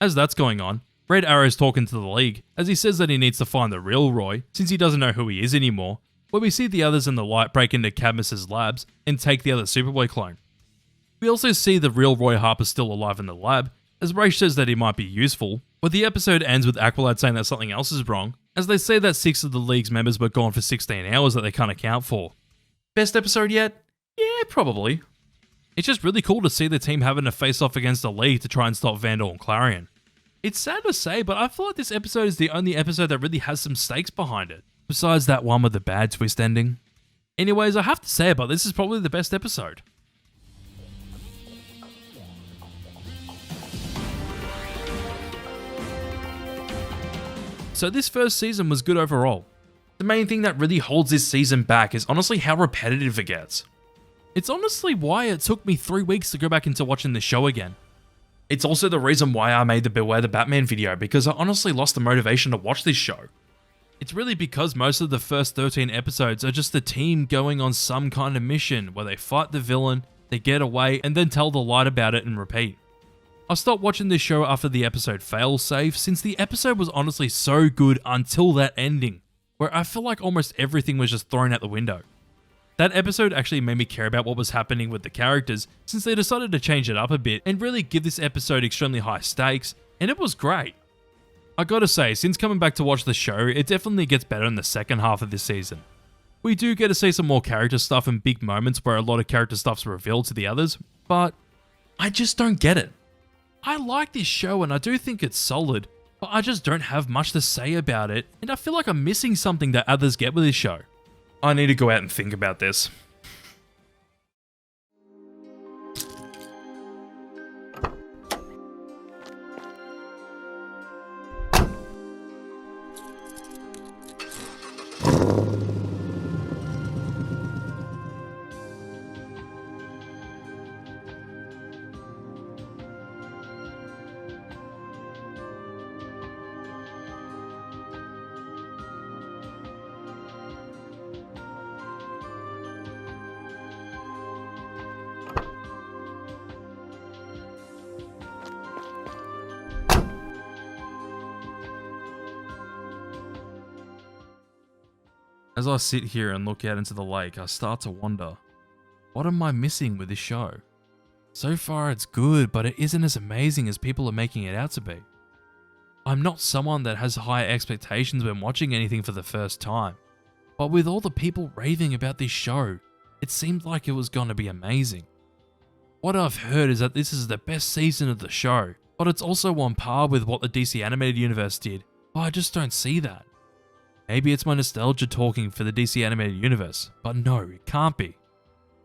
As that's going on, Red Arrow's talking to the League, as he says that he needs to find the real Roy, since he doesn't know who he is anymore, where we see the others in the light break into Cadmus's labs and take the other Superboy clone. We also see the real Roy Harper still alive in the lab, as Ra's says that he might be useful, but the episode ends with Aqualad saying that something else is wrong, as they say that 6 of the League's members were gone for 16 hours that they can't account for. Best episode yet? Yeah, probably. It's just really cool to see the team having to face off against the League to try and stop Vandal and Clarion. It's sad to say, but I feel like this episode is the only episode that really has some stakes behind it, besides that one with the bad twist ending. Anyways, I have to say but this is probably the best episode. So this first season was good overall. The main thing that really holds this season back is honestly how repetitive it gets. It's honestly why it took me 3 weeks to go back into watching the show again. It's also the reason why I made the Beware the Batman video, because I honestly lost the motivation to watch this show. It's really because most of the first 13 episodes are just the team going on some kind of mission where they fight the villain, they get away, and then tell the light about it and repeat. I stopped watching this show after the episode Failsafe, since the episode was honestly so good until that ending, where I feel like almost everything was just thrown out the window. That episode actually made me care about what was happening with the characters, since they decided to change it up a bit and really give this episode extremely high stakes, and it was great. I gotta say, since coming back to watch the show, it definitely gets better in the second half of this season. We do get to see some more character stuff and big moments where a lot of character stuff's revealed to the others, but I just don't get it. I like this show and I do think it's solid, but I just don't have much to say about it, and I feel like I'm missing something that others get with this show. I need to go out and think about this. As I sit here and look out into the lake, I start to wonder, what am I missing with this show? So far it's good, but it isn't as amazing as people are making it out to be. I'm not someone that has high expectations when watching anything for the first time, but with all the people raving about this show, it seemed like it was going to be amazing. What I've heard is that this is the best season of the show, but it's also on par with what the DC Animated Universe did, but I just don't see that. Maybe it's my nostalgia talking for the DC Animated Universe, but no, it can't be.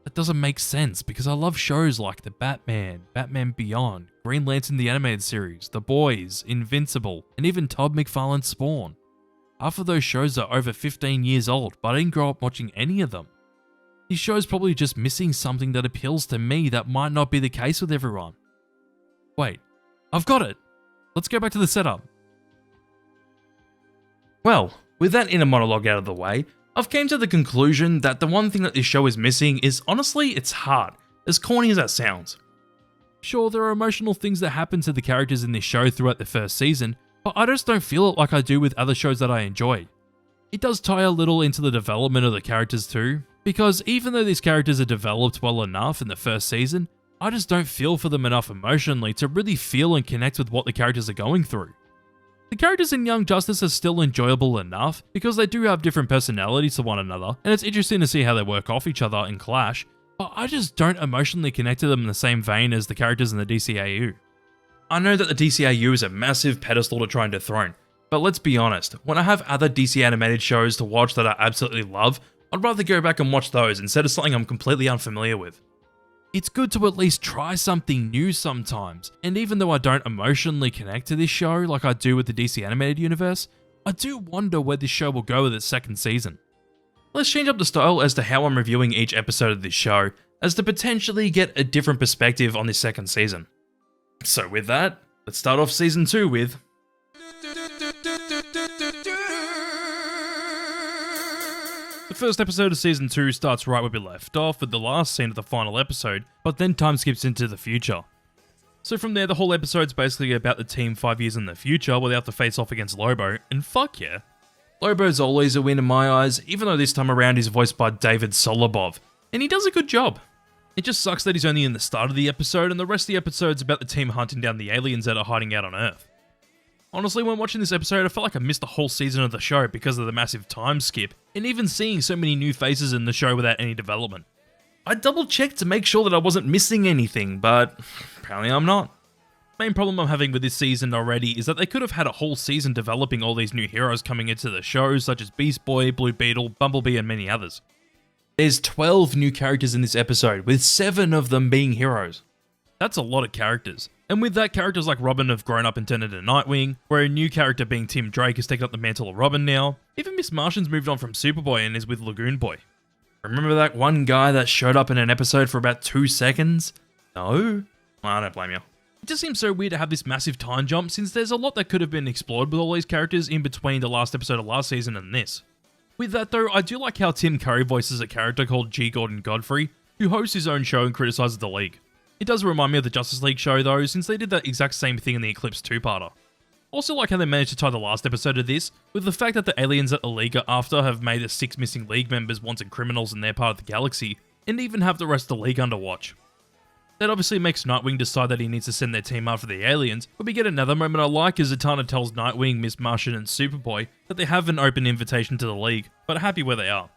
That doesn't make sense because I love shows like The Batman, Batman Beyond, Green Lantern the Animated Series, The Boys, Invincible, and even Todd McFarlane's Spawn. Half of those shows are over 15 years old, but I didn't grow up watching any of them. These shows probably just missing something that appeals to me that might not be the case with everyone. Wait, I've got it! Let's go back to the setup. Well, with that inner monologue out of the way, I've came to the conclusion that the one thing that this show is missing is honestly its heart, as corny as that sounds. Sure, there are emotional things that happen to the characters in this show throughout the first season, but I just don't feel it like I do with other shows that I enjoy. It does tie a little into the development of the characters too, because even though these characters are developed well enough in the first season, I just don't feel for them enough emotionally to really feel and connect with what the characters are going through. The characters in Young Justice are still enjoyable enough because they do have different personalities to one another, and it's interesting to see how they work off each other and clash, but I just don't emotionally connect to them in the same vein as the characters in the DCAU. I know that the DCAU is a massive pedestal to try and dethrone, but let's be honest, when I have other DC animated shows to watch that I absolutely love, I'd rather go back and watch those instead of something I'm completely unfamiliar with. It's good to at least try something new sometimes, and even though I don't emotionally connect to this show like I do with the DC Animated Universe, I do wonder where this show will go with its second season. Let's change up the style as to how I'm reviewing each episode of this show, as to potentially get a different perspective on this second season. So with that, let's start off season 2 with... The first episode of season 2 starts right where we left off with the last scene of the final episode, but then time skips into the future. So from there, the whole episode's basically about the team 5 years in the future where they have to face off against Lobo, and fuck yeah. Lobo's always a win in my eyes, even though this time around he's voiced by David Solobov, and he does a good job. It just sucks that he's only in the start of the episode, and the rest of the episode's about the team hunting down the aliens that are hiding out on Earth. Honestly, when watching this episode, I felt like I missed the whole season of the show because of the massive time skip, and even seeing so many new faces in the show without any development. I double checked to make sure that I wasn't missing anything, but apparently I'm not. The main problem I'm having with this season already is that they could have had a whole season developing all these new heroes coming into the show, such as Beast Boy, Blue Beetle, Bumblebee, and many others. There's 12 new characters in this episode, with 7 of them being heroes. That's a lot of characters. And with that, characters like Robin have grown up and turned into Nightwing, where a new character being Tim Drake has taken up the mantle of Robin now. Even Miss Martian's moved on from Superboy and is with Lagoon Boy. Remember that one guy that showed up in an episode for about 2 seconds? No? I don't blame you. It just seems so weird to have this massive time jump since there's a lot that could have been explored with all these characters in between the last episode of last season and this. With that though, I do like how Tim Curry voices a character called G. Gordon Godfrey, who hosts his own show and criticises the League. It does remind me of the Justice League show though, since they did that exact same thing in the Eclipse 2-parter. Also like how they managed to tie the last episode of this, with the fact that the aliens that the League are after have made the 6 missing League members wanted criminals in their part of the galaxy, and even have the rest of the League under watch. That obviously makes Nightwing decide that he needs to send their team after the aliens, but we get another moment I like as Zatanna tells Nightwing, Miss Martian, and Superboy that they have an open invitation to the League, but are happy where they are.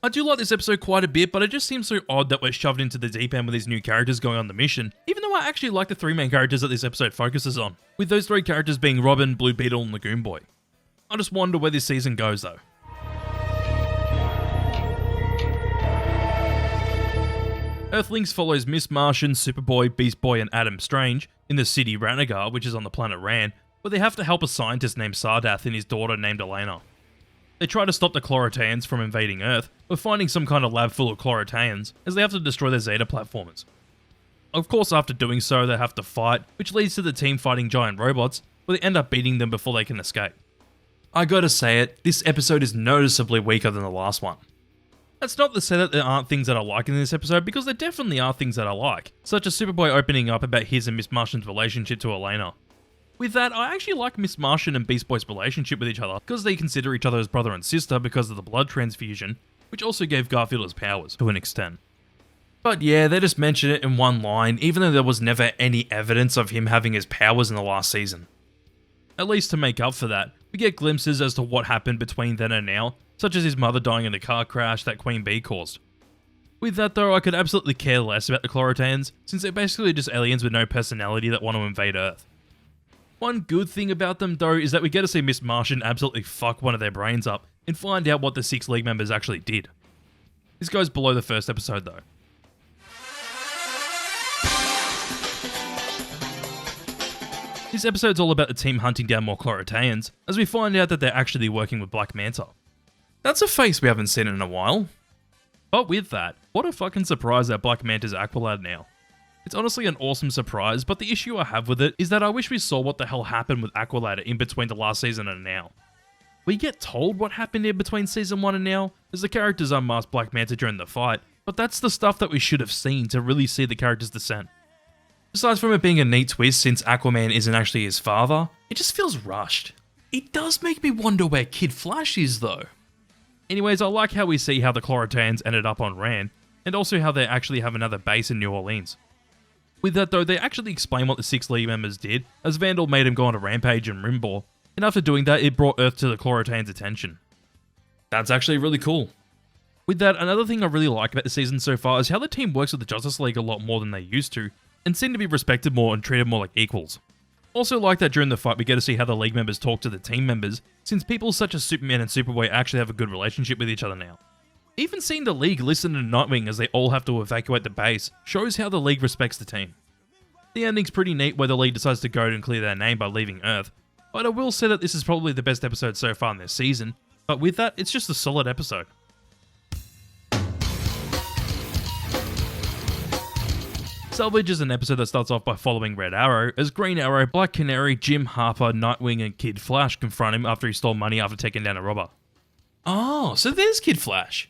I do like this episode quite a bit, but it just seems so odd that we're shoved into the deep end with these new characters going on the mission, even though I actually like the 3 main characters that this episode focuses on, with those 3 characters being Robin, Blue Beetle, and Lagoon Boy. I just wonder where this season goes though. Earthlings follows Miss Martian, Superboy, Beast Boy, and Adam Strange in the city Ranagar, which is on the planet Ran, where they have to help a scientist named Sardath and his daughter named Elena. They try to stop the Chlorotans from invading Earth, but finding some kind of lab full of Chlorotans, as they have to destroy their Zeta platformers. Of course, after doing so, they have to fight, which leads to the team fighting giant robots, but they end up beating them before they can escape. I gotta say it, this episode is noticeably weaker than the last one. That's not to say that there aren't things that I like in this episode, because there definitely are things that I like, such as Superboy opening up about his and Miss Martian's relationship to Elena. With that, I actually like Miss Martian and Beast Boy's relationship with each other because they consider each other as brother and sister because of the blood transfusion, which also gave Garfield his powers to an extent. But yeah, they just mention it in one line, even though there was never any evidence of him having his powers in the last season. At least to make up for that, we get glimpses as to what happened between then and now, such as his mother dying in the car crash that Queen Bee caused. With that though, I could absolutely care less about the Chlorotans, since they're basically just aliens with no personality that want to invade Earth. One good thing about them though is that we get to see Miss Martian absolutely fuck one of their brains up and find out what the 6 League members actually did. This goes below the first episode though. This episode's all about the team hunting down more Chlorotans, as we find out that they're actually working with Black Manta. That's a face we haven't seen in a while. But with that, what a fucking surprise that Black Manta's Aqualad now. It's honestly an awesome surprise, but the issue I have with it is that I wish we saw what the hell happened with Aqualad in between the last season and now. We get told what happened in between season 1 and now, as the characters unmasked Black Manta during the fight, but that's the stuff that we should have seen to really see the character's descent. Aside from it being a neat twist since Aquaman isn't actually his father, it just feels rushed. It does make me wonder where Kid Flash is though. Anyways, I like how we see how the Chlorotans ended up on Rann, and also how they actually have another base in New Orleans. With that though, they actually explain what the 6 League members did, as Vandal made him go on a rampage in Rimbor, and after doing that, it brought Earth to the Chlorotans' attention. That's actually really cool. With that, another thing I really like about the season so far is how the team works with the Justice League a lot more than they used to, and seem to be respected more and treated more like equals. Also like that during the fight we get to see how the League members talk to the team members, since people such as Superman and Superboy actually have a good relationship with each other now. Even seeing the League listen to Nightwing as they all have to evacuate the base shows how the League respects the team. The ending's pretty neat where the League decides to go and clear their name by leaving Earth, but I will say that this is probably the best episode so far in this season, but with that, it's just a solid episode. Salvage is an episode that starts off by following Red Arrow, as Green Arrow, Black Canary, Jim Harper, Nightwing, and Kid Flash confront him after he stole money after taking down a robber. Oh, so there's Kid Flash.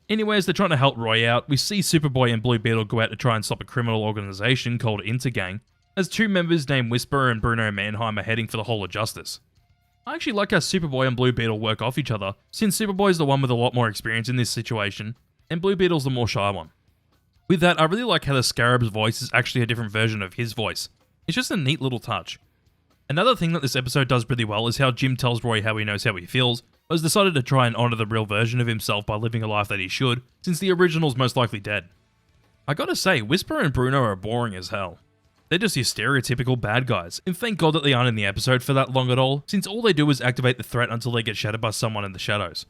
Anyways, they're trying to help Roy out. We see Superboy and Blue Beetle go out to try and stop a criminal organization called Intergang, as 2 members named Whisperer and Bruno Mannheim are heading for the Hall of Justice. I actually like how Superboy and Blue Beetle work off each other, since Superboy's the one with a lot more experience in this situation, and Blue Beetle's the more shy one. With that, I really like how the Scarab's voice is actually a different version of his voice. It's just a neat little touch. Another thing that this episode does really well is how Jim tells Roy how he knows how he feels, but has decided to try and honour the real version of himself by living a life that he should, since the original's most likely dead. I gotta say, Whisper and Bruno are boring as hell. They're just your stereotypical bad guys, and thank God that they aren't in the episode for that long at all, since all they do is activate the threat until they get shattered by someone in the shadows.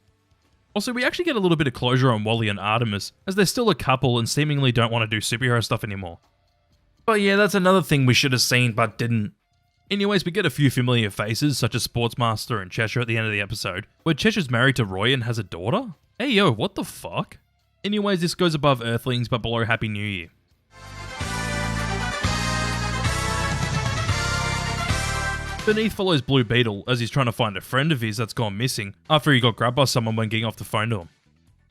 Also, we actually get a little bit of closure on Wally and Artemis, as they're still a couple and seemingly don't want to do superhero stuff anymore. But yeah, that's another thing we should have seen but didn't. Anyways, we get a few familiar faces, such as Sportsmaster and Cheshire at the end of the episode, where Cheshire's married to Roy and has a daughter? Hey yo, what the fuck? Anyways, this goes above Earthlings but below Happy New Year. Beneath follows Blue Beetle as he's trying to find a friend of his that's gone missing after he got grabbed by someone when getting off the phone to him.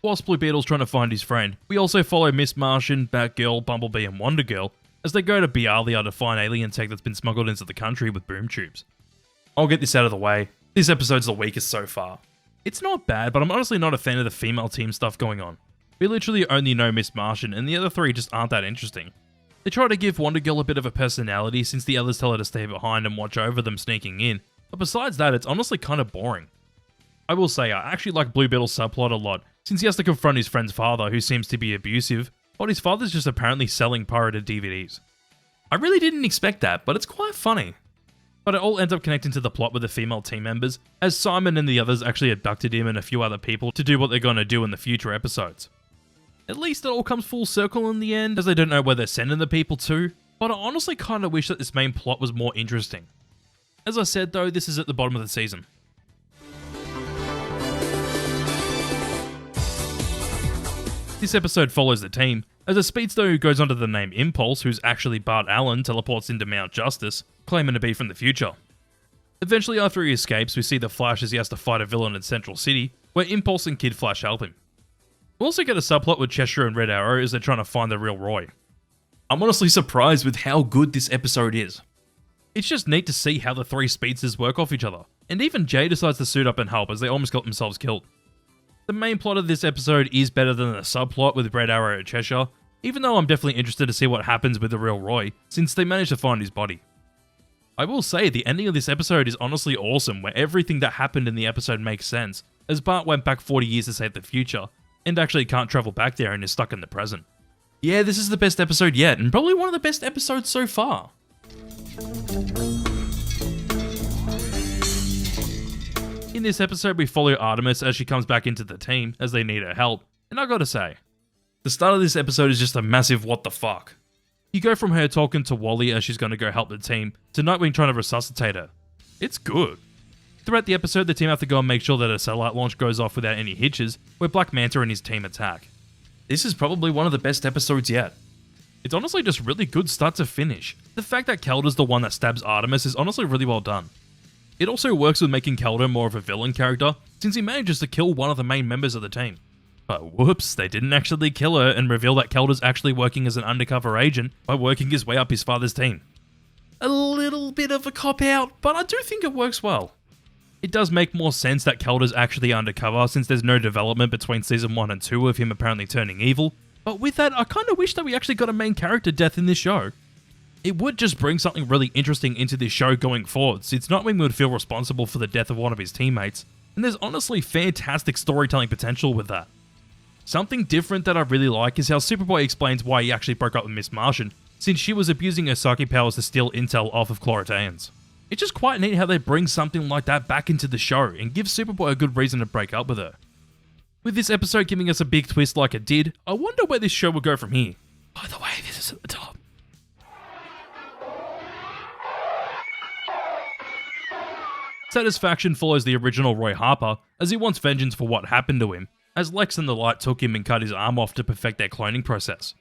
Whilst Blue Beetle's trying to find his friend, we also follow Miss Martian, Batgirl, Bumblebee and Wonder Girl as they go to Bialia to find alien tech that's been smuggled into the country with boom tubes. I'll get this out of the way. This episode's the weakest so far. It's not bad, but I'm honestly not a fan of the female team stuff going on. We literally only know Miss Martian and the other 3 just aren't that interesting. They try to give Wonder Girl a bit of a personality since the others tell her to stay behind and watch over them sneaking in, but besides that, it's honestly kind of boring. I will say, I actually like Blue Beetle's subplot a lot, since he has to confront his friend's father who seems to be abusive, but his father's just apparently selling pirated DVDs. I really didn't expect that, but it's quite funny. But it all ends up connecting to the plot with the female team members, as Simon and the others actually abducted him and a few other people to do what they're going to do in the future episodes. At least it all comes full circle in the end, as they don't know where they're sending the people to, but I honestly kind of wish that this main plot was more interesting. As I said though, this is at the bottom of the season. This episode follows the team, as a speedster who goes under the name Impulse, who's actually Bart Allen, teleports into Mount Justice, claiming to be from the future. Eventually after he escapes, we see the Flash as he has to fight a villain in Central City, where Impulse and Kid Flash help him. We also get a subplot with Cheshire and Red Arrow as they're trying to find the real Roy. I'm honestly surprised with how good this episode is. It's just neat to see how the three speedsters work off each other, and even Jay decides to suit up and help as they almost got themselves killed. The main plot of this episode is better than the subplot with Red Arrow and Cheshire, even though I'm definitely interested to see what happens with the real Roy, since they managed to find his body. I will say, the ending of this episode is honestly awesome, where everything that happened in the episode makes sense, as Bart went back 40 years to save the future, and actually can't travel back there and is stuck in the present. Yeah, this is the best episode yet, and probably one of the best episodes so far. In this episode, we follow Artemis as she comes back into the team, as they need her help, and I gotta say, the start of this episode is just a massive what the fuck. You go from her talking to Wally as she's gonna go help the team, to Nightwing trying to resuscitate her. It's good. Throughout the episode, the team have to go and make sure that a satellite launch goes off without any hitches, where Black Manta and his team attack. This is probably one of the best episodes yet. It's honestly just really good start to finish. The fact that Kelder's the one that stabs Artemis is honestly really well done. It also works with making Kelder more of a villain character, since he manages to kill one of the main members of the team. But whoops, they didn't actually kill her and reveal that Kelder's actually working as an undercover agent by working his way up his father's team. A little bit of a cop-out, but I do think it works well. It does make more sense that Kelder's actually undercover since there's no development between season 1 and 2 of him apparently turning evil, but with that, I kinda wish that we actually got a main character death in this show. It would just bring something really interesting into this show going forward, since Nightwing would feel responsible for the death of one of his teammates, and there's honestly fantastic storytelling potential with that. Something different that I really like is how Superboy explains why he actually broke up with Miss Martian, since she was abusing her psychic powers to steal intel off of Chloroteans. It's just quite neat how they bring something like that back into the show and give Superboy a good reason to break up with her. With this episode giving us a big twist like it did, I wonder where this show will go from here. By the way, this is at the top. Satisfaction follows the original Roy Harper, as he wants vengeance for what happened to him, as Lex and the Light took him and cut his arm off to perfect their cloning process.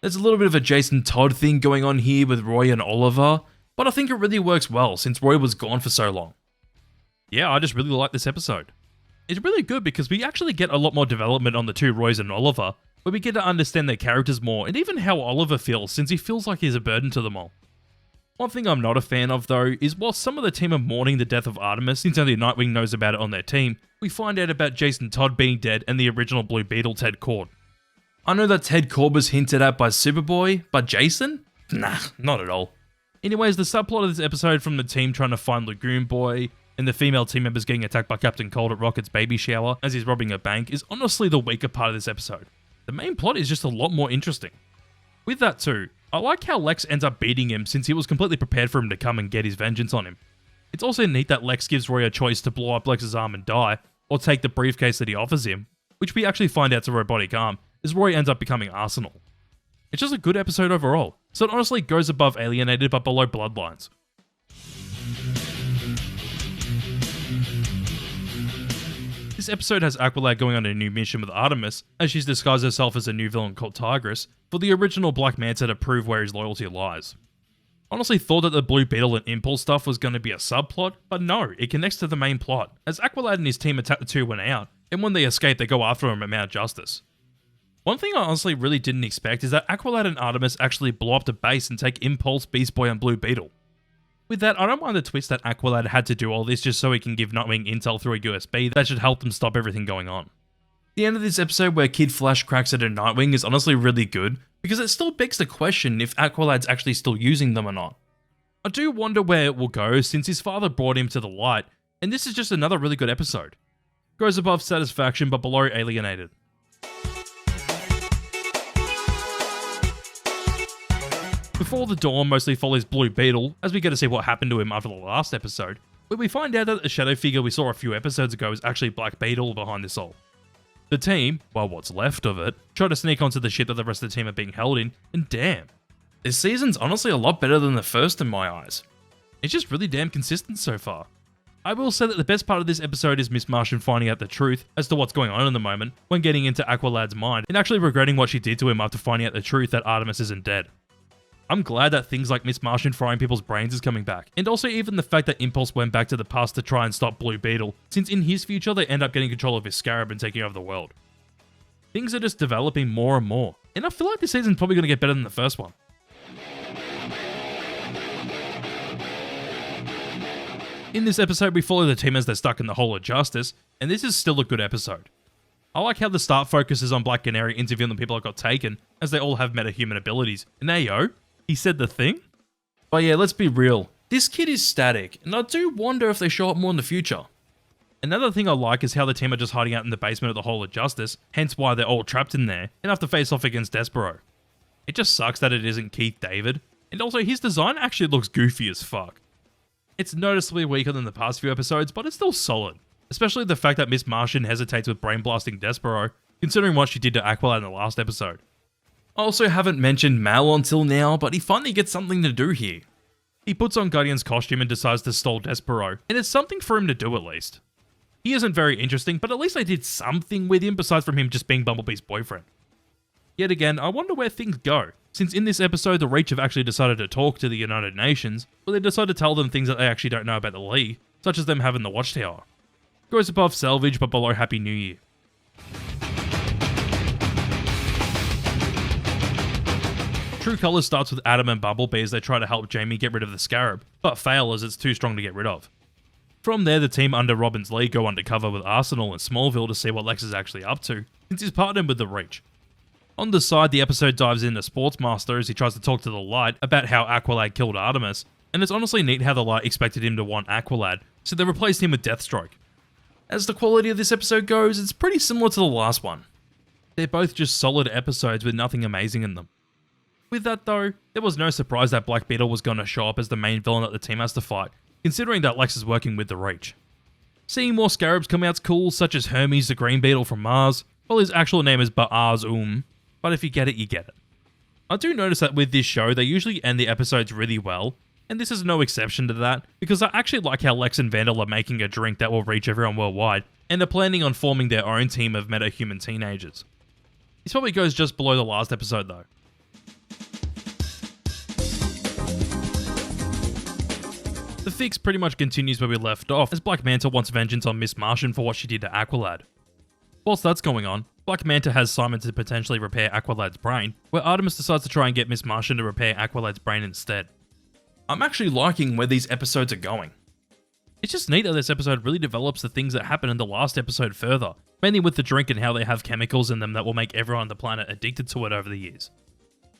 There's a little bit of a Jason Todd thing going on here with Roy and Oliver, but I think it really works well since Roy was gone for so long. Yeah, I just really like this episode. It's really good because we actually get a lot more development on the two Roys and Oliver, where we get to understand their characters more and even how Oliver feels since he feels like he's a burden to them all. One thing I'm not a fan of though is while some of the team are mourning the death of Artemis since only Nightwing knows about it on their team, we find out about Jason Todd being dead and the original Blue Beetle Ted Kord. I know that Ted Kord was hinted at by Superboy, but Jason? Nah, not at all. Anyways, the subplot of this episode from the team trying to find Lagoon Boy, and the female team members getting attacked by Captain Cold at Rocket's baby shower as he's robbing a bank is honestly the weaker part of this episode. The main plot is just a lot more interesting. With that too, I like how Lex ends up beating him since he was completely prepared for him to come and get his vengeance on him. It's also neat that Lex gives Roy a choice to blow up Lex's arm and die, or take the briefcase that he offers him, which we actually find out's a robotic arm, as Roy ends up becoming Arsenal. It's just a good episode overall, so it honestly goes above Alienated but below Bloodlines. This episode has Aqualad going on a new mission with Artemis, as she's disguised herself as a new villain called Tigress, for the original Black Manta to prove where his loyalty lies. Honestly thought that the Blue Beetle and Impulse stuff was going to be a subplot, but no, it connects to the main plot, as Aqualad and his team attack the two when out, and when they escape they go after him at Mount Justice. One thing I honestly really didn't expect is that Aqualad and Artemis actually blow up the base and take Impulse, Beast Boy and Blue Beetle. With that, I don't mind the twist that Aqualad had to do all this just so he can give Nightwing intel through a USB that should help them stop everything going on. The end of this episode where Kid Flash cracks it at Nightwing is honestly really good, because it still begs the question if Aqualad's actually still using them or not. I do wonder where it will go since his father brought him to the light, and this is just another really good episode. Goes above Satisfaction but below Alienated. Before the Dawn mostly follows Blue Beetle, as we get to see what happened to him after the last episode, where we find out that the shadow figure we saw a few episodes ago is actually Black Beetle behind this all. The team, well what's left of it, try to sneak onto the ship that the rest of the team are being held in, and damn, this season's honestly a lot better than the first in my eyes. It's just really damn consistent so far. I will say that the best part of this episode is Miss Martian finding out the truth as to what's going on in the moment, when getting into Aqualad's mind, and actually regretting what she did to him after finding out the truth that Artemis isn't dead. I'm glad that things like Miss Martian frying people's brains is coming back, and also even the fact that Impulse went back to the past to try and stop Blue Beetle, since in his future they end up getting control of his Scarab and taking over the world. Things are just developing more and more, and I feel like this season's probably going to get better than the first one. In this episode, we follow the team as they're stuck in the Hole of Justice, and this is still a good episode. I like how the start focuses on Black Canary interviewing the people that got taken, as they all have metahuman abilities. And Ayo, he said the thing? But yeah, let's be real. This kid is static, and I do wonder if they show up more in the future. Another thing I like is how the team are just hiding out in the basement of the Hole of Justice, hence why they're all trapped in there, and have to face off against Despero. It just sucks that it isn't Keith David, and also his design actually looks goofy as fuck. It's noticeably weaker than the past few episodes, but it's still solid. Especially the fact that Miss Martian hesitates with brain blasting Despero, considering what she did to Aqualad in the last episode. I also haven't mentioned Mal until now, but he finally gets something to do here. He puts on Guardian's costume and decides to stall Despero, and it's something for him to do at least. He isn't very interesting, but at least I did something with him besides from him just being Bumblebee's boyfriend. Yet again, I wonder where things go, since in this episode the Reach have actually decided to talk to the United Nations, but they decide to tell them things that they actually don't know about the League, such as them having the Watchtower. Goes above salvage but below Happy New Year. True Colors starts with Adam and Bumblebee as they try to help Jamie get rid of the Scarab, but fail as it's too strong to get rid of. From there, the team under Robin's lead go undercover with Arsenal and Smallville to see what Lex is actually up to, since he's partnered with the Reach. On the side, the episode dives into Sportsmaster as he tries to talk to the Light about how Aqualad killed Artemis, and it's honestly neat how the Light expected him to want Aqualad, so they replaced him with Deathstroke. As the quality of this episode goes, it's pretty similar to the last one. They're both just solid episodes with nothing amazing in them. With that though, there was no surprise that Black Beetle was going to show up as the main villain that the team has to fight, considering that Lex is working with the Reach. Seeing more Scarabs come out's cool, such as Hermes the Green Beetle from Mars, well his actual name is Ba'az but if you get it, you get it. I do notice that with this show, they usually end the episodes really well, and this is no exception to that, because I actually like how Lex and Vandal are making a drink that will reach everyone worldwide, and are planning on forming their own team of metahuman teenagers. This probably goes just below the last episode though. The fix pretty much continues where we left off, as Black Manta wants vengeance on Miss Martian for what she did to Aqualad. Whilst that's going on, Black Manta has Simon to potentially repair Aqualad's brain, where Artemis decides to try and get Miss Martian to repair Aqualad's brain instead. I'm actually liking where these episodes are going. It's just neat that this episode really develops the things that happened in the last episode further, mainly with the drink and how they have chemicals in them that will make everyone on the planet addicted to it over the years.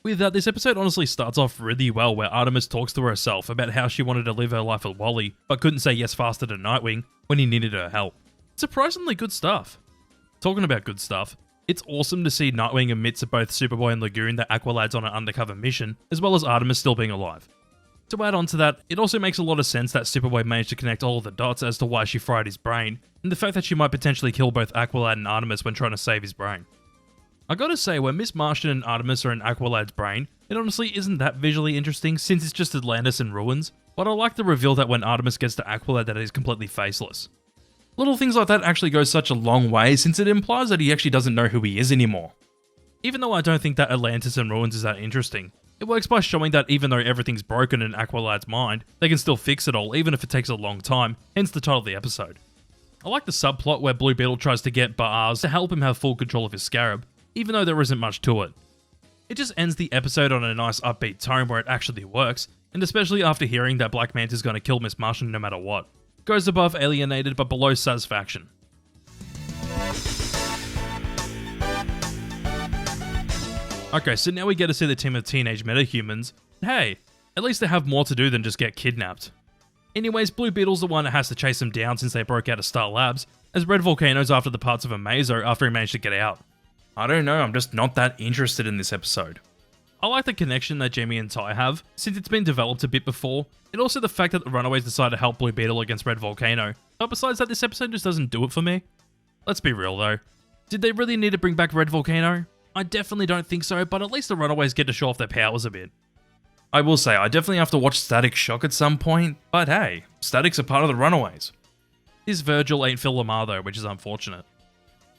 With that, this episode honestly starts off really well where Artemis talks to herself about how she wanted to live her life with Wally, but couldn't say yes faster to Nightwing when he needed her help. Surprisingly good stuff. Talking about good stuff, it's awesome to see Nightwing admit to both Superboy and Lagoon that Aqualad's on an undercover mission, as well as Artemis still being alive. To add on to that, it also makes a lot of sense that Superboy managed to connect all of the dots as to why she fried his brain, and the fact that she might potentially kill both Aqualad and Artemis when trying to save his brain. I gotta say, when Miss Martian and Artemis are in Aqualad's brain, it honestly isn't that visually interesting since it's just Atlantis in ruins, but I like the reveal that when Artemis gets to Aqualad that he's completely faceless. Little things like that actually go such a long way since it implies that he actually doesn't know who he is anymore. Even though I don't think that Atlantis in ruins is that interesting, it works by showing that even though everything's broken in Aqualad's mind, they can still fix it all even if it takes a long time, hence the title of the episode. I like the subplot where Blue Beetle tries to get Ba'az to help him have full control of his Scarab, even though there isn't much to it. It just ends the episode on a nice upbeat tone where it actually works, and especially after hearing that Black Manta's gonna kill Miss Martian no matter what. Goes above Alienated but below Satisfaction. Okay, so now we get to see the team of teenage metahumans. Hey, at least they have more to do than just get kidnapped. Anyways, Blue Beetle's the one that has to chase them down since they broke out of Star Labs, as Red Volcano's after the parts of Amazo after he managed to get out. I don't know, I'm just not that interested in this episode. I like the connection that Jamie and Ty have, since it's been developed a bit before, and also the fact that the Runaways decide to help Blue Beetle against Red Volcano, but besides that, this episode just doesn't do it for me. Let's be real though. Did they really need to bring back Red Volcano? I definitely don't think so, but at least the Runaways get to show off their powers a bit. I will say, I definitely have to watch Static Shock at some point, but hey, Static's a part of the Runaways. This Virgil ain't Phil Lamar though, which is unfortunate.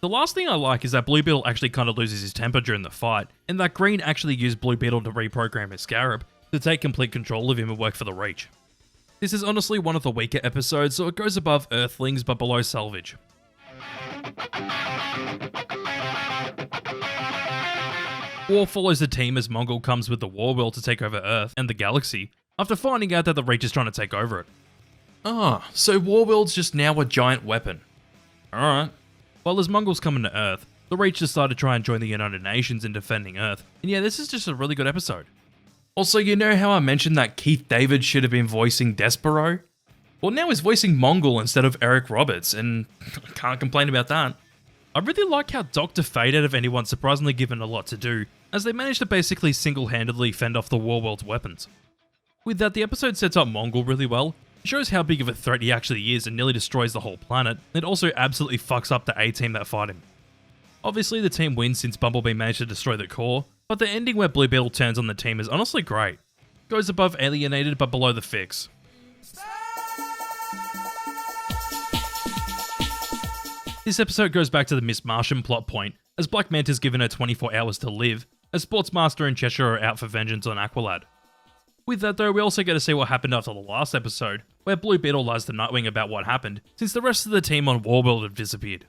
The last thing I like is that Blue Beetle actually kind of loses his temper during the fight, and that Green actually used Blue Beetle to reprogram his Scarab to take complete control of him and work for the Reach. This is honestly one of the weaker episodes, so it goes above Earthlings but below Salvage. War follows the team as Mongol comes with the War Wheel to take over Earth and the galaxy, after finding out that the Reach is trying to take over it. Ah, so Warworld's just now a giant weapon. Alright. Well, as Mongols come into Earth, the Reach decide to try and join the United Nations in defending Earth. And yeah, this is just a really good episode. Also, you know how I mentioned that Keith David should have been voicing Despero? Well, now he's voicing Mongol instead of Eric Roberts, and I can't complain about that. I really like how Dr. Fate, out of anyone, surprisingly given a lot to do, as they managed to basically single-handedly fend off the Warworld's weapons. With that, the episode sets up Mongol really well. It shows how big of a threat he actually is and nearly destroys the whole planet. It also absolutely fucks up the A-team that fight him. Obviously, the team wins since Bumblebee managed to destroy the core, but the ending where Blue Beetle turns on the team is honestly great. Goes above Alienated but below the fix. This episode goes back to the Miss Martian plot point, as Black Manta's given her 24 hours to live, as Sportsmaster and Cheshire are out for vengeance on Aqualad. With that though, we also get to see what happened after the last episode, where Blue Beetle lies to Nightwing about what happened, since the rest of the team on Warworld had disappeared.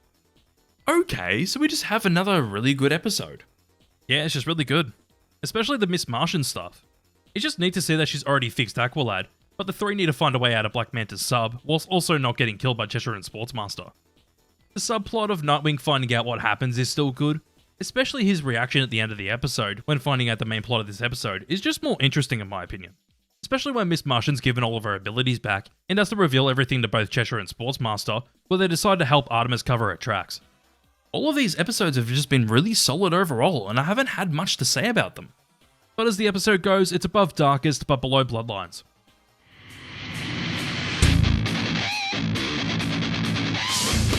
Okay, so we just have another really good episode. Yeah, it's just really good. Especially the Miss Martian stuff. It's just neat to see that she's already fixed Aqualad, but the three need to find a way out of Black Manta's sub, whilst also not getting killed by Cheshire and Sportsmaster. The subplot of Nightwing finding out what happens is still good, especially his reaction at the end of the episode when finding out the main plot of this episode is just more interesting in my opinion. Especially when Miss Martian's given all of her abilities back and has to reveal everything to both Cheshire and Sportsmaster, where they decide to help Artemis cover her tracks. All of these episodes have just been really solid overall, and I haven't had much to say about them. But as the episode goes, it's above Darkest but below Bloodlines.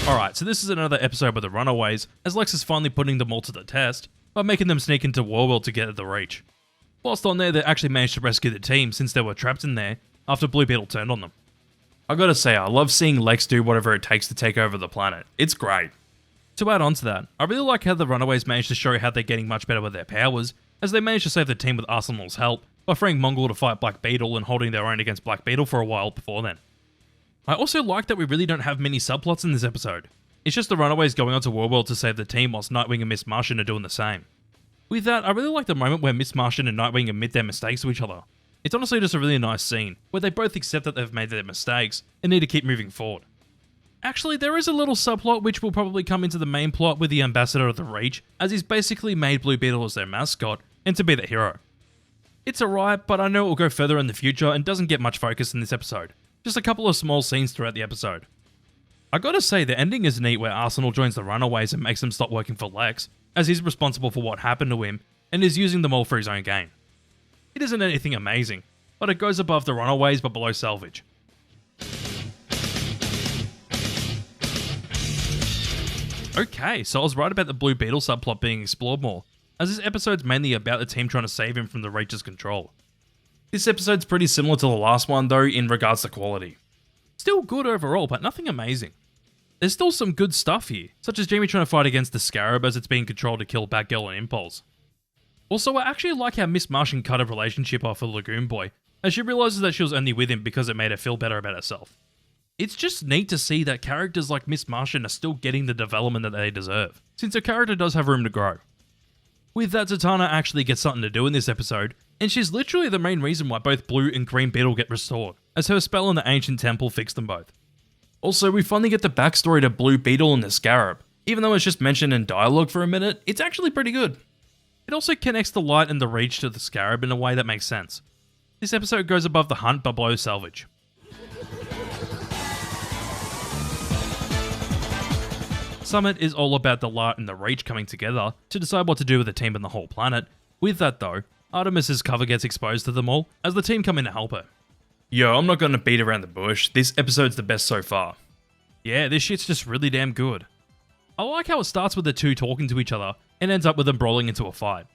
Alright, so this is another episode with the Runaways, as Lex is finally putting them all to the test, by making them sneak into Warworld to get at the Reach. Whilst on there, they actually managed to rescue the team since they were trapped in there after Blue Beetle turned on them. I gotta say, I love seeing Lex do whatever it takes to take over the planet. It's great. To add on to that, I really like how the Runaways managed to show how they're getting much better with their powers, as they managed to save the team with Arsenal's help, by freeing Mongol to fight Black Beetle and holding their own against Black Beetle for a while before then. I also like that we really don't have many subplots in this episode. It's just the Runaways going onto Warworld to save the team whilst Nightwing and Miss Martian are doing the same. With that, I really like the moment where Miss Martian and Nightwing admit their mistakes to each other. It's honestly just a really nice scene, where they both accept that they've made their mistakes and need to keep moving forward. Actually, there is a little subplot which will probably come into the main plot with the Ambassador of the Reach, as he's basically made Blue Beetle as their mascot and to be the hero. It's alright, but I know it will go further in the future and doesn't get much focus in this episode. Just a couple of small scenes throughout the episode. I gotta say, the ending is neat where Arsenal joins the Runaways and makes them stop working for Lex, as he's responsible for what happened to him and is using them all for his own gain. It isn't anything amazing, but it goes above the Runaways but below Salvage. Okay, so I was right about the Blue Beetle subplot being explored more, as this episode's mainly about the team trying to save him from the Reach's control. This episode's pretty similar to the last one though in regards to quality. Still good overall, but nothing amazing. There's still some good stuff here, such as Jamie trying to fight against the Scarab as it's being controlled to kill Batgirl and Impulse. Also, I actually like how Miss Martian cut a relationship off with Lagoon Boy, as she realises that she was only with him because it made her feel better about herself. It's just neat to see that characters like Miss Martian are still getting the development that they deserve, since her character does have room to grow. With that, Zatanna actually gets something to do in this episode, and she's literally the main reason why both Blue and Green Beetle get restored, as her spell in the Ancient Temple fixed them both. Also, we finally get the backstory to Blue Beetle and the Scarab. Even though it's just mentioned in dialogue for a minute, it's actually pretty good. It also connects the Light and the Reach to the Scarab in a way that makes sense. This episode goes above the Hunt but below Salvage. Summit is all about the Light and the Reach coming together to decide what to do with the team and the whole planet. With that though, Artemis's cover gets exposed to them all as the team come in to help her. Yo, I'm not gonna beat around the bush, this episode's the best so far. Yeah, this shit's just really damn good. I like how it starts with the two talking to each other and ends up with them brawling into a fight.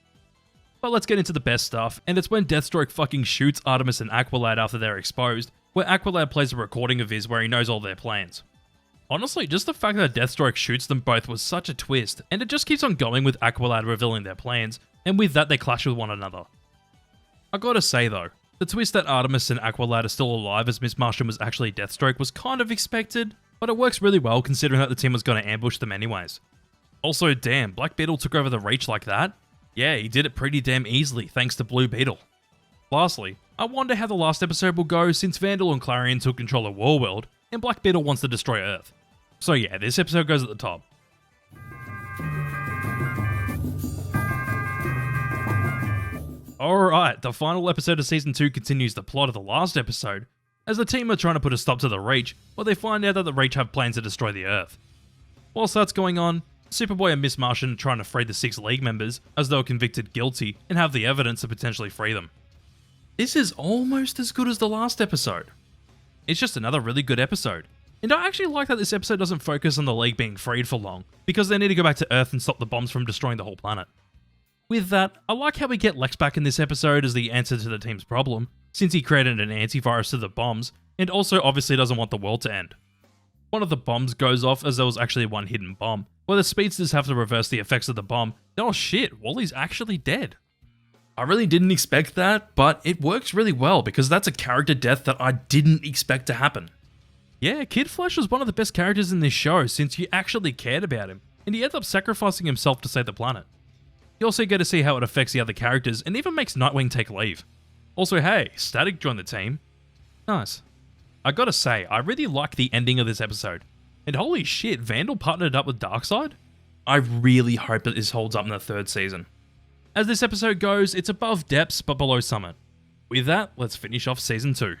But let's get into the best stuff, and it's when Deathstroke fucking shoots Artemis and Aqualad after they're exposed, where Aqualad plays a recording of his where he knows all their plans. Honestly, just the fact that Deathstroke shoots them both was such a twist, and it just keeps on going with Aqualad revealing their plans, and with that they clash with one another. I gotta say though, the twist that Artemis and Aqualad are still alive as Miss Martian was actually Deathstroke was kind of expected, but it works really well considering that the team was going to ambush them anyways. Also, damn, Black Beetle took over the Reach like that? Yeah, he did it pretty damn easily thanks to Blue Beetle. Lastly, I wonder how the last episode will go since Vandal and Clarion took control of Warworld, and Black Beetle wants to destroy Earth. So yeah, this episode goes at the top. Alright, the final episode of Season 2 continues the plot of the last episode, as the team are trying to put a stop to the Reach, but they find out that the Reach have plans to destroy the Earth. Whilst that's going on, Superboy and Miss Martian are trying to free the 6 League members, as they were convicted guilty and have the evidence to potentially free them. This is almost as good as the last episode. It's just another really good episode. And I actually like that this episode doesn't focus on the League being freed for long, because they need to go back to Earth and stop the bombs from destroying the whole planet. With that, I like how we get Lex back in this episode as the answer to the team's problem, since he created an antivirus to the bombs, and also obviously doesn't want the world to end. One of the bombs goes off as there was actually one hidden bomb, where the speedsters have to reverse the effects of the bomb. Oh shit, Wally's actually dead. I really didn't expect that, but it works really well because that's a character death that I didn't expect to happen. Yeah, Kid Flash was one of the best characters in this show since you actually cared about him, and he ends up sacrificing himself to save the planet. You also get to see how it affects the other characters and even makes Nightwing take leave. Also, hey, Static joined the team. Nice. I gotta say, I really like the ending of this episode. And holy shit, Vandal partnered up with Darkseid? I really hope that this holds up in the 3rd season. As this episode goes, it's above Depths but below Summit. With that, let's finish off Season 2.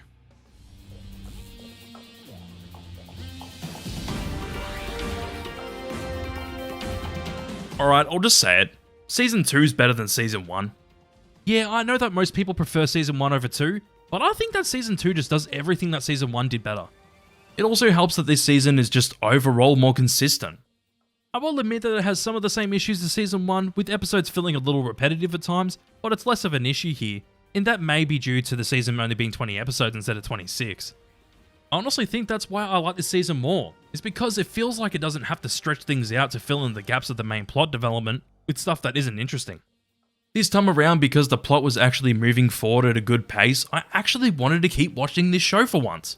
Alright, I'll just say it. Season 2 is better than Season 1. Yeah, I know that most people prefer Season 1 over 2, but I think that Season 2 just does everything that Season 1 did better. It also helps that this season is just overall more consistent. I will admit that it has some of the same issues as Season 1, with episodes feeling a little repetitive at times, but it's less of an issue here, and that may be due to the season only being 20 episodes instead of 26. I honestly think that's why I like this season more, is because it feels like it doesn't have to stretch things out to fill in the gaps of the main plot development with stuff that isn't interesting. This time around, because the plot was actually moving forward at a good pace, I actually wanted to keep watching this show for once.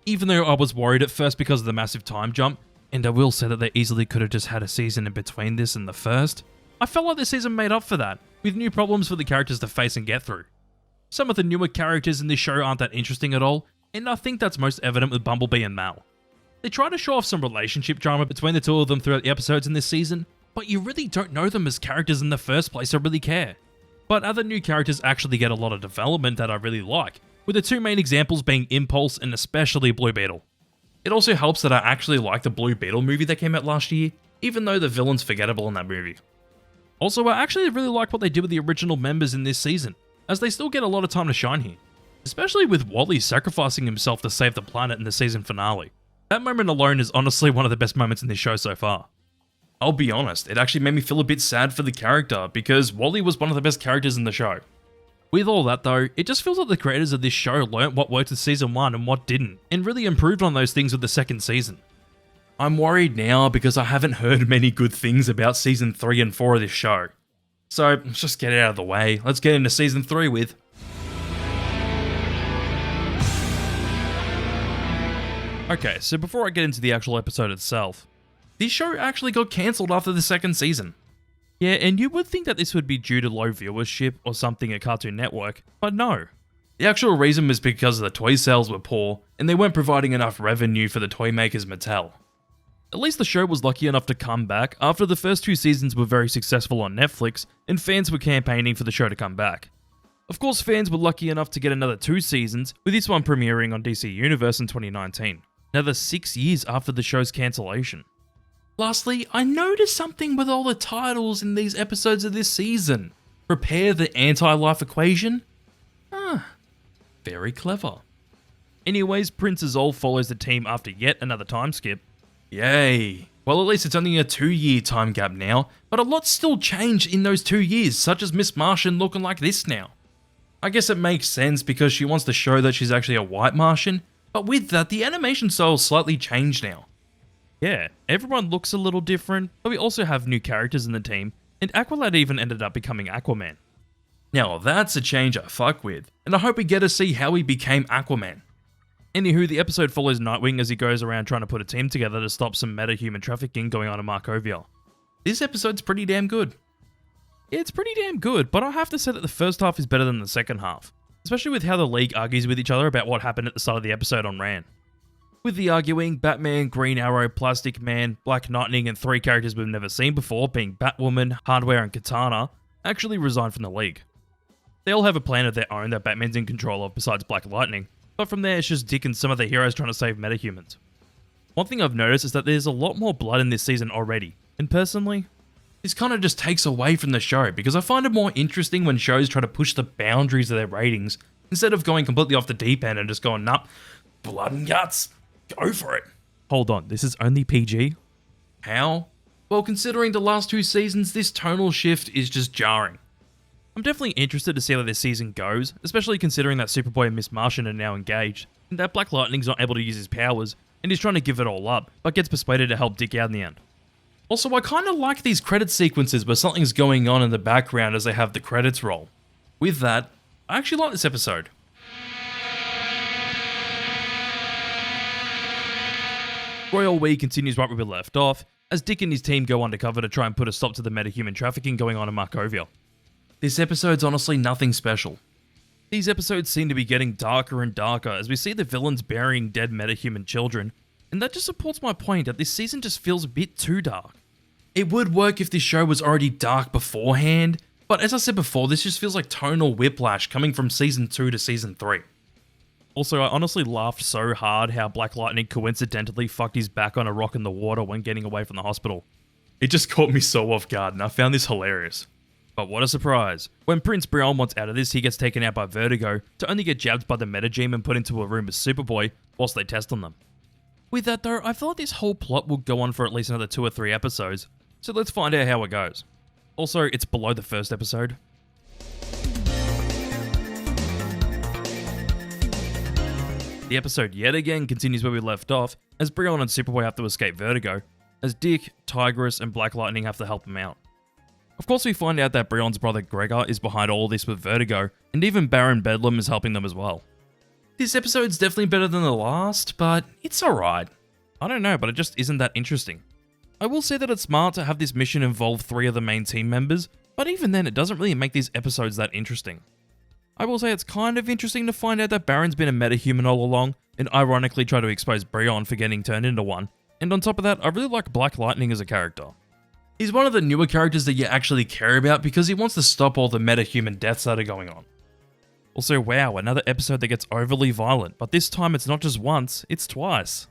Even though I was worried at first because of the massive time jump, and I will say that they easily could have just had a season in between this and the first, I felt like this season made up for that, with new problems for the characters to face and get through. Some of the newer characters in this show aren't that interesting at all, and I think that's most evident with Bumblebee and Mal. They try to show off some relationship drama between the two of them throughout the episodes in this season, but you really don't know them as characters in the first place or really care. But other new characters actually get a lot of development that I really like, with the two main examples being Impulse and especially Blue Beetle. It also helps that I actually like the Blue Beetle movie that came out last year, even though the villain's forgettable in that movie. Also, I actually really like what they did with the original members in this season, as they still get a lot of time to shine here. Especially with Wally sacrificing himself to save the planet in the season finale. That moment alone is honestly one of the best moments in this show so far. I'll be honest, it actually made me feel a bit sad for the character, because Wally was one of the best characters in the show. With all that though, it just feels like the creators of this show learnt what worked with season 1 and what didn't, and really improved on those things with the second season. I'm worried now because I haven't heard many good things about season 3 and 4 of this show. So let's just get it out of the way. Let's get into season 3 with... Okay, so before I get into the actual episode itself, this show actually got cancelled after the second season. Yeah, and you would think that this would be due to low viewership or something at Cartoon Network, but no. The actual reason was because the toy sales were poor, and they weren't providing enough revenue for the toy makers Mattel. At least the show was lucky enough to come back after the first 2 seasons were very successful on Netflix, and fans were campaigning for the show to come back. Of course, fans were lucky enough to get another 2 seasons, with this one premiering on DC Universe in 2019, another 6 years after the show's cancellation. Lastly, I noticed something with all the titles in these episodes of this season. Prepare the anti-life equation? Very clever. Anyways, Prince Azul follows the team after yet another time skip. Yay! Well, at least it's only a 2-year time gap now, but a lot's still changed in those 2 years, such as Miss Martian looking like this now. I guess it makes sense because she wants to show that she's actually a white Martian, but with that, the animation style slightly changed now. Yeah, everyone looks a little different, but we also have new characters in the team, and Aqualad even ended up becoming Aquaman. Now that's a change I fuck with, and I hope we get to see how he became Aquaman. Anywho, the episode follows Nightwing as he goes around trying to put a team together to stop some meta-human trafficking going on in Markovia. This episode's pretty damn good. Yeah, it's pretty damn good, but I have to say that the first half is better than the second half. especially with how the League argues with each other about what happened at the start of the episode on Ran. With the arguing, Batman, Green Arrow, Plastic Man, Black Lightning, and 3 characters we've never seen before, being Batwoman, Hardware, and Katana, actually resigned from the League. They all have a plan of their own that Batman's in control of besides Black Lightning, but from there it's just Dick and some of the heroes trying to save metahumans. One thing I've noticed is that there's a lot more blood in this season already, and personally, this kind of just takes away from the show because I find it more interesting when shows try to push the boundaries of their ratings instead of going completely off the deep end and just going, nah, blood and guts, go for it. Hold on, this is only PG? How? Well, considering the last 2 seasons, this tonal shift is just jarring. I'm definitely interested to see how this season goes, especially considering that Superboy and Miss Martian are now engaged, and that Black Lightning's not able to use his powers, and he's trying to give it all up, but gets persuaded to help Dick out in the end. Also, I kind of like these credit sequences where something's going on in the background as they have the credits roll. With that, I actually like this episode. Royal We continues right where we left off, as Dick and his team go undercover to try and put a stop to the metahuman trafficking going on in Markovia. This episode's honestly nothing special. These episodes seem to be getting darker and darker as we see the villains burying dead metahuman children, and that just supports my point that this season just feels a bit too dark. It would work if this show was already dark beforehand, but as I said before, this just feels like tonal whiplash coming from Season 2 to Season 3. Also, I honestly laughed so hard how Black Lightning coincidentally fucked his back on a rock in the water when getting away from the hospital. It just caught me so off guard and I found this hilarious. But what a surprise. When Prince Brion wants out of this, he gets taken out by Vertigo to only get jabbed by the Metageme and put into a room with Superboy whilst they test on them. With that though, I feel like this whole plot will go on for at least another 2 or 3 episodes, so let's find out how it goes. Also, it's below the first episode. The episode yet again continues where we left off, as Brion and Superboy have to escape Vertigo, as Dick, Tigress, and Black Lightning have to help them out. Of course, we find out that Brion's brother Gregor is behind all this with Vertigo, and even Baron Bedlam is helping them as well. This episode's definitely better than the last, but it's alright. I don't know, but it just isn't that interesting. I will say that it's smart to have this mission involve 3 of the main team members, but even then it doesn't really make these episodes that interesting. I will say it's kind of interesting to find out that Baron's been a metahuman all along, and ironically try to expose Brion for getting turned into one, and on top of that, I really like Black Lightning as a character. He's one of the newer characters that you actually care about because he wants to stop all the metahuman deaths that are going on. Also, wow, another episode that gets overly violent, but this time it's not just once, it's twice.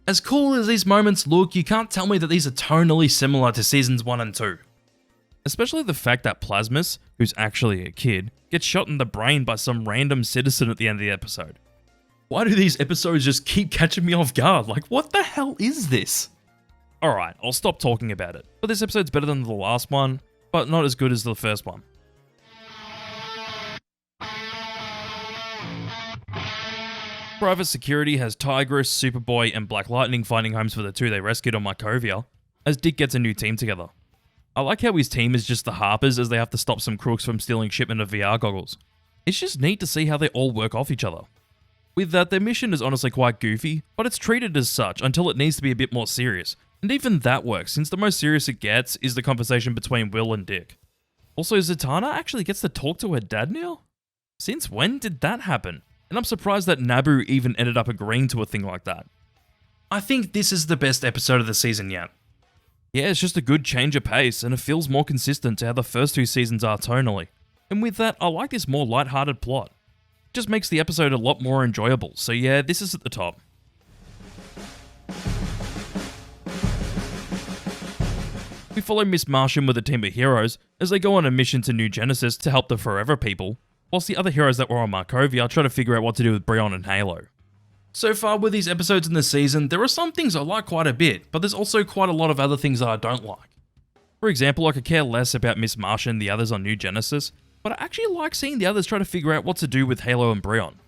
As cool as these moments look, you can't tell me that these are tonally similar to seasons 1 and 2. Especially the fact that Plasmus, who's actually a kid, gets shot in the brain by some random citizen at the end of the episode. Why do these episodes just keep catching me off guard? Like, what the hell is this? Alright, I'll stop talking about it, but this episode's better than the last one, but not as good as the first one. Private Security has Tigress, Superboy, and Black Lightning finding homes for the 2 they rescued on Markovia, as Dick gets a new team together. I like how his team is just the Harpers as they have to stop some crooks from stealing shipment of VR goggles. It's just neat to see how they all work off each other. With that, their mission is honestly quite goofy, but it's treated as such until it needs to be a bit more serious, and even that works since the most serious it gets is the conversation between Will and Dick. Also, Zatanna actually gets to talk to her dad now? Since when did that happen? And I'm surprised that Nabu even ended up agreeing to a thing like that. I think this is the best episode of the season yet. Yeah, it's just a good change of pace, and it feels more consistent to how the first 2 seasons are tonally. And with that, I like this more lighthearted plot. It just makes the episode a lot more enjoyable, so yeah, this is at the top. We follow Miss Martian with a team of heroes as they go on a mission to New Genesis to help the Forever people, whilst the other heroes that were on Markovia try to figure out what to do with Brion and Halo. So far with these episodes in the season, there are some things I like quite a bit, but there's also quite a lot of other things that I don't like. For example, I could care less about Miss Martian and the others on New Genesis, but I actually like seeing the others try to figure out what to do with Halo and Brion.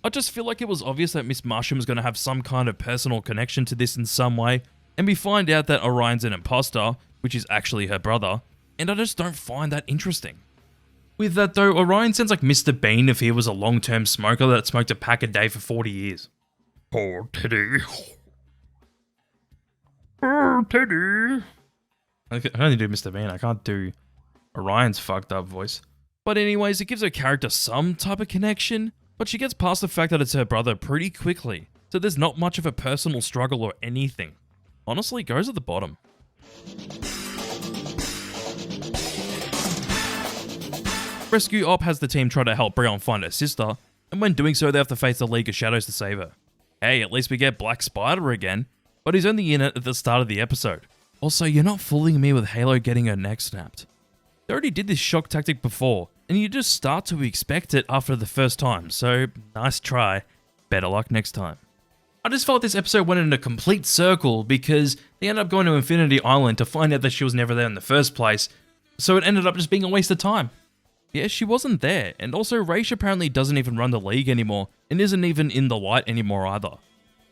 I just feel like it was obvious that Miss Martian was going to have some kind of personal connection to this in some way, and we find out that Orion's an imposter, which is actually her brother, and I just don't find that interesting. With that though, Orion sounds like Mr. Bean if he was a long-term smoker that smoked a pack a day for 40 years. Poor Teddy. Poor Teddy. I can only do Mr. Bean, I can't do Orion's fucked up voice. But anyways, it gives her character some type of connection, but she gets past the fact that it's her brother pretty quickly, so there's not much of a personal struggle or anything. Honestly, goes at the bottom. Rescue Op has the team try to help Brion find her sister, and when doing so they have to face the League of Shadows to save her. Hey, at least we get Black Spider again, but he's only in it at the start of the episode. Also, you're not fooling me with Halo getting her neck snapped. They already did this shock tactic before, and you just start to expect it after the first time, so nice try. Better luck next time. I just felt this episode went in a complete circle because they ended up going to Infinity Island to find out that she was never there in the first place, so it ended up just being a waste of time. Yeah, she wasn't there, and also Raish apparently doesn't even run the League anymore, and isn't even in the light anymore either.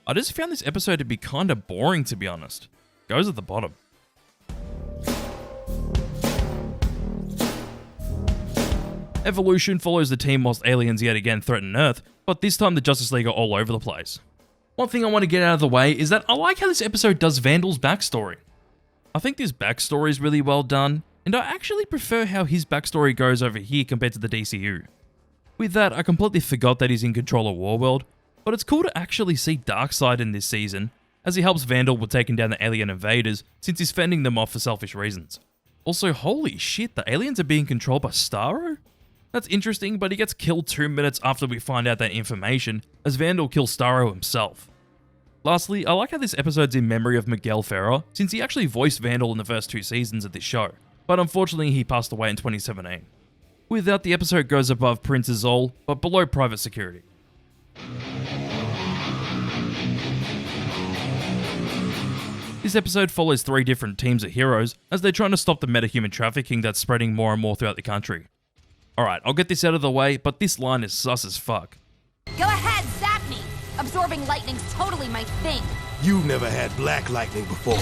I just found this episode to be kinda boring, to be honest. Goes at the bottom. Evolution follows the team whilst aliens yet again threaten Earth, but this time the Justice League are all over the place. One thing I want to get out of the way is that I like how this episode does Vandal's backstory. I think this backstory is really well done, and I actually prefer how his backstory goes over here compared to the DCU. With that, I completely forgot that he's in control of Warworld, but it's cool to actually see Darkseid in this season, as he helps Vandal with taking down the alien invaders since he's fending them off for selfish reasons. Also, holy shit, the aliens are being controlled by Starro? That's interesting, but he gets killed 2 minutes after we find out that information, as Vandal kills Starro himself. Lastly, I like how this episode's in memory of Miguel Ferrer, since he actually voiced Vandal in the first 2 seasons of this show, but unfortunately he passed away in 2017. With that, the episode goes above Prince Izol, but below Private Security. This episode follows 3 different teams of heroes as they're trying to stop the metahuman trafficking that's spreading more and more throughout the country. Alright, I'll get this out of the way, but this line is sus as fuck. Go ahead, zap me! Absorbing lightning's totally my thing. You've never had black lightning before.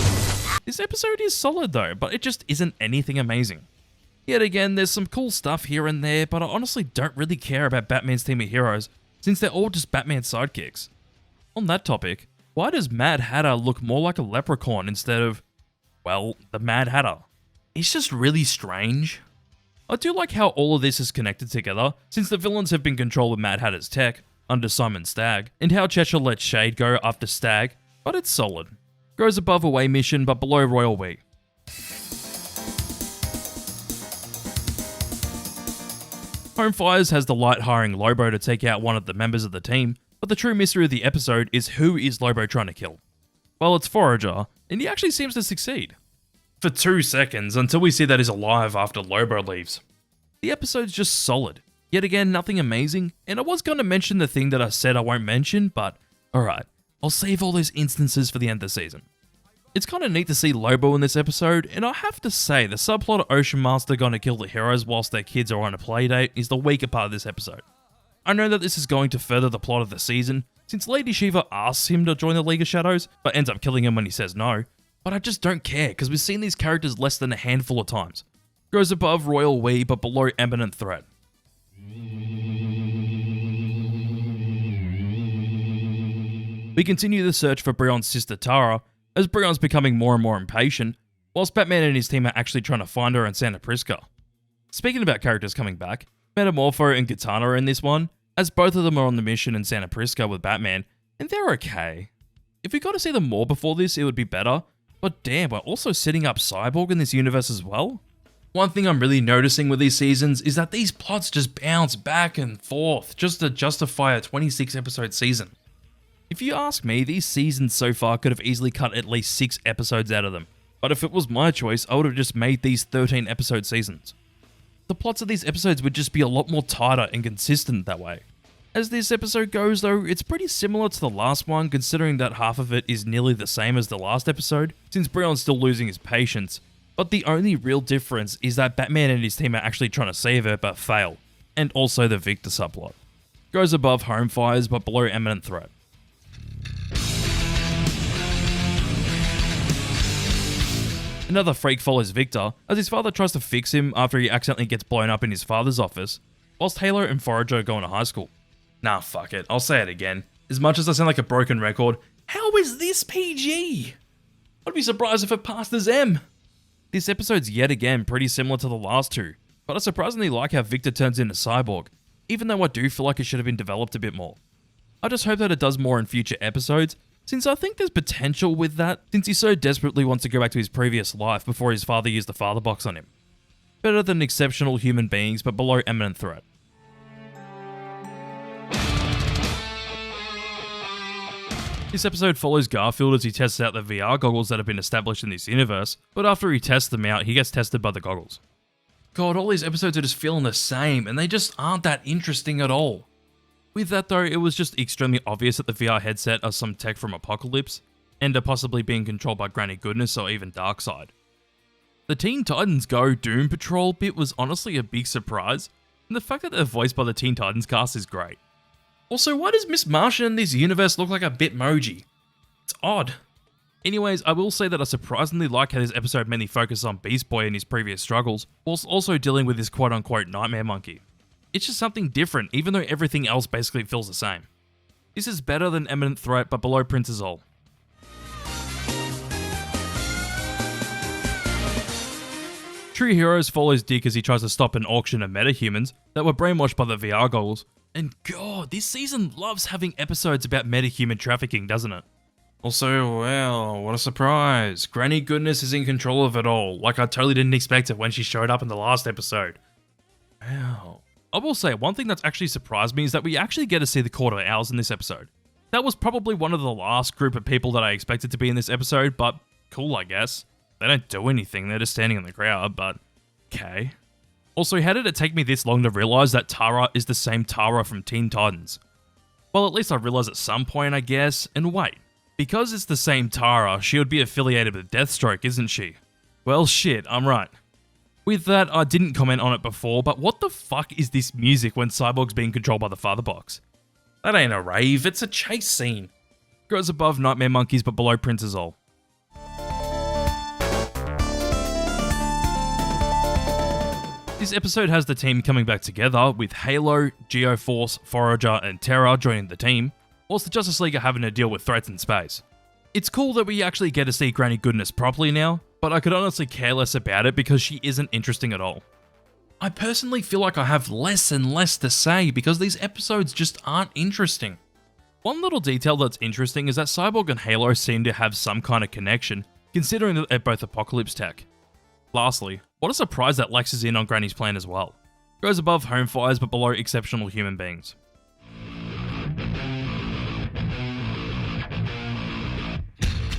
This episode is solid though, but it just isn't anything amazing. Yet again, there's some cool stuff here and there, but I honestly don't really care about Batman's team of heroes, since they're all just Batman's sidekicks. On that topic, why does Mad Hatter look more like a leprechaun instead of, well, the Mad Hatter? It's just really strange. I do like how all of this is connected together, since the villains have been controlled with Mad Hatter's tech, under Simon Stagg, and how Cheshire let Shade go after Stagg, but it's solid. Goes above Away Mission, but below Royal We. Home Fires has the light hiring Lobo to take out one of the members of the team, but the true mystery of the episode is who is Lobo trying to kill? Well, it's Forager, and he actually seems to succeed. For 2 seconds, until we see that he's alive after Lobo leaves. The episode's just solid. Yet again, nothing amazing, and I was going to mention the thing that I said I won't mention, but alright, I'll save all those instances for the end of the season. It's kind of neat to see Lobo in this episode, and I have to say, the subplot of Ocean Master gonna kill the heroes whilst their kids are on a playdate is the weaker part of this episode. I know that this is going to further the plot of the season, since Lady Shiva asks him to join the League of Shadows, but ends up killing him when he says no, but I just don't care, because we've seen these characters less than a handful of times. Goes above Royal We, but below Eminent Threat. We continue the search for Brion's sister Tara, as Brion's becoming more and more impatient, whilst Batman and his team are actually trying to find her in Santa Prisca. Speaking about characters coming back, Metamorpho and Katana are in this one, as both of them are on the mission in Santa Prisca with Batman, and they're okay. If we got to see them more before this, it would be better, but damn, we're also setting up Cyborg in this universe as well? One thing I'm really noticing with these seasons is that these plots just bounce back and forth just to justify a 26 episode season. If you ask me, these seasons so far could have easily cut at least 6 episodes out of them, but if it was my choice, I would have just made these 13 episode seasons. The plots of these episodes would just be a lot more tighter and consistent that way. As this episode goes though, it's pretty similar to the last one, considering that half of it is nearly the same as the last episode, since Brion's still losing his patience, but the only real difference is that Batman and his team are actually trying to save her but fail, and also the Victor subplot. Goes above Home Fires but below Eminent Threat. Another freak follows Victor, as his father tries to fix him after he accidentally gets blown up in his father's office, whilst Halo and Forager go into high school. Nah, fuck it, I'll say it again. As much as I sound like a broken record, how is this PG? I'd be surprised if it passed as M. This episode's yet again pretty similar to the last 2. but I surprisingly like how Victor turns into Cyborg, even though I do feel like it should have been developed a bit more. I just hope that it does more in future episodes, since I think there's potential with that, since he so desperately wants to go back to his previous life before his father used the father box on him. Better than exceptional human beings, but below imminent threat. This episode follows Garfield as he tests out the VR goggles that have been established in this universe, but after he tests them out, he gets tested by the goggles. God, all these episodes are just feeling the same, and they just aren't that interesting at all. With that though, it was just extremely obvious that the VR headset are some tech from Apocalypse, and are possibly being controlled by Granny Goodness or even Darkseid. The Teen Titans Go Doom Patrol bit was honestly a big surprise, and the fact that they're voiced by the Teen Titans cast is great. Also, why does Miss Martian in this universe look like a Bitmoji? It's odd. Anyways, I will say that I surprisingly like how this episode mainly focused on Beast Boy and his previous struggles, whilst also dealing with his quote-unquote nightmare monkey. It's just something different, even though everything else basically feels the same. This is better than Imminent Threat, but below Princess All. True Heroes follows Dick as he tries to stop an auction of metahumans that were brainwashed by the VR goggles, and god, this season loves having episodes about metahuman trafficking, doesn't it? Also, well, what a surprise. Granny Goodness is in control of it all, like I totally didn't expect it when she showed up in the last episode. Wow. I will say, one thing that's actually surprised me is that we actually get to see the Court of Owls in this episode. That was probably one of the last group of people that I expected to be in this episode, but cool, I guess. They don't do anything, they're just standing in the crowd, but okay. Also, how did it take me this long to realise that Tara is the same Tara from Teen Titans? Well, at least I realised at some point, I guess, and wait. Because it's the same Tara, she would be affiliated with Deathstroke, isn't she? Well, shit, I'm right. With that, I didn't comment on it before, but what the fuck is this music when Cyborg's being controlled by the Father Box? That ain't a rave, it's a chase scene. Goes above Nightmare Monkeys, but below Princess All. This episode has the team coming back together, with Halo, Geoforce, Forager, and Terra joining the team, whilst the Justice League are having to deal with threats in space. It's cool that we actually get to see Granny Goodness properly now, but I could honestly care less about it because she isn't interesting at all. I personally feel like I have less and less to say because these episodes just aren't interesting. One little detail that's interesting is that Cyborg and Halo seem to have some kind of connection, considering that they're both Apocalypse tech. Lastly, what a surprise that Lex is in on Granny's plan as well. Goes above home fires but below exceptional human beings.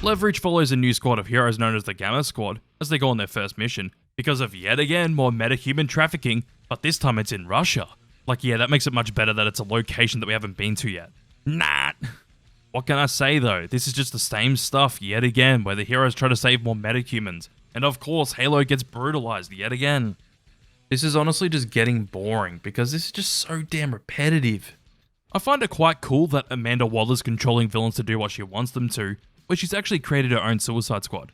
Leverage follows a new squad of heroes known as the Gamma Squad as they go on their first mission, because of yet again more metahuman trafficking, but this time it's in Russia. Like yeah, that makes it much better that it's a location that we haven't been to yet. Nah. What can I say though, this is just the same stuff yet again, where the heroes try to save more metahumans. And of course, Halo gets brutalized yet again. This is honestly just getting boring, because this is just so damn repetitive. I find it quite cool that Amanda Waller's controlling villains to do what she wants them to, where she's actually created her own Suicide Squad.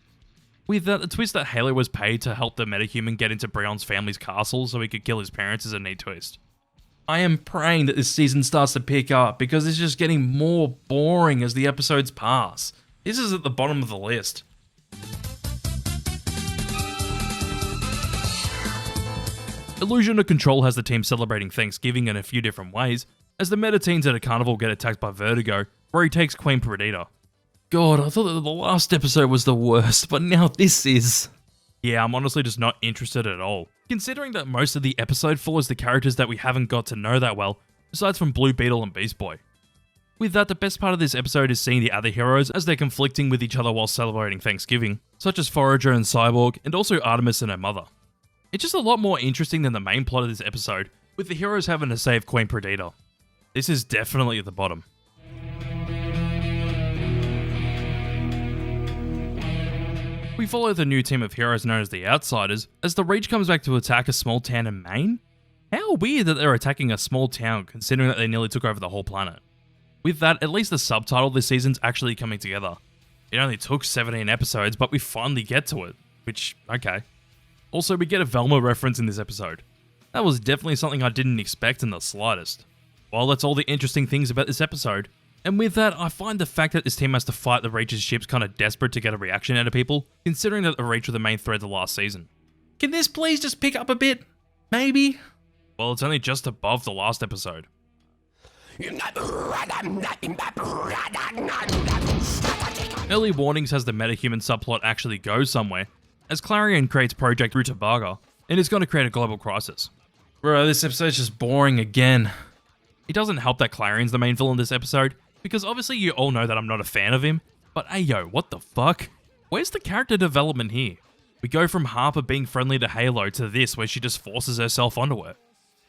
With that, the twist that Halo was paid to help the metahuman get into Brion's family's castle so he could kill his parents is a neat twist. I am praying that this season starts to pick up, because it's just getting more boring as the episodes pass. This is at the bottom of the list. Illusion of Control has the team celebrating Thanksgiving in a few different ways, as the meta teens at a carnival get attacked by Vertigo, where he takes Queen Perdita. God, I thought that the last episode was the worst, but now this is. Yeah, I'm honestly just not interested at all, considering that most of the episode follows the characters that we haven't got to know that well, aside from Blue Beetle and Beast Boy. With that, the best part of this episode is seeing the other heroes as they're conflicting with each other while celebrating Thanksgiving, such as Forager and Cyborg, and also Artemis and her mother. It's just a lot more interesting than the main plot of this episode, with the heroes having to save Queen Perdita. This is definitely at the bottom. We follow the new team of heroes known as the Outsiders, as the Reach comes back to attack a small town in Maine. How weird that they're attacking a small town, considering that they nearly took over the whole planet. With that, at least the subtitle this season's actually coming together. It only took 17 episodes, but we finally get to it, which, okay. Also, we get a Velma reference in this episode. That was definitely something I didn't expect in the slightest. Well, that's all the interesting things about this episode. And with that, I find the fact that this team has to fight the Reach's ships kind of desperate to get a reaction out of people, considering that the Reach were the main thread of last season. Can this please just pick up a bit? Maybe? Well, it's only just above the last episode. Early Warnings has the metahuman subplot actually go somewhere, as Clarion creates Project Rutabaga, and is going to create a global crisis. Bro, this episode's just boring again. It doesn't help that Clarion's the main villain this episode, because obviously you all know that I'm not a fan of him, but hey yo, what the fuck? Where's the character development here? We go from Harper being friendly to Halo to this where she just forces herself onto her.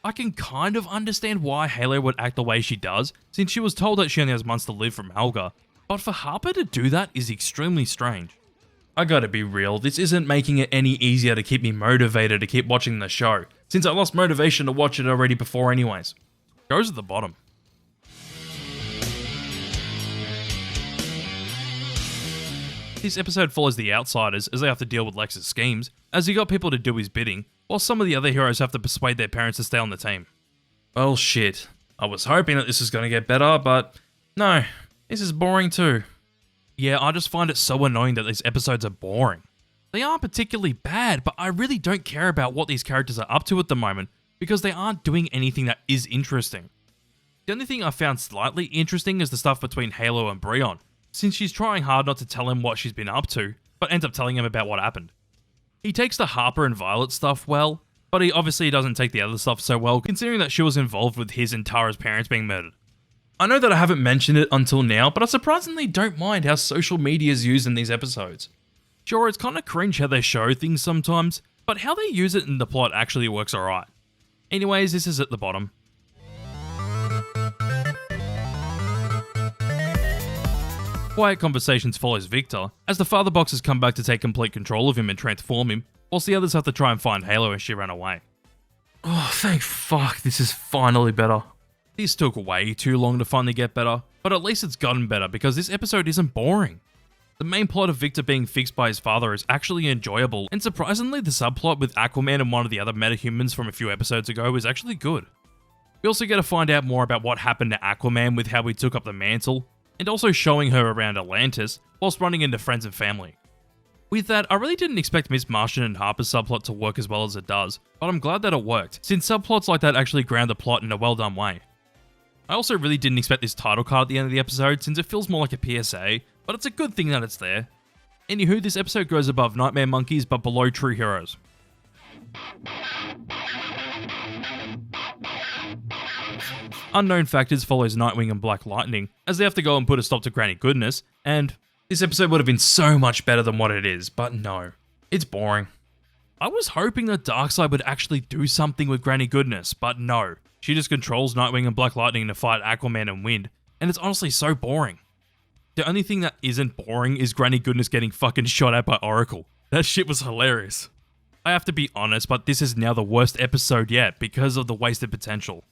I can kind of understand why Halo would act the way she does, since she was told that she only has months to live from Helga, but for Harper to do that is extremely strange. I gotta be real, this isn't making it any easier to keep me motivated to keep watching the show, since I lost motivation to watch it already before anyways. Goes at the bottom. This episode follows the Outsiders as they have to deal with Lex's schemes, as he got people to do his bidding, while some of the other heroes have to persuade their parents to stay on the team. Well shit, I was hoping that this was going to get better, but no, this is boring too. Yeah, I just find it so annoying that these episodes are boring. They aren't particularly bad, but I really don't care about what these characters are up to at the moment, because they aren't doing anything that is interesting. The only thing I found slightly interesting is the stuff between Halo and Breon, since she's trying hard not to tell him what she's been up to, but ends up telling him about what happened. He takes the Harper and Violet stuff well, but he obviously doesn't take the other stuff so well, considering that she was involved with his and Tara's parents being murdered. I know that I haven't mentioned it until now, but I surprisingly don't mind how social media is used in these episodes. Sure, it's kinda cringe how they show things sometimes, but how they use it in the plot actually works alright. Anyways, this is at the bottom. Quiet Conversations follows Victor, as the Father Boxes come back to take complete control of him and transform him, whilst the others have to try and find Halo as she ran away. Oh, thank fuck, this is finally better. This took way too long to finally get better, but at least it's gotten better because this episode isn't boring. The main plot of Victor being fixed by his father is actually enjoyable, and surprisingly the subplot with Aquaman and one of the other metahumans from a few episodes ago is actually good. We also get to find out more about what happened to Aquaman with how he took up the mantle, and also showing her around Atlantis, whilst running into friends and family. With that, I really didn't expect Miss Martian and Harper's subplot to work as well as it does, but I'm glad that it worked, since subplots like that actually ground the plot in a well done way. I also really didn't expect this title card at the end of the episode, since it feels more like a PSA, but it's a good thing that it's there. Anywho, this episode goes above Nightmare Monkeys, but below True Heroes. Unknown Factors follows Nightwing and Black Lightning, as they have to go and put a stop to Granny Goodness, and this episode would have been so much better than what it is, but no, it's boring. I was hoping that Darkseid would actually do something with Granny Goodness, but no. She just controls Nightwing and Black Lightning to fight Aquaman and Wind, and it's honestly so boring. The only thing that isn't boring is Granny Goodness getting fucking shot at by Oracle. That shit was hilarious. I have to be honest, but this is now the worst episode yet because of the wasted potential.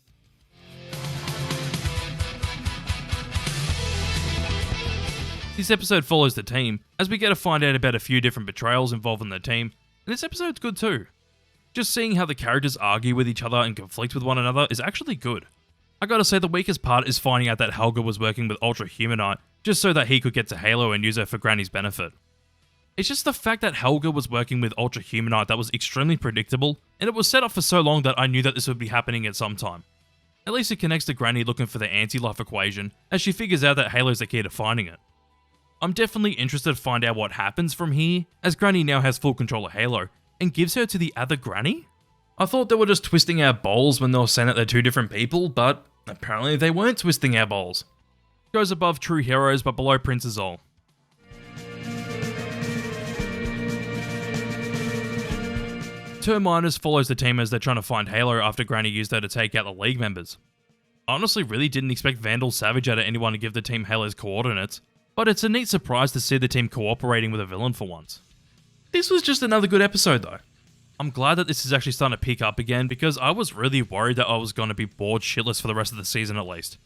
This episode follows the team, as we get to find out about a few different betrayals involving the team, and this episode's good too. Just seeing how the characters argue with each other and conflict with one another is actually good. I gotta say the weakest part is finding out that Helga was working with Ultra Humanite, just so that he could get to Halo and use her for Granny's benefit. It's just the fact that Helga was working with Ultra Humanite that was extremely predictable, and it was set up for so long that I knew that this would be happening at some time. At least it connects to Granny looking for the anti-life equation, as she figures out that Halo's the key to finding it. I'm definitely interested to find out what happens from here, as Granny now has full control of Halo, and gives her to the other Granny? I thought they were just twisting our bowls when they were saying that they're two different people, but apparently they weren't twisting our bowls. Goes above True Heroes but below Prince Azul. Terminus follows the team as they're trying to find Halo after Granny used her to take out the League members. I honestly really didn't expect Vandal Savage out of anyone to give the team Halo's coordinates, but it's a neat surprise to see the team cooperating with a villain for once. This was just another good episode though. I'm glad that this is actually starting to pick up again because I was really worried that I was going to be bored shitless for the rest of the season at least.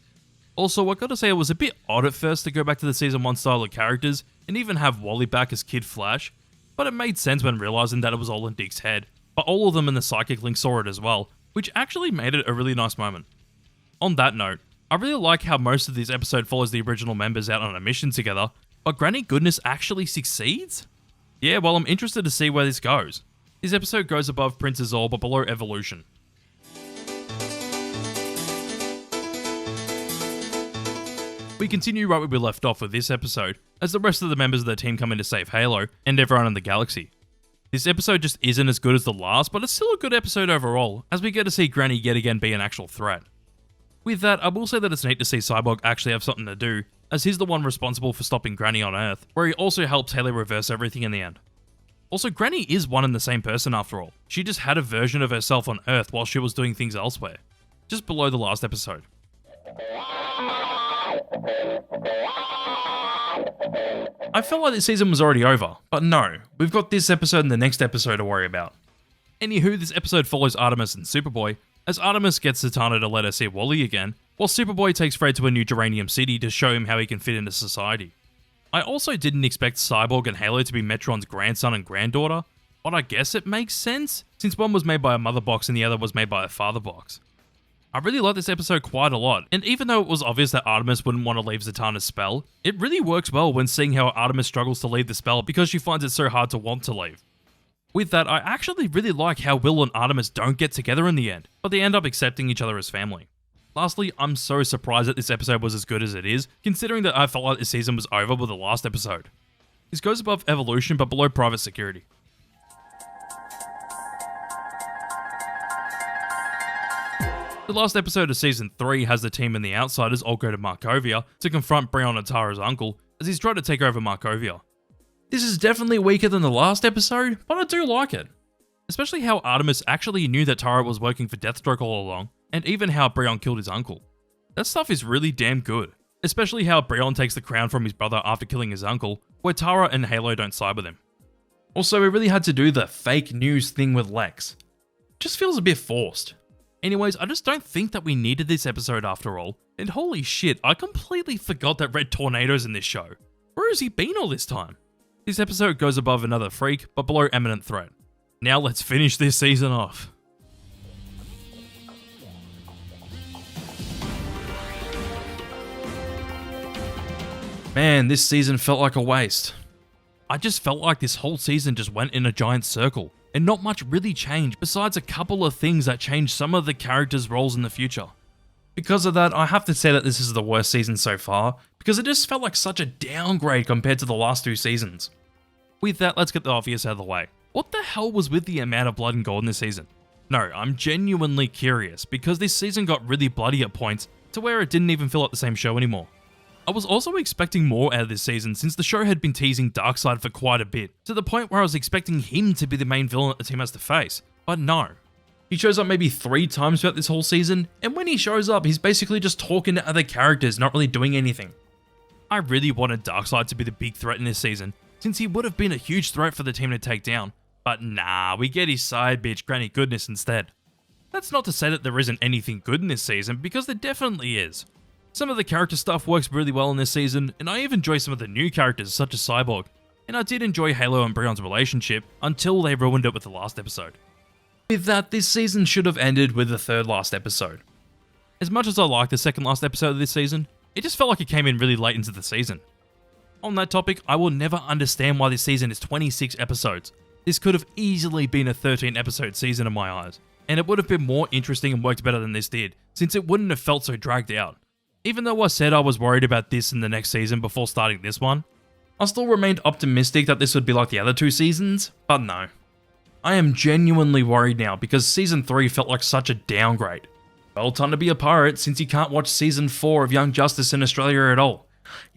Also, I gotta say it was a bit odd at first to go back to the Season 1 style of characters and even have Wally back as Kid Flash, but it made sense when realising that it was all in Dick's head, but all of them in the Psychic Link saw it as well, which actually made it a really nice moment. On that note, I really like how most of this episode follows the original members out on a mission together, but Granny Goodness actually succeeds? Yeah, well I'm interested to see where this goes. This episode goes above Prince Azul but below Evolution. We continue right where we left off with this episode, as the rest of the members of the team come in to save Halo and everyone in the galaxy. This episode just isn't as good as the last, but it's still a good episode overall, as we get to see Granny yet again be an actual threat. With that, I will say that it's neat to see Cyborg actually have something to do, as he's the one responsible for stopping Granny on Earth, where he also helps Halo reverse everything in the end. Also, Granny is one and the same person after all. She just had a version of herself on Earth while she was doing things elsewhere, just below the last episode. I felt like this season was already over, but no, we've got this episode and the next episode to worry about. Anywho, this episode follows Artemis and Superboy, as Artemis gets Zatanna to let her see Wally again, while Superboy takes Fred to a new Geranium City to show him how he can fit into society. I also didn't expect Cyborg and Halo to be Metron's grandson and granddaughter, but I guess it makes sense, since one was made by a mother box and the other was made by a father box. I really like this episode quite a lot, and even though it was obvious that Artemis wouldn't want to leave Zatanna's spell, it really works well when seeing how Artemis struggles to leave the spell because she finds it so hard to want to leave. With that, I actually really like how Will and Artemis don't get together in the end, but they end up accepting each other as family. Lastly, I'm so surprised that this episode was as good as it is, considering that I felt like this season was over with the last episode. This goes above Evolution but below Private Security. The last episode of Season 3 has the team and the Outsiders all go to Markovia to confront Brion and Tara's uncle, as he's trying to take over Markovia. This is definitely weaker than the last episode, but I do like it. Especially how Artemis actually knew that Tara was working for Deathstroke all along, and even how Brion killed his uncle. That stuff is really damn good. Especially how Brion takes the crown from his brother after killing his uncle, where Tara and Halo don't side with him. Also, we really had to do the fake news thing with Lex. Just feels a bit forced. Anyways, I just don't think that we needed this episode after all, and holy shit, I completely forgot that Red Tornado's in this show. Where has he been all this time? This episode goes above Another Freak, but below Imminent Threat. Now let's finish this season off. Man, this season felt like a waste. I just felt like this whole season just went in a giant circle, and not much really changed besides a couple of things that changed some of the characters' roles in the future. Because of that, I have to say that this is the worst season so far, because it just felt like such a downgrade compared to the last two seasons. With that, let's get the obvious out of the way. What the hell was with the amount of blood and gore in this season? No, I'm genuinely curious, because this season got really bloody at points to where it didn't even feel like the same show anymore. I was also expecting more out of this season since the show had been teasing Darkseid for quite a bit, to the point where I was expecting him to be the main villain that the team has to face, but no. He shows up maybe 3 times throughout this whole season, and when he shows up, he's basically just talking to other characters, not really doing anything. I really wanted Darkseid to be the big threat in this season, since he would have been a huge threat for the team to take down, but nah, we get his side bitch Granny Goodness instead. That's not to say that there isn't anything good in this season, because there definitely is. Some of the character stuff works really well in this season, and I even enjoy some of the new characters such as Cyborg, and I did enjoy Halo and Brion's relationship until they ruined it with the last episode. With that, this season should have ended with the third last episode. As much as I like the second last episode of this season, it just felt like it came in really late into the season. On that topic, I will never understand why this season is 26 episodes. This could have easily been a 13 episode season in my eyes, and it would have been more interesting and worked better than this did, since it wouldn't have felt so dragged out. Even though I said I was worried about this in the next season before starting this one, I still remained optimistic that this would be like the other 2 seasons, but no. I am genuinely worried now because Season 3 felt like such a downgrade. Well, time to be a pirate since you can't watch Season 4 of Young Justice in Australia at all.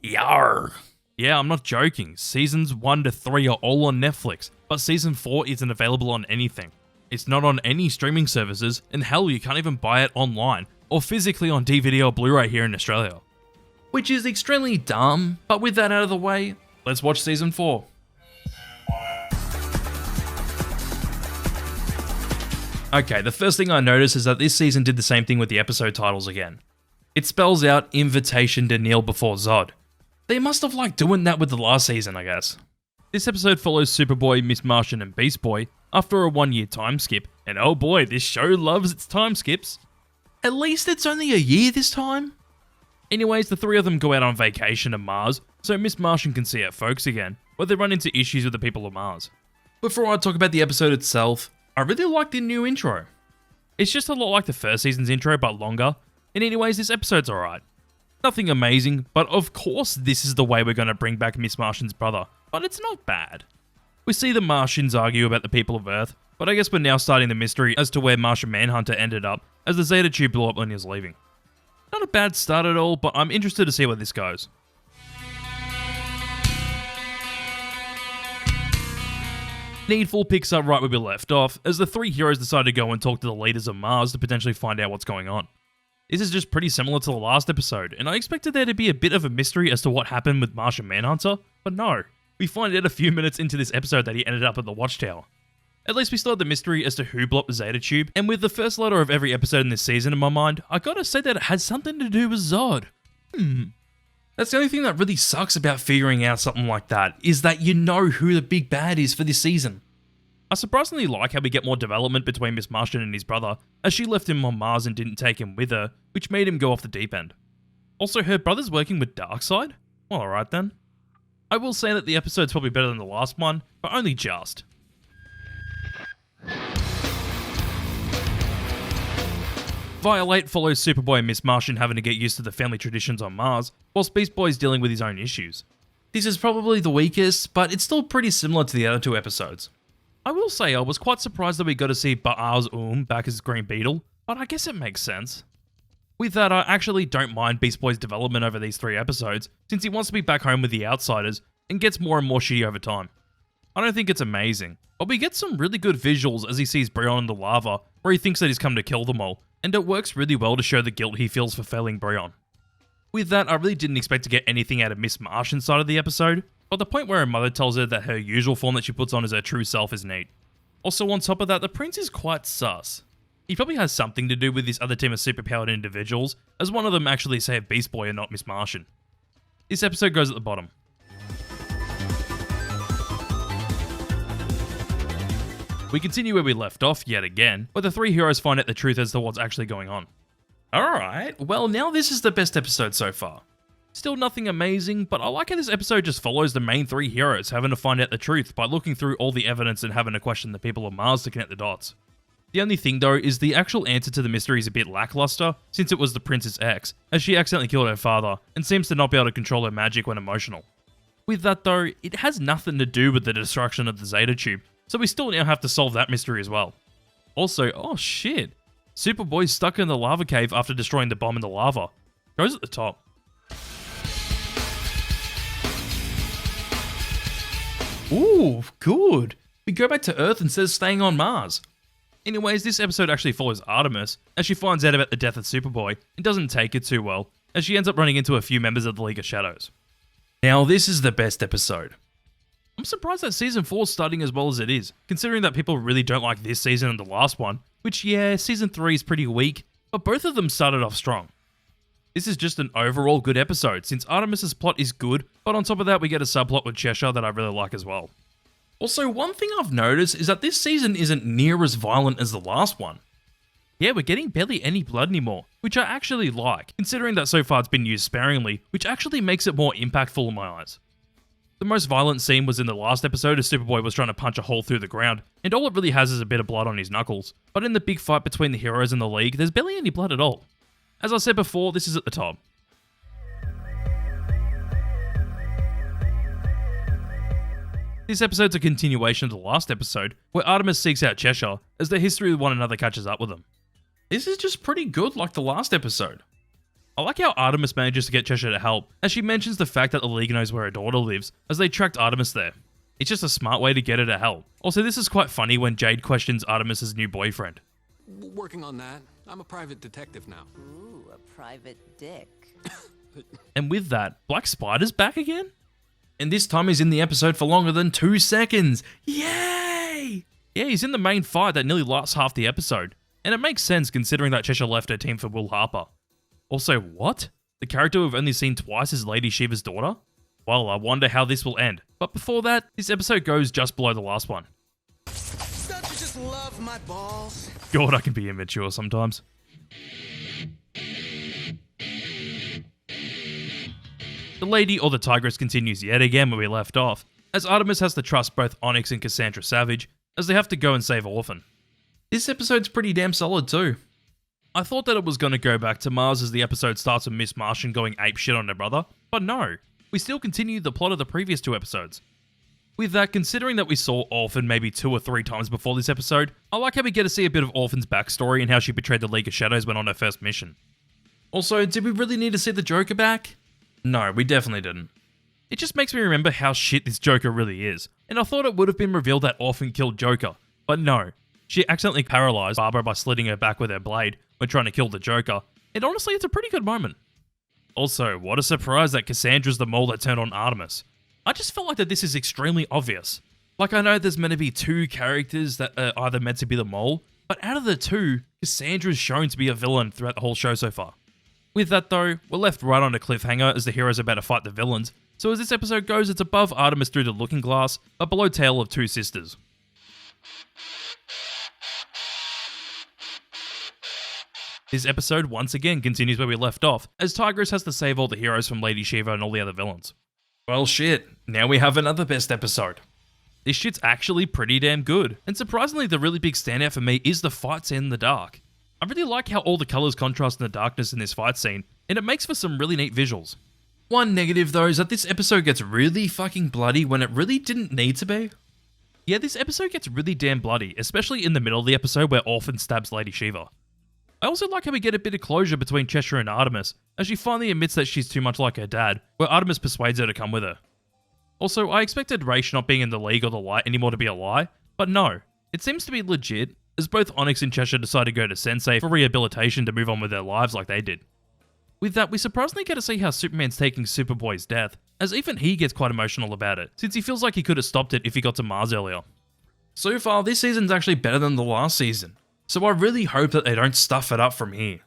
Yarr! Yeah, I'm not joking. Seasons 1 to 3 are all on Netflix, but Season 4 isn't available on anything. It's not on any streaming services, and hell, you can't even buy it online, or physically on DVD or Blu-ray here in Australia. Which is extremely dumb, but with that out of the way, let's watch Season 4. Okay, the first thing I noticed is that this season did the same thing with the episode titles again. It spells out Invitation to Kneel Before Zod. They must have liked doing that with the last season, I guess. This episode follows Superboy, Miss Martian, and Beast Boy after a 1-year time skip, and oh boy, this show loves its time skips. At least it's only a year this time. Anyways, the 3 of them go out on vacation to Mars, so Miss Martian can see her folks again, where they run into issues with the people of Mars. Before I talk about the episode itself, I really like the new intro. It's just a lot like the first season's intro, but longer, and anyways, this episode's alright. Nothing amazing, but of course this is the way we're going to bring back Miss Martian's brother, but it's not bad. We see the Martians argue about the people of Earth, but I guess we're now starting the mystery as to where Martian Manhunter ended up as the Zeta Tube blew up when he was leaving. Not a bad start at all, but I'm interested to see where this goes. Needful picks up right where we left off, as the three heroes decide to go and talk to the leaders of Mars to potentially find out what's going on. This is just pretty similar to the last episode, and I expected there to be a bit of a mystery as to what happened with Martian Manhunter, but no. We find out a few minutes into this episode that he ended up at the Watchtower. At least we still had the mystery as to who blew up the Zeta Tube, and with the first letter of every episode in this season in my mind, I gotta say that it has something to do with Zod. That's the only thing that really sucks about figuring out something like that, is that you know who the big bad is for this season. I surprisingly like how we get more development between Miss Martian and his brother, as she left him on Mars and didn't take him with her, which made him go off the deep end. Also, her brother's working with Darkseid? Well, alright then. I will say that the episode's probably better than the last one, but only just. Violate follows Superboy and Miss Martian having to get used to the family traditions on Mars, whilst Beast Boy is dealing with his own issues. This is probably the weakest, but it's still pretty similar to the other two episodes. I will say I was quite surprised that we got to see Ba'az back as Green Beetle, but I guess it makes sense. With that, I actually don't mind Beast Boy's development over these 3 episodes, since he wants to be back home with the Outsiders, and gets more and more shitty over time. I don't think it's amazing, but we get some really good visuals as he sees Brion in the lava, where he thinks that he's come to kill them all, and it works really well to show the guilt he feels for failing Brion. With that, I really didn't expect to get anything out of Miss Martian's side of the episode, but the point where her mother tells her that her usual form that she puts on is her true self is neat. Also on top of that, the prince is quite sus. He probably has something to do with this other team of superpowered individuals, as one of them actually saved Beast Boy and not Miss Martian. This episode goes at the bottom. We continue where we left off yet again, where the 3 heroes find out the truth as to what's actually going on. Alright, well now this is the best episode so far. Still nothing amazing, but I like how this episode just follows the main 3 heroes having to find out the truth by looking through all the evidence and having to question the people of Mars to connect the dots. The only thing though is the actual answer to the mystery is a bit lackluster, since it was the prince's ex, as she accidentally killed her father, and seems to not be able to control her magic when emotional. With that though, it has nothing to do with the destruction of the Zeta Tube, so we still now have to solve that mystery as well. Also, oh shit, Superboy's stuck in the lava cave after destroying the bomb in the lava. Goes at the top. Ooh, good. We go back to Earth instead of staying on Mars. Anyways, this episode actually follows Artemis, as she finds out about the death of Superboy, and doesn't take it too well, as she ends up running into a few members of the League of Shadows. Now, this is the best episode. I'm surprised that Season 4 is starting as well as it is, considering that people really don't like this season and the last one, which yeah, Season 3 is pretty weak, but both of them started off strong. This is just an overall good episode, since Artemis's plot is good, but on top of that we get a subplot with Cheshire that I really like as well. Also, one thing I've noticed is that this season isn't near as violent as the last one. Yeah, we're getting barely any blood anymore, which I actually like, considering that so far it's been used sparingly, which actually makes it more impactful in my eyes. The most violent scene was in the last episode as Superboy was trying to punch a hole through the ground, and all it really has is a bit of blood on his knuckles, but in the big fight between the heroes and the League, there's barely any blood at all. As I said before, this is at the top. This episode's a continuation of the last episode, where Artemis seeks out Cheshire, as their history with one another catches up with them. This is just pretty good like the last episode. I like how Artemis manages to get Cheshire to help, as she mentions the fact that the League knows where her daughter lives, as they tracked Artemis there. It's just a smart way to get her to help. Also, this is quite funny when Jade questions Artemis's new boyfriend. Working on that. I'm a private detective now. Ooh, a private dick. And with that, Black Spider's back again? And this time he's in the episode for longer than 2 seconds. Yay! Yeah, he's in the main fight that nearly lasts half the episode. And it makes sense considering that Cheshire left her team for Will Harper. Also, what? The character we've only seen twice is Lady Shiva's daughter? Well, I wonder how this will end. But before that, this episode goes just below the last one. Don't you just love my balls? God, I can be immature sometimes. The Lady or the Tigress continues yet again where we left off, as Artemis has to trust both Onyx and Cassandra Savage, as they have to go and save Orphan. This episode's pretty damn solid too. I thought that it was going to go back to Mars as the episode starts with Miss Martian going apeshit on her brother, but no, we still continue the plot of the previous 2 episodes. With that, considering that we saw Orphan maybe 2 or 3 times before this episode, I like how we get to see a bit of Orphan's backstory and how she betrayed the League of Shadows when on her first mission. Also, did we really need to see the Joker back? No, we definitely didn't. It just makes me remember how shit this Joker really is, and I thought it would have been revealed that Orphan killed Joker, but no. She accidentally paralyzed Barbara by slitting her back with her blade when trying to kill the Joker, and honestly it's a pretty good moment. Also, what a surprise that Cassandra's the mole that turned on Artemis. I just felt like that this is extremely obvious. Like, I know there's meant to be 2 characters that are either meant to be the mole, but out of the 2, Cassandra's shown to be a villain throughout the whole show so far. With that though, we're left right on a cliffhanger as the heroes are about to fight the villains, so as this episode goes, it's above Artemis through the Looking Glass, but below Tale of Two Sisters. This episode once again continues where we left off, as Tigress has to save all the heroes from Lady Shiva and all the other villains. Well shit, now we have another best episode. This shit's actually pretty damn good, and surprisingly the really big standout for me is the fight scene in the dark. I really like how all the colours contrast in the darkness in this fight scene, and it makes for some really neat visuals. One negative though is that this episode gets really fucking bloody when it really didn't need to be. Yeah, this episode gets really damn bloody, especially in the middle of the episode where Orphan stabs Lady Shiva. I also like how we get a bit of closure between Cheshire and Artemis, as she finally admits that she's too much like her dad, where Artemis persuades her to come with her. Also, I expected Raish not being in the League or the Light anymore to be a lie, but no, it seems to be legit, as both Onyx and Cheshire decide to go to Sensei for rehabilitation to move on with their lives like they did. With that, we surprisingly get to see how Superman's taking Superboy's death, as even he gets quite emotional about it, since he feels like he could have stopped it if he got to Mars earlier. So far, this season's actually better than the last season, so I really hope that they don't stuff it up from here.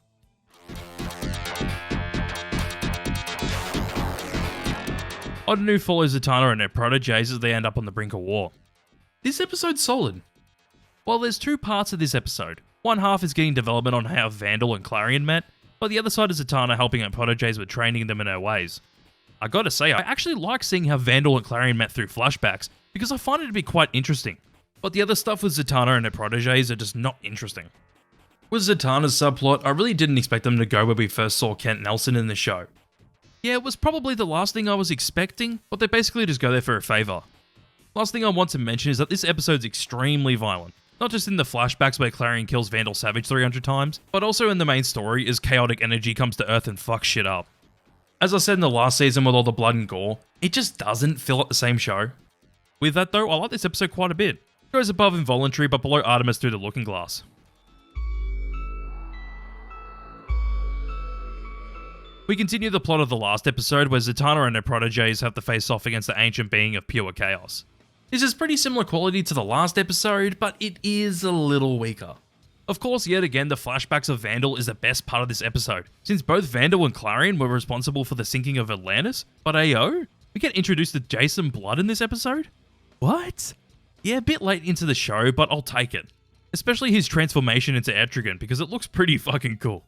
Otanu follows Zatanna and her proteges as they end up on the brink of war. This episode's solid. Well, there's 2 parts of this episode. One half is getting development on how Vandal and Clarion met, but the other side is Zatanna helping her proteges with training them in her ways. I gotta say, I actually like seeing how Vandal and Clarion met through flashbacks, because I find it to be quite interesting. But the other stuff with Zatanna and her proteges are just not interesting. With Zatanna's subplot, I really didn't expect them to go where we first saw Kent Nelson in the show. Yeah, it was probably the last thing I was expecting, but they basically just go there for a favour. Last thing I want to mention is that this episode's extremely violent. Not just in the flashbacks where Clarion kills Vandal Savage 300 times, but also in the main story as chaotic energy comes to Earth and fucks shit up. As I said in the last season with all the blood and gore, it just doesn't feel like the same show. With that though, I like this episode quite a bit. It goes above Involuntary but below Artemis through the Looking Glass. We continue the plot of the last episode where Zatanna and her proteges have to face off against the ancient being of pure chaos. This is pretty similar quality to the last episode, but it is a little weaker. Of course, yet again, the flashbacks of Vandal is the best part of this episode, since both Vandal and Clarion were responsible for the sinking of Atlantis, but AO? We get introduced to Jason Blood in this episode? What? Yeah, a bit late into the show, but I'll take it. Especially his transformation into Etrigan, because it looks pretty fucking cool.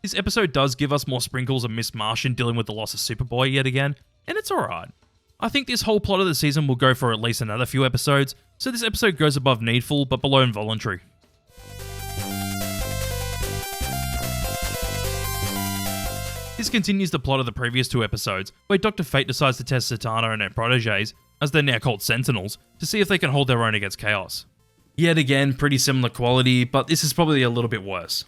This episode does give us more sprinkles of Miss Martian dealing with the loss of Superboy yet again, and it's alright. I think this whole plot of the season will go for at least another few episodes, so this episode goes above Needful, but below Involuntary. This continues the plot of the previous 2 episodes, where Dr. Fate decides to test Zatanna and her proteges, as they're now called Sentinels, to see if they can hold their own against Chaos. Yet again, pretty similar quality, but this is probably a little bit worse.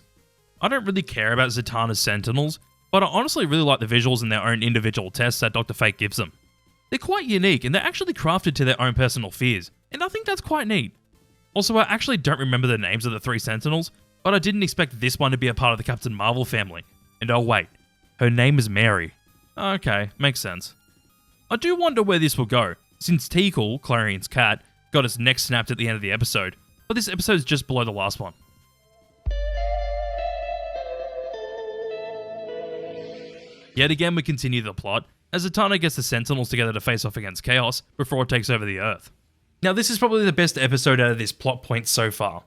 I don't really care about Zatanna's Sentinels, but I honestly really like the visuals and their own individual tests that Dr. Fate gives them. They're quite unique, and they're actually crafted to their own personal fears, and I think that's quite neat. Also, I actually don't remember the names of the 3 Sentinels, but I didn't expect this one to be a part of the Captain Marvel family. And oh wait, her name is Mary. Okay, makes sense. I do wonder where this will go, since Tikal, Clarion's cat, got its neck snapped at the end of the episode, but this episode is just below the last one. Yet again, we continue the plot, as Zatanna gets the Sentinels together to face off against Chaos before it takes over the Earth. Now, this is probably the best episode out of this plot point so far.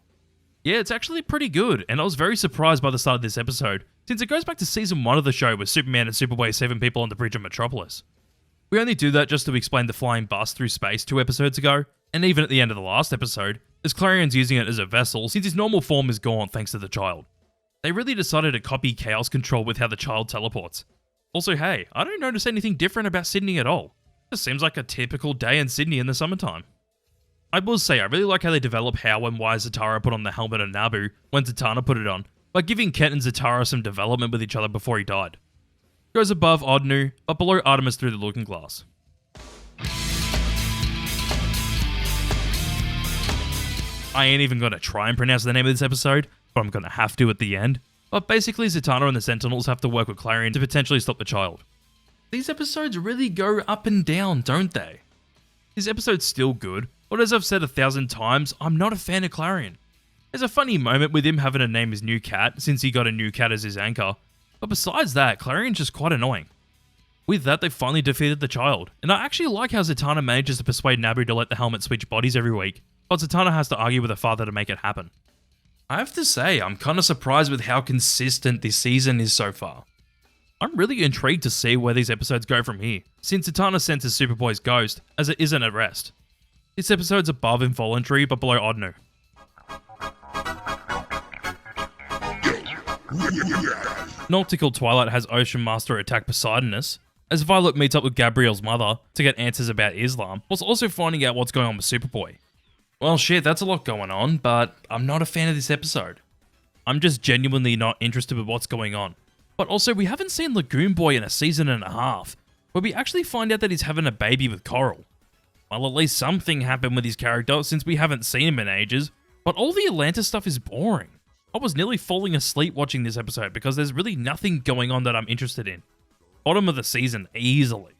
Yeah, it's actually pretty good, and I was very surprised by the start of this episode, since it goes back to season 1 of the show where Superman and Superboy save people on the bridge of Metropolis. We only do that just to explain the flying bus through space 2 episodes ago, and even at the end of the last episode, as Clarion's using it as a vessel since his normal form is gone thanks to the child. They really decided to copy Chaos Control with how the child teleports. Also, hey, I don't notice anything different about Sydney at all. It just seems like a typical day in Sydney in the summertime. I will say, I really like how they develop how and why Zatara put on the helmet of Naboo when Zatanna put it on, by giving Kent and Zatara some development with each other before he died. Goes above Odnu, but below Artemis through the Looking Glass. I ain't even gonna try and pronounce the name of this episode, but I'm gonna have to at the end. But basically, Zatanna and the Sentinels have to work with Klarion to potentially stop the child. These episodes really go up and down, don't they? This episode's still good, but as I've said 1,000 times, I'm not a fan of Klarion. There's a funny moment with him having to name his new cat, since he got a new cat as his anchor, but besides that, Clarion's just quite annoying. With that, they finally defeated the child, and I actually like how Zatanna manages to persuade Naboo to let the helmet switch bodies every week, but Zatanna has to argue with her father to make it happen. I have to say, I'm kind of surprised with how consistent this season is so far. I'm really intrigued to see where these episodes go from here, since Zatanna senses Superboy's ghost, as it isn't at rest. This episode's above Involuntary, but below Odnu. Nautical Twilight has Ocean Master attack Poseidonus, as Violet meets up with Gabrielle's mother to get answers about Islam, whilst also finding out what's going on with Superboy. Well shit, that's a lot going on, but I'm not a fan of this episode. I'm just genuinely not interested with what's going on. But also, we haven't seen Lagoon Boy in a season and a half, where we actually find out that he's having a baby with Coral. Well, at least something happened with his character since we haven't seen him in ages, but all the Atlantis stuff is boring. I was nearly falling asleep watching this episode because there's really nothing going on that I'm interested in. Bottom of the season, easily.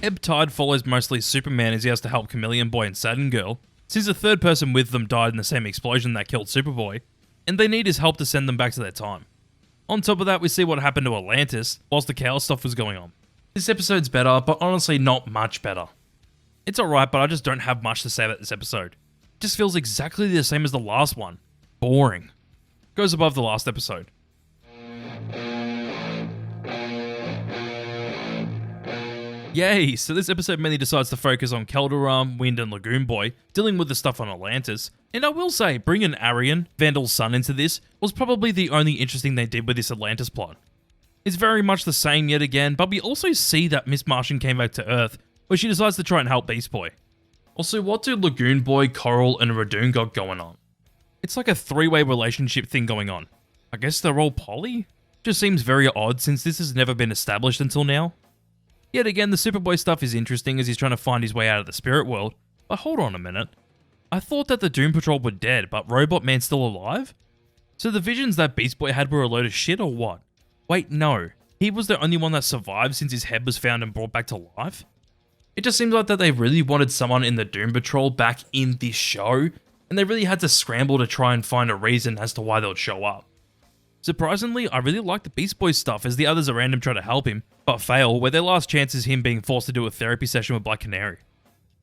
Ebb Tide follows mostly Superman as he has to help Chameleon Boy and Saturn Girl, since the third person with them died in the same explosion that killed Superboy, and they need his help to send them back to their time. On top of that, we see what happened to Atlantis whilst the Chaos stuff was going on. This episode's better, but honestly not much better. It's alright, but I just don't have much to say about this episode. It just feels exactly the same as the last one. Boring. Goes above the last episode. Yay, so this episode mainly decides to focus on Keldaram, Wind and Lagoon Boy, dealing with the stuff on Atlantis, and I will say, bringing Arian, Vandal's son, into this was probably the only interesting they did with this Atlantis plot. It's very much the same yet again, but we also see that Miss Martian came back to Earth, where she decides to try and help Beast Boy. Also, what do Lagoon Boy, Coral and Radoon got going on? It's like a three-way relationship thing going on. I guess they're all poly? Just seems very odd since this has never been established until now. Yet again, the Superboy stuff is interesting as he's trying to find his way out of the spirit world, but hold on a minute. I thought that the Doom Patrol were dead, but Robot Man's still alive? So the visions that Beast Boy had were a load of shit or what? Wait, no. He was the only one that survived since his head was found and brought back to life? It just seems like that they really wanted someone in the Doom Patrol back in this show, and they really had to scramble to try and find a reason as to why they would show up. Surprisingly, I really like the Beast Boy stuff as the others around him try to help him, but fail, where their last chance is him being forced to do a therapy session with Black Canary.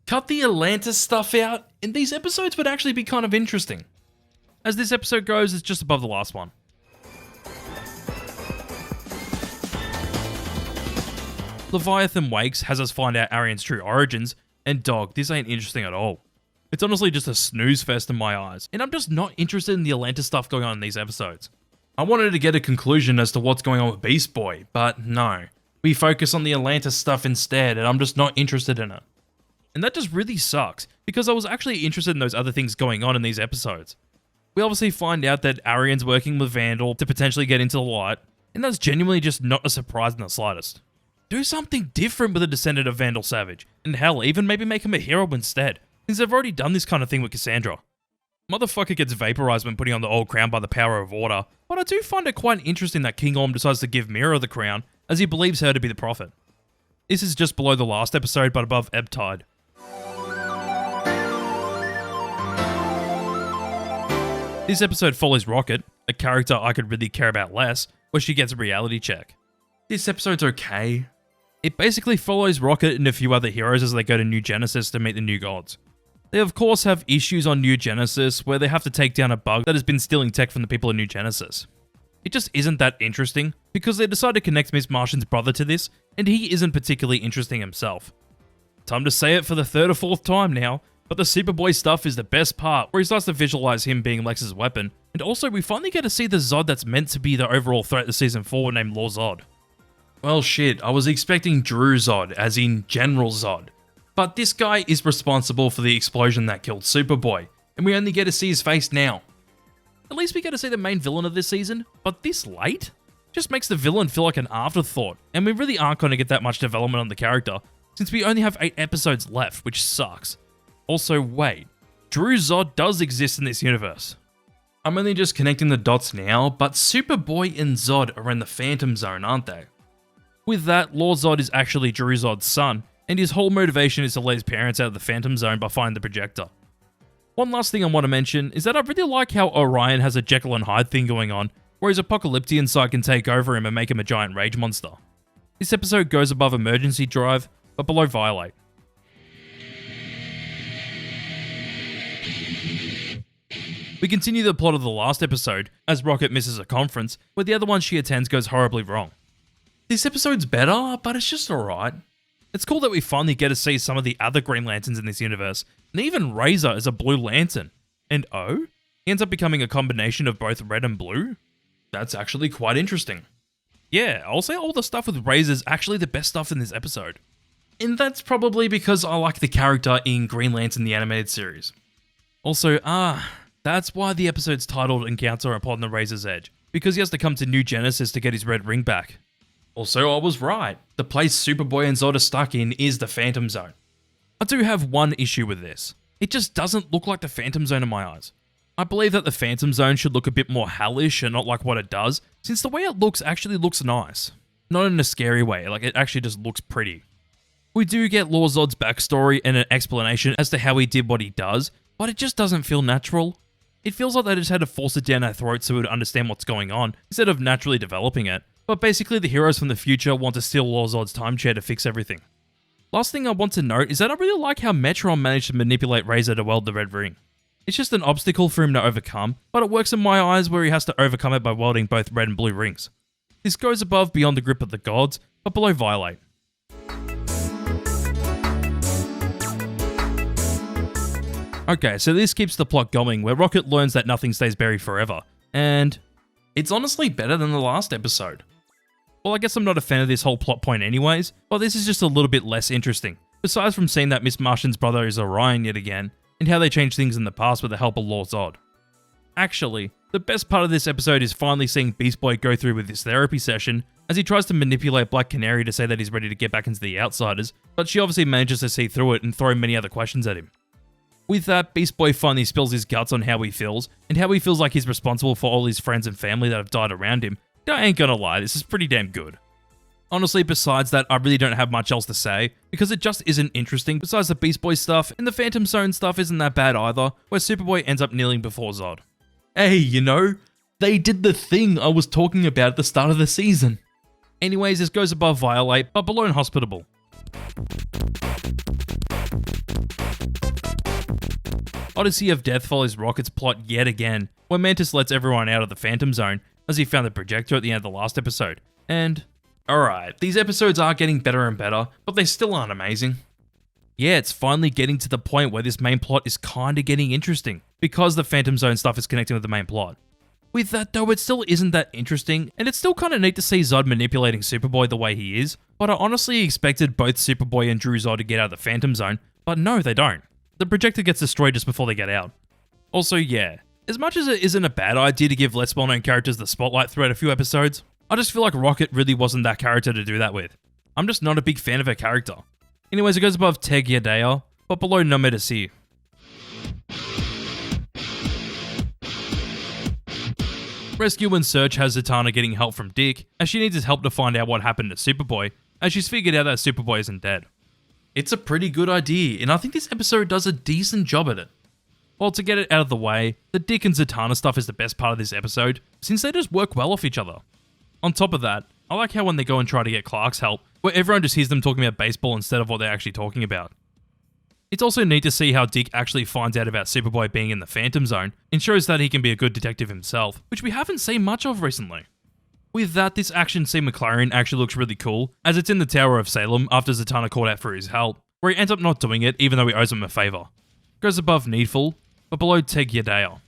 Cut the Atlantis stuff out, and these episodes would actually be kind of interesting. As this episode goes, it's just above the last one. Leviathan Wakes has us find out Arian's true origins, and dog, this ain't interesting at all. It's honestly just a snooze fest in my eyes, and I'm just not interested in the Atlantis stuff going on in these episodes. I wanted to get a conclusion as to what's going on with Beast Boy, but no. We focus on the Atlantis stuff instead, and I'm just not interested in it. And that just really sucks, because I was actually interested in those other things going on in these episodes. We obviously find out that Arian's working with Vandal to potentially get into the light, and that's genuinely just not a surprise in the slightest. Do something different with a descendant of Vandal Savage, and hell, even maybe make him a hero instead, since they've already done this kind of thing with Cassandra. Motherfucker gets vaporized when putting on the old crown by the power of water, but I do find it quite interesting that King Orm decides to give Mira the crown, as he believes her to be the prophet. This is just below the last episode, but above Ebb Tide. This episode follows Rocket, a character I could really care about less, where she gets a reality check. This episode's okay. It basically follows Rocket and a few other heroes as they go to New Genesis to meet the new gods. They of course have issues on New Genesis where they have to take down a bug that has been stealing tech from the people of New Genesis. It just isn't that interesting because they decide to connect Miss Martian's brother to this, and he isn't particularly interesting himself. Time to say it for the third or fourth time now, But the Superboy stuff is the best part, where he starts to visualize him being Lex's weapon, and also we finally get to see the Zod that's meant to be the overall threat to Season 4 named Lord Zod. Well shit, I was expecting Drew Zod, as in General Zod. But this guy is responsible for the explosion that killed Superboy, and we only get to see his face now. At least we get to see the main villain of this season, but this late? Just makes the villain feel like an afterthought, and we really aren't going to get that much development on the character, since we only have 8 episodes left, which sucks. Also, wait, Drew Zod does exist in this universe. I'm only just connecting the dots now, but Superboy and Zod are in the Phantom Zone, aren't they? With that, Lord Zod is actually Drew Zod's son, and his whole motivation is to let his parents out of the Phantom Zone by finding the projector. One last thing I want to mention is that I really like how Orion has a Jekyll and Hyde thing going on, where his Apocalyptian side can take over him and make him a giant rage monster. This episode goes above Emergency Drive, but below Violate. We continue the plot of the last episode, as Rocket misses a conference, where the other one she attends goes horribly wrong. This episode's better, but it's just alright. It's cool that we finally get to see some of the other Green Lanterns in this universe, and even Razor is a Blue Lantern. And oh, he ends up becoming a combination of both red and blue? That's actually quite interesting. Yeah, I'll say all the stuff with Razor is actually the best stuff in this episode. And that's probably because I like the character in Green Lantern the Animated Series. Also, that's why the episode's titled Encounter Upon the Razor's Edge, because he has to come to New Genesis to get his red ring back. Also, I was right. The place Superboy and Zod are stuck in is the Phantom Zone. I do have one issue with this. It just doesn't look like the Phantom Zone in my eyes. I believe that the Phantom Zone should look a bit more hellish and not like what it does, since the way it looks actually looks nice. Not in a scary way, like it actually just looks pretty. We do get Lord Zod's backstory and an explanation as to how he did what he does, but it just doesn't feel natural. It feels like they just had to force it down our throats so we would understand what's going on, instead of naturally developing it. But basically the heroes from the future want to steal Lord Zod's time chair to fix everything. Last thing I want to note is that I really like how Metron managed to manipulate Razor to weld the red ring. It's just an obstacle for him to overcome, but it works in my eyes where he has to overcome it by welding both red and blue rings. This goes above Beyond the Grip of the Gods, but below Violate. Okay, so this keeps the plot going, where Rocket learns that nothing stays buried forever, and it's honestly better than the last episode. Well, I guess I'm not a fan of this whole plot point anyways, but this is just a little bit less interesting, besides from seeing that Miss Martian's brother is Orion yet again, and how they changed things in the past with the help of Lord Zod. Actually, the best part of this episode is finally seeing Beast Boy go through with his therapy session, as he tries to manipulate Black Canary to say that he's ready to get back into the Outsiders, but she obviously manages to see through it and throw many other questions at him. With that, Beast Boy finally spills his guts on how he feels, and how he feels like he's responsible for all his friends and family that have died around him. I ain't gonna lie, this is pretty damn good. Honestly, besides that, I really don't have much else to say, because it just isn't interesting besides the Beast Boy stuff, and the Phantom Zone stuff isn't that bad either, where Superboy ends up kneeling before Zod. Hey, you know, they did the thing I was talking about at the start of the season. Anyways, this goes above Violate, but below Inhospitable. Odyssey of Death follows Rocket's plot yet again, where Mantis lets everyone out of the Phantom Zone, as he found the projector at the end of the last episode. And alright, these episodes are getting better and better, but they still aren't amazing. Yeah, it's finally getting to the point where this main plot is kinda getting interesting, because the Phantom Zone stuff is connecting with the main plot. With that though, it still isn't that interesting, and it's still kinda neat to see Zod manipulating Superboy the way he is, but I honestly expected both Superboy and Drew Zod to get out of the Phantom Zone, but no, they don't. The projector gets destroyed just before they get out. Also, yeah, as much as it isn't a bad idea to give less well-known characters the spotlight throughout a few episodes, I just feel like Rocket really wasn't that character to do that with. I'm just not a big fan of her character. Anyways, it goes above Teg Yadea, but below Nomedasi. Rescue and Search has Zatanna getting help from Dick, as she needs his help to find out what happened to Superboy, as she's figured out that Superboy isn't dead. It's a pretty good idea, and I think this episode does a decent job at it. Well, to get it out of the way, the Dick and Zatanna stuff is the best part of this episode, since they just work well off each other. On top of that, I like how when they go and try to get Clark's help, where everyone just hears them talking about baseball instead of what they're actually talking about. It's also neat to see how Dick actually finds out about Superboy being in the Phantom Zone, and shows that he can be a good detective himself, which we haven't seen much of recently. With that, this action scene with Clarion actually looks really cool, as it's in the Tower of Salem after Zatanna called out for his help, where he ends up not doing it even though he owes him a favour. Goes above Needful, but below Teg Yadea.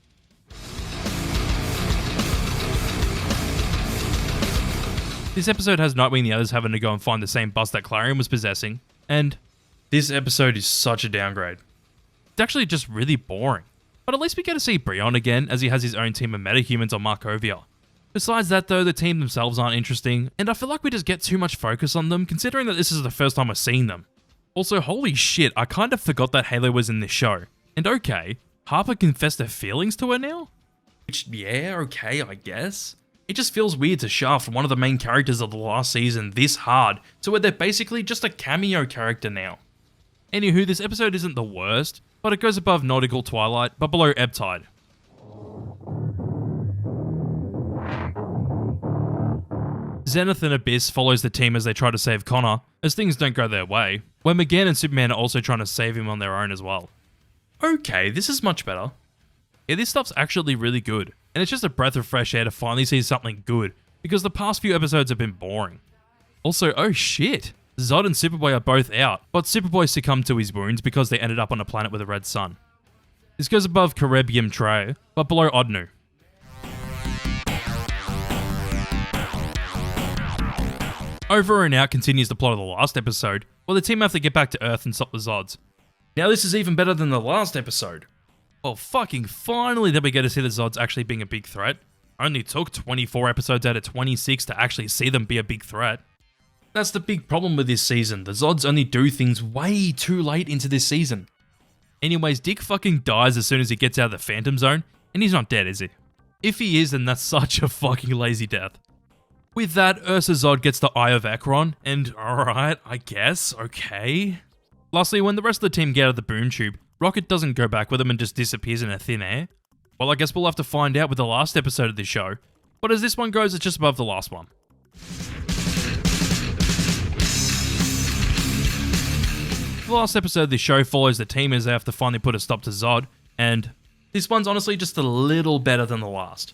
This episode has Nightwing and the others having to go and find the same bus that Clarion was possessing, and this episode is such a downgrade. It's actually just really boring, but at least we get to see Brion again as he has his own team of metahumans on Markovia. Besides that though, the team themselves aren't interesting, and I feel like we just get too much focus on them considering that this is the first time we're seeing them. Also, holy shit, I kind of forgot that Halo was in this show. And okay, Harper confessed her feelings to her now? Which, yeah, okay, I guess. It just feels weird to shaft one of the main characters of the last season this hard to where they're basically just a cameo character now. Anywho, this episode isn't the worst, but it goes above Nautical Twilight, but below Ebb Tide. Zenith and Abyss follows the team as they try to save Connor, as things don't go their way, where McGann and Superman are also trying to save him on their own as well. Okay, this is much better. Yeah, this stuff's actually really good, and it's just a breath of fresh air to finally see something good, because the past few episodes have been boring. Also, oh shit, Zod and Superboy are both out, but Superboy succumbed to his wounds because they ended up on a planet with a red sun. This goes above Kareb Yim Trey, but below Odnu. Over and Out continues the plot of the last episode, where the team have to get back to Earth and stop the Zods. Now this is even better than the last episode. Well, fucking finally that we get to see the Zods actually being a big threat. Only took 24 episodes out of 26 to actually see them be a big threat. That's the big problem with this season, the Zods only do things way too late into this season. Anyways, Dick fucking dies as soon as he gets out of the Phantom Zone, and he's not dead, is he? If he is, then that's such a fucking lazy death. With that, Ursa Zod gets the Eye of Ekron, and alright, I guess, okay. Lastly, when the rest of the team get out of the boom tube, Rocket doesn't go back with them and just disappears in a thin air. Well, I guess we'll have to find out with the last episode of this show, but as this one goes, it's just above the last one. The last episode of this show follows the team as they have to finally put a stop to Zod, and this one's honestly just a little better than the last.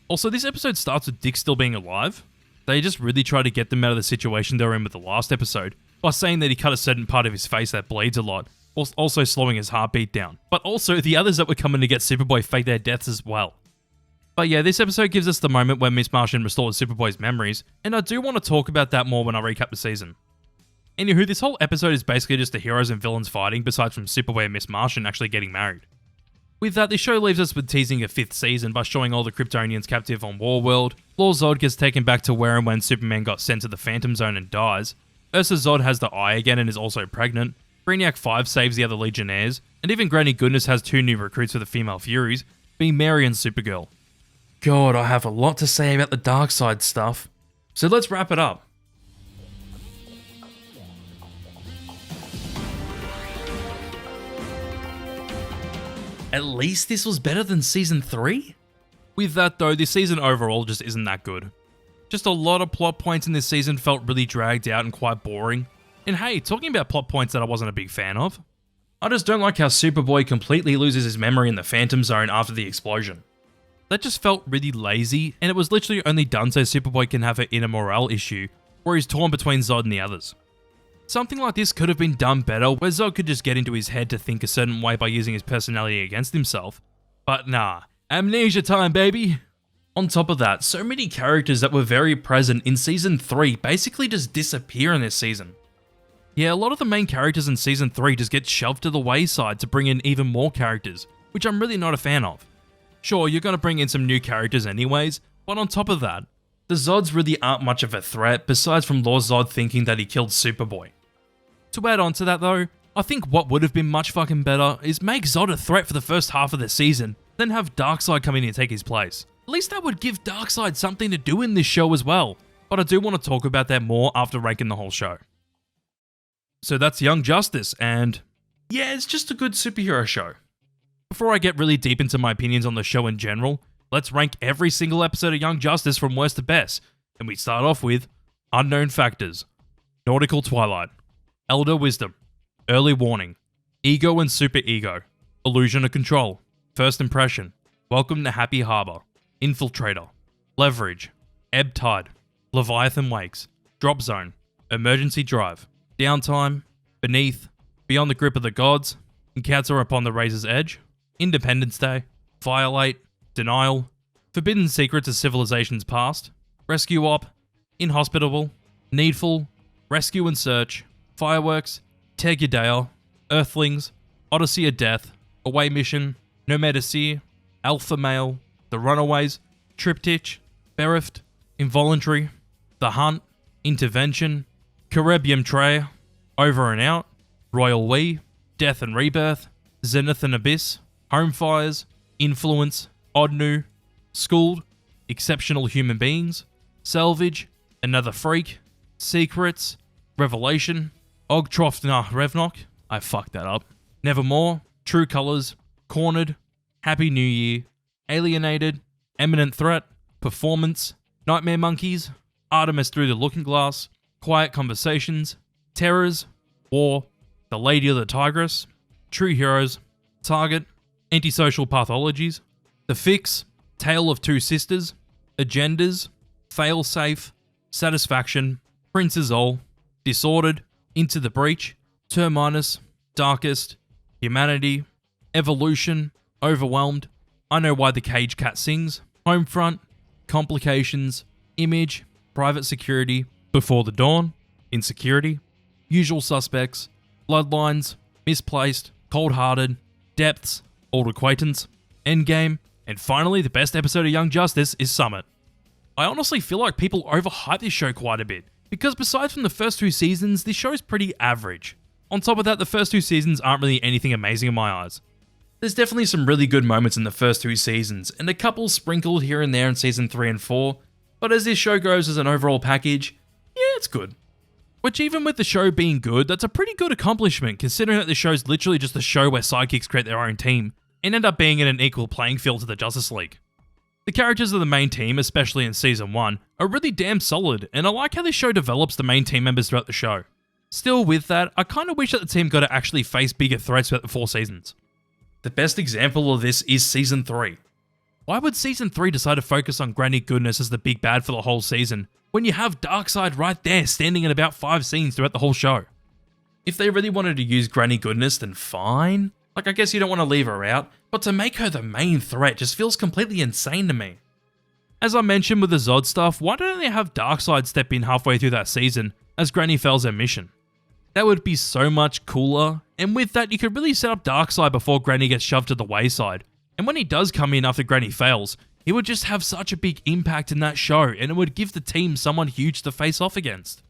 Also, this episode starts with Dick still being alive. They just really try to get them out of the situation they were in with the last episode by saying that he cut a certain part of his face that bleeds a lot, whilst also slowing his heartbeat down. But also, the others that were coming to get Superboy fake their deaths as well. But yeah, this episode gives us the moment when Miss Martian restores Superboy's memories, and I do want to talk about that more when I recap the season. Anywho, this whole episode is basically just the heroes and villains fighting, besides from Superboy and Miss Martian actually getting married. With that, this show leaves us with teasing a 5th season by showing all the Kryptonians captive on Warworld, Lord Zod gets taken back to where and when Superman got sent to the Phantom Zone and dies, Ursa Zod has the eye again and is also pregnant, Brainiac 5 saves the other Legionnaires, and even Granny Goodness has 2 new recruits for the female Furies, being Mary and Supergirl. God, I have a lot to say about the Darkseid stuff. So let's wrap it up. At least this was better than Season 3? With that though, this season overall just isn't that good. Just a lot of plot points in this season felt really dragged out and quite boring. And hey, talking about plot points that I wasn't a big fan of, I just don't like how Superboy completely loses his memory in the Phantom Zone after the explosion. That just felt really lazy, and it was literally only done so Superboy can have an inner morale issue, where he's torn between Zod and the others. Something like this could have been done better, where Zod could just get into his head to think a certain way by using his personality against himself. But nah, amnesia time, baby! On top of that, so many characters that were very present in Season 3 basically just disappear in this season. Yeah, a lot of the main characters in Season 3 just get shoved to the wayside to bring in even more characters, which I'm really not a fan of. Sure, you're gonna bring in some new characters anyways, but on top of that, the Zods really aren't much of a threat besides from Lord Zod thinking that he killed Superboy. To add on to that though, I think what would have been much fucking better is make Zod a threat for the first half of the season, then have Darkseid come in and take his place. At least that would give Darkseid something to do in this show as well, but I do want to talk about that more after ranking the whole show. So that's Young Justice, and yeah, it's just a good superhero show. Before I get really deep into my opinions on the show in general, let's rank every single episode of Young Justice from worst to best, and we start off with Unknown Factors, Nautical Twilight, Elder Wisdom, Early Warning, Ego and Super Ego, Illusion of Control, First Impression, Welcome to Happy Harbor, Infiltrator, Leverage, Ebb Tide, Leviathan Wakes, Drop Zone, Emergency Drive, Downtime, Beneath, Beyond the Grip of the Gods, Encounter Upon the Razor's Edge, Independence Day, Violate, Denial, Forbidden Secrets of Civilizations Past, Rescue Op, Inhospitable, Needful, Rescue and Search, Fireworks, Tegudea, Earthlings, Odyssey of Death, Away Mission, Nomad Seer, Alpha Male, The Runaways, Triptych, Bereft, Involuntary, The Hunt, Intervention, Carebium Trey, Over and Out, Royal We, Death and Rebirth, Zenith and Abyss, Home Fires, Influence, Oddnu, Schooled, Exceptional Human Beings, Salvage, Another Freak, Secrets, Revelation, Ogtroftna Revnok, I fucked that up, Nevermore, True Colors, Cornered, Happy New Year, Alienated, Eminent Threat, Performance, Nightmare Monkeys, Artemis Through the Looking Glass, Quiet Conversations, Terrors, War, The Lady of the Tigress, True Heroes, Target, Antisocial Pathologies, The Fix, Tale of Two Sisters, Agendas, Failsafe, Satisfaction, Prince's All, Disordered, Into the Breach, Terminus, Darkest, Humanity, Evolution, Overwhelmed, I Know Why the Cage Cat Sings, Homefront, Complications, Image, Private Security, Before the Dawn, Insecurity, Usual Suspects, Bloodlines, Misplaced, Cold-Hearted, Depths, Old Acquaintance, Endgame, and finally the best episode of Young Justice is Summit. I honestly feel like people overhype this show quite a bit, because besides from the first 2 seasons, this show is pretty average. On top of that, the first 2 seasons aren't really anything amazing in my eyes. There's definitely some really good moments in the first 2 seasons, and a couple sprinkled here and there in season 3 and 4, but as this show goes as an overall package, yeah, it's good. Which even with the show being good, that's a pretty good accomplishment considering that the show's literally just a show where sidekicks create their own team, and end up being in an equal playing field to the Justice League. The characters of the main team, especially in Season 1, are really damn solid, and I like how this show develops the main team members throughout the show. Still with that, I kinda wish that the team got to actually face bigger threats throughout the 4 seasons. The best example of this is Season 3. Why would Season 3 decide to focus on Granny Goodness as the big bad for the whole season, when you have Darkseid right there standing in about 5 scenes throughout the whole show? If they really wanted to use Granny Goodness, then fine. Like, I guess you don't want to leave her out, but to make her the main threat just feels completely insane to me. As I mentioned with the Zod stuff, why don't they have Darkseid step in halfway through that season, as Granny fails her mission? That would be so much cooler, and with that you could really set up Darkseid before Granny gets shoved to the wayside, and when he does come in after Granny fails, he would just have such a big impact in that show, and it would give the team someone huge to face off against.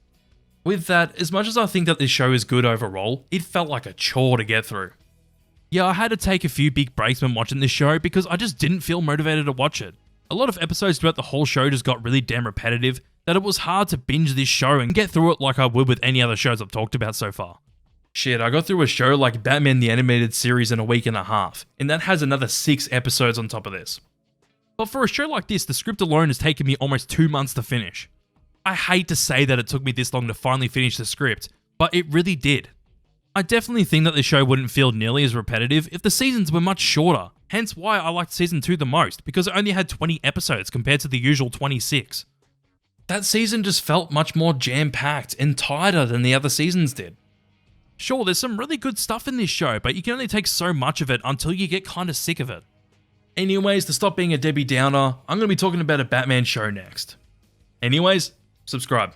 With that, as much as I think that this show is good overall, it felt like a chore to get through. Yeah, I had to take a few big breaks when watching this show because I just didn't feel motivated to watch it. A lot of episodes throughout the whole show just got really damn repetitive that it was hard to binge this show and get through it like I would with any other shows I've talked about so far. Shit, I got through a show like Batman the Animated Series in a week and a half, and that has another 6 episodes on top of this. But for a show like this, the script alone has taken me almost 2 months to finish. I hate to say that it took me this long to finally finish the script, but it really did. I definitely think that the show wouldn't feel nearly as repetitive if the seasons were much shorter, hence why I liked Season 2 the most, because it only had 20 episodes compared to the usual 26. That season just felt much more jam-packed and tighter than the other seasons did. Sure, there's some really good stuff in this show, but you can only take so much of it until you get kinda sick of it. Anyways, to stop being a Debbie Downer, I'm going to be talking about a Batman show next. Anyways, subscribe.